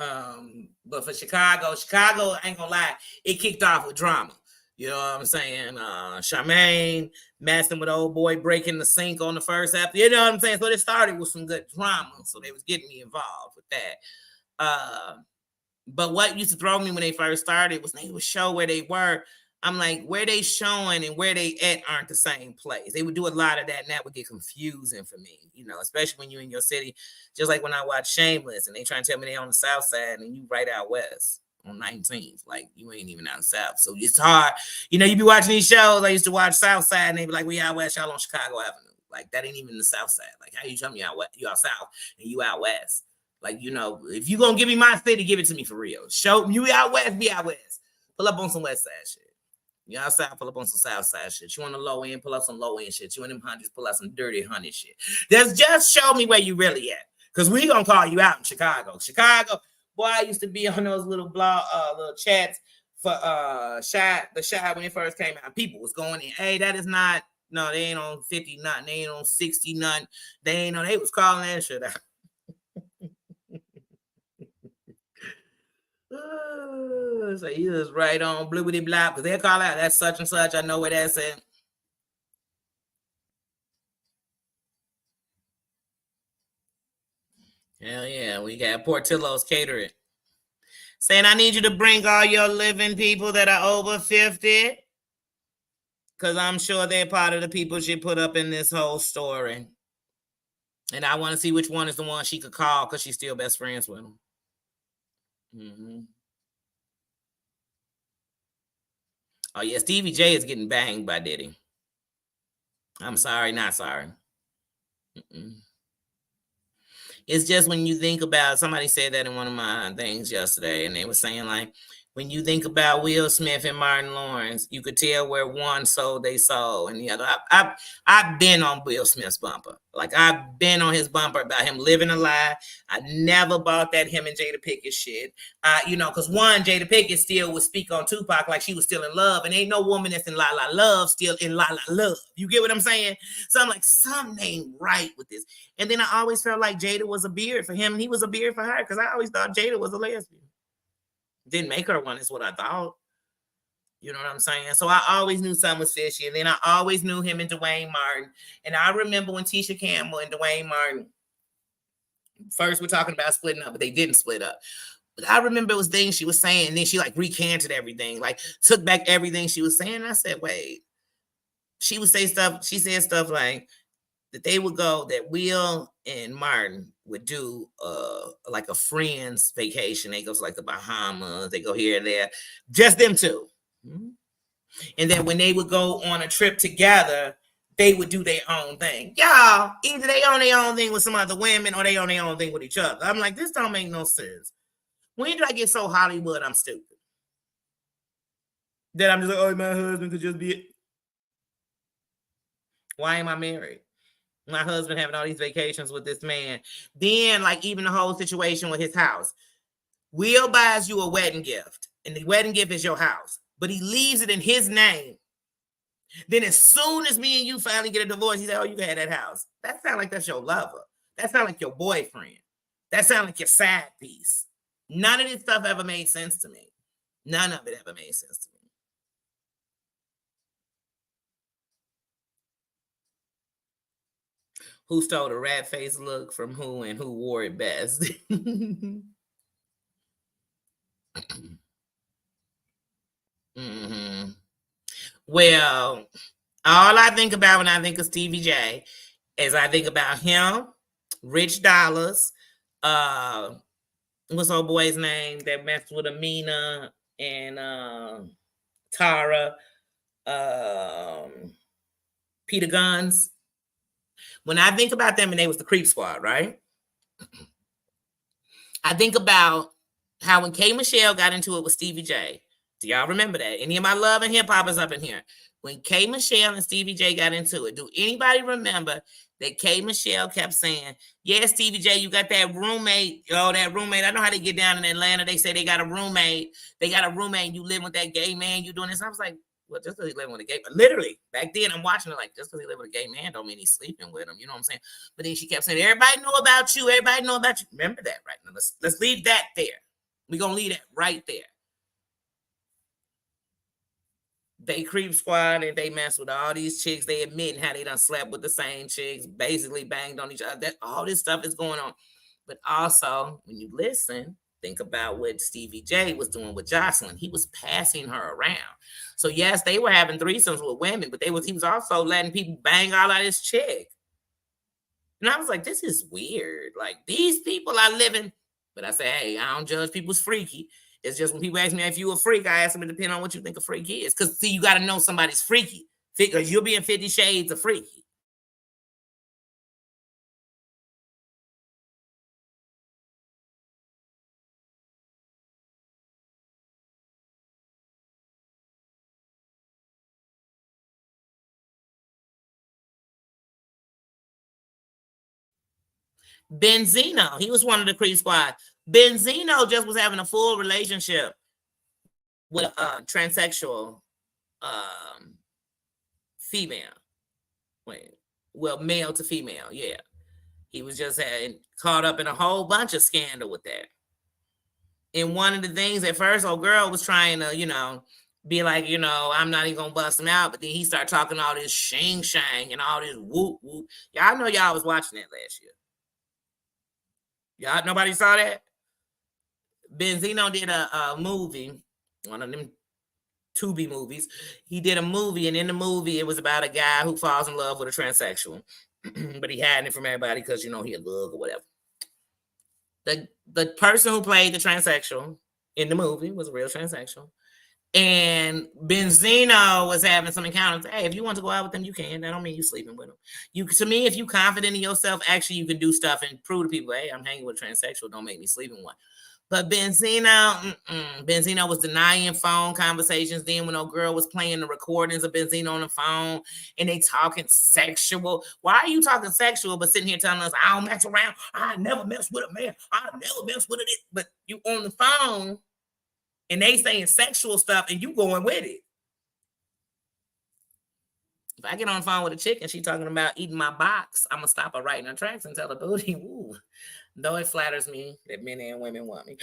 for Chicago, I ain't gonna lie, it kicked off with drama. You know what I'm saying? Charmaine messing with old boy breaking the sink on the first episode. You know what I'm saying? So it started with some good drama. So they was getting me involved with that. But what used to throw me when they first started was they would show where they were. I'm like, where they showing and where they at aren't the same place. They would do a lot of that, and that would get confusing for me, especially when you're in your city. Just like when I watch Shameless, and they try to tell me they on the south side, and you right out west on 19th. Like, you ain't even out south. So it's hard. You be watching these shows. I used to watch South Side, and they be like, we out west, y'all on Chicago Avenue. Like, that ain't even the South Side. Like, how you tell me you out South and you out West? Like, if you gonna give me my city, give it to me for real. Show you out West, be out West. Pull up on some West Side shit. You outside, pull up on some South Side shit. You on the low end, pull up some low end shit. You in them hundreds, pull out some dirty honey shit. Just show me where you really at. Because we gonna call you out in Chicago. Chicago, boy, I used to be on those little little chats for the Shy when it first came out. People was going in, hey, that is not, no, they ain't on 50 nothing, they ain't on 60 nothing. They was calling that shit out. So you just right on blibbity blop, because they'll call out that's such and such. I know where that's at. Hell yeah, we got Portillo's Catering saying, I need you to bring all your living people that are over 50, because I'm sure they're part of the people she put up in this whole story. And I want to see which one is the one she could call, because she's still best friends with them. Mm-hmm. Oh, yeah, Stevie J is getting banged by Diddy. I'm sorry, not sorry. Mm-mm. It's just when you think about, somebody said that in one of my things yesterday, and they were saying, like, when you think about Will Smith and Martin Lawrence, you could tell where one sold they sold and the other. I've been on Will Smith's bumper. Like, I've been on his bumper about him living a lie. I never bought that him and Jada Pinkett shit. Because one, Jada Pinkett still would speak on Tupac like she was still in love, and ain't no woman that's in La La Love still in La La Love. You get what I'm saying? So I'm like, something ain't right with this. And then I always felt like Jada was a beard for him, and he was a beard for her, because I always thought Jada was a lesbian. Didn't make her one, is what I thought. You know what I'm saying? So I always knew something was fishy. And then I always knew him and Dwayne Martin. And I remember when Tisha Campbell and Dwayne Martin first were talking about splitting up, but they didn't split up. But I remember it was things she was saying, and then she like recanted everything, like took back everything she was saying. And I said, wait. She would say stuff, she said stuff like that they would go, that Will and Martin would do like a friend's vacation. They go to like the Bahamas, they go here and there, just them two. Mm-hmm. And then when they would go on a trip together, they would do their own thing. Y'all, either they own their own thing with some other women, or they own their own thing with each other. I'm like, this don't make no sense. When did I get so Hollywood I'm stupid? That I'm just like, oh, my husband could just be it. Why am I married? My husband having all these vacations with this man. Then, like, even the whole situation with his house. Will buys you a wedding gift, and the wedding gift is your house, but he leaves it in his name. Then as soon as me and you finally get a divorce, he said, oh, you can have that house. That sounds like that's your lover. That sounds like your boyfriend. That sounds like your side piece. None of this stuff ever made sense to me. None of it ever made sense to me. Who stole the rat face look from who, and who wore it best? Mm-hmm. Well, all I think about when I think of Stevie J is I think about him, Rich Dollars, what's old boy's name that messed with Amina and Tara, Peter Guns. When I think about them, and they was the Creep Squad, right? I think about how when K. Michelle got into it with Stevie J. Do y'all remember that? Any of my love and hip hoppers up in here? When K. Michelle and Stevie J got into it, do anybody remember that K. Michelle kept saying, yeah, Stevie J, you got that roommate. Oh, that roommate. I know how they get down in Atlanta. They say they got a roommate. They got a roommate. You live with that gay man. You doing this. I was like, well, just because he living with a gay man. Literally, back then, I'm watching it like, just because he live with a gay man don't mean he's sleeping with him. You know what I'm saying? But then she kept saying, everybody know about you. Everybody know about you. Remember that right now. Let's leave that there. We're going to leave that right there. They Creep Squad, and they mess with all these chicks. They admitting how they done slept with the same chicks, basically banged on each other. That all this stuff is going on. But also, when you listen, think about what Stevie J was doing with Jocelyn. He was passing her around. So yes, they were having threesomes with women, but he was also letting people bang all out his chick. And I was like, this is weird. Like, these people are living. But I say, hey, I don't judge people's freaky. It's just when people ask me if you a freak, I ask them to depend on what you think a freak is. Because, see, you got to know somebody's freaky. Because you'll be in 50 Shades of Freaky. Benzino, he was one of the Creep Squad. Benzino just was having a full relationship with a transsexual female. Wait, well, male to female, yeah. He was just caught up in a whole bunch of scandal with that. And one of the things at first, old girl was trying to, be like, I'm not even gonna bust him out. But then he started talking all this shing shang and all this whoop whoop. Y'all know y'all was watching that last year. Y'all, nobody saw that? Benzino did a movie, one of them Tubi movies. He did a movie, and in the movie, it was about a guy who falls in love with a transsexual. But he hiding it from everybody because, he a lug or whatever. The person who played the transsexual in the movie was a real transsexual. And Benzino was having some encounters. Hey, if you want to go out with them, you can. That don't mean you sleeping with them. To me, if you confident in yourself, actually you can do stuff and prove to people, hey, I'm hanging with a transsexual. Don't make me sleep in one. But Benzino was denying phone conversations. Then when a girl was playing the recordings of Benzino on the phone and they talking sexual. Why are you talking sexual but sitting here telling us, I don't mess around. I never mess with a man. I never mess with it. But you on the phone and they saying sexual stuff and you going with it. If I get on the phone with a chick and she talking about eating my box, I'm going to stop her right in her tracks and tell her booty, ooh. Though it flatters me that men and women want me.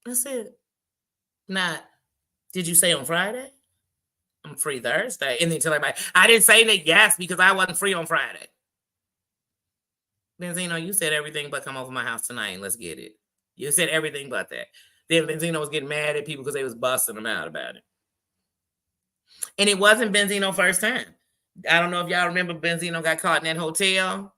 That's it. Now, did you say on Friday? I'm free Thursday. And then tell everybody, I didn't say that yes because I wasn't free on Friday. Benzino, you said everything but come over my house tonight and let's get it. You said everything but that. Then Benzino was getting mad at people because they was busting him out about it. And it wasn't Benzino's first time. I don't know if y'all remember Benzino got caught in that hotel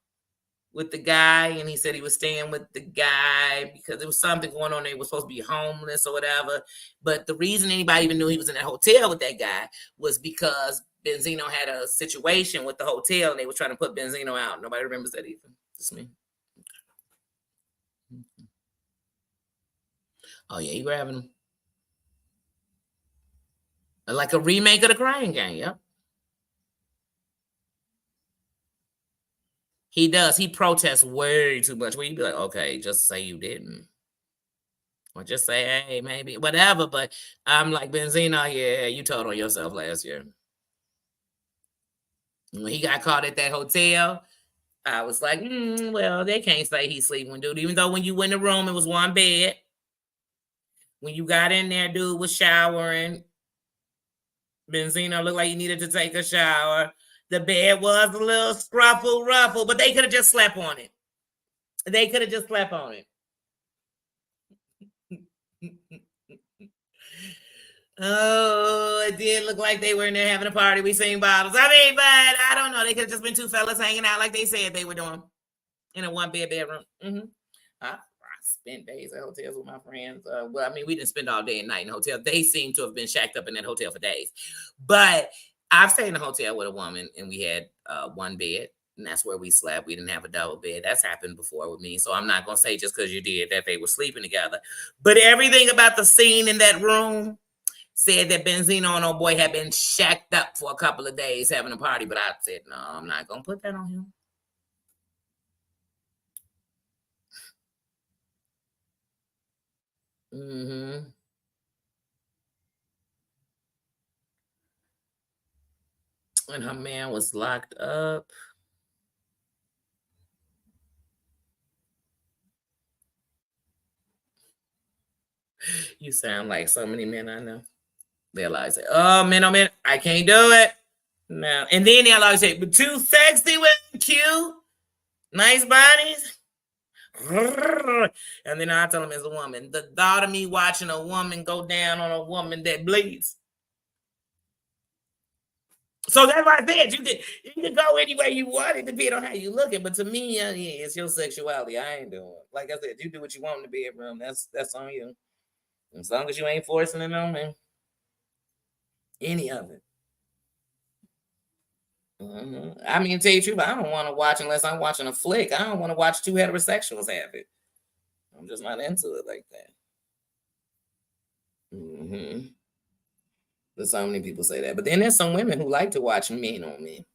with the guy, and he said he was staying with the guy because there was something going on. They were supposed to be homeless or whatever. But the reason anybody even knew he was in that hotel with that guy was because Benzino had a situation with the hotel, and they were trying to put Benzino out. Nobody remembers that either. Just me. Oh, yeah, he grabbing him. Like a remake of the Crying Game, yep. He does. He protests way too much. Where you be like, okay, just say you didn't. Or just say, hey, maybe, whatever. But I'm like, Benzino, yeah, you told on yourself last year. When he got caught at that hotel, I was like, well, they can't say he's sleeping, dude. Even though when you went in the room, it was one bed. When you got in there, dude was showering. Benzino looked like he needed to take a shower. The bed was a little ruffle, but they could have just slept on it. They could have just slept on it. Oh, it did look like they were in there having a party. We seen bottles. But I don't know. They could have just been two fellas hanging out like they said they were doing in a one bedroom. I spent days at hotels with my friends. Well, we didn't spend all day and night in a hotel. They seem to have been shacked up in that hotel for days. But I've stayed in a hotel with a woman and we had one bed. And that's where we slept. We didn't have a double bed. That's happened before with me. So I'm not going to say just because you did that they were sleeping together. But everything about the scene in that room said that Benzino and old boy had been shacked up for a couple of days having a party. But I said, no, I'm not going to put that on him. And her man was locked up. You sound like so many men I know. They'll always say, oh, man, I can't do it. No. And then they'll always say, but too sexy with cute, nice bodies. And then I tell them as a woman, the thought of me watching a woman go down on a woman that bleeds. So that's why I said you can go anywhere you want. It depends on how you looking. But to me, yeah, it's your sexuality. I ain't doing it. Like I said, you do what you want in the bedroom. That's on you. As long as you ain't forcing it on me. Any of it. I mean, to tell you the truth, I don't want to watch unless I'm watching a flick. I don't want to watch two heterosexuals have it. I'm just not into it like that. But so many people say that. But then there's some women who like to watch men on men.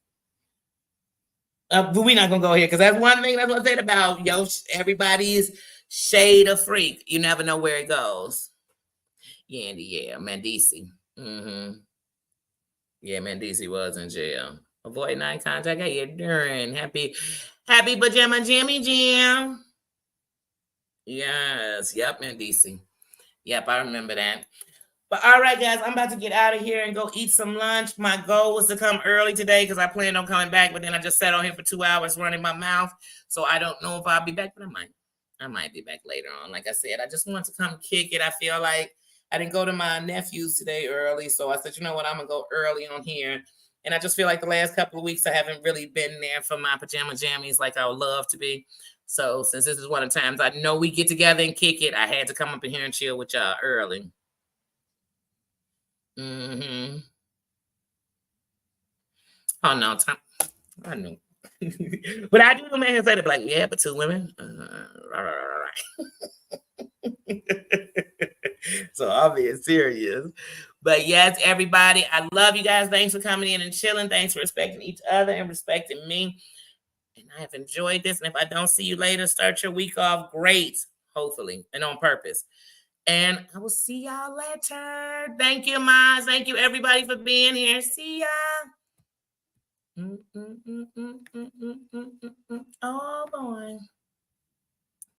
But we're not gonna go here because that's one thing that's what I said about everybody's shade of freak. You never know where it goes. Yeah, Mandisi. Mm-hmm. Yeah, Mandisi was in jail. Avoid eye contact. How you doing? Happy pajama Jimmy Jam. Yes. Yep, Mandisi. Yep, I remember that. But all right, guys, I'm about to get out of here and go eat some lunch. My goal was to come early today because I planned on coming back, but then I just sat on here for 2 hours running my mouth. So I don't know if I'll be back, but I might. I might be back later on. Like I said, I just want to come kick it. I feel like I didn't go to my nephew's today early. So I said, you know what, I'm going to go early on here. And I just feel like the last couple of weeks I haven't really been there for my pajama jammies like I would love to be. So since this is one of the times I know we get together and kick it, I had to come up in here and chill with y'all early. Mm-hmm. Oh no, Tom. I know. But I do know man say that like, yeah, but two women. So I'm being serious. But yes, everybody, I love you guys. Thanks for coming in and chilling. Thanks for respecting each other and respecting me. And I have enjoyed this. And if I don't see you later, start your week off great, hopefully, and on purpose. And I will see y'all later. Thank you, Maz. Thank you, everybody, for being here. See ya. Oh, boy.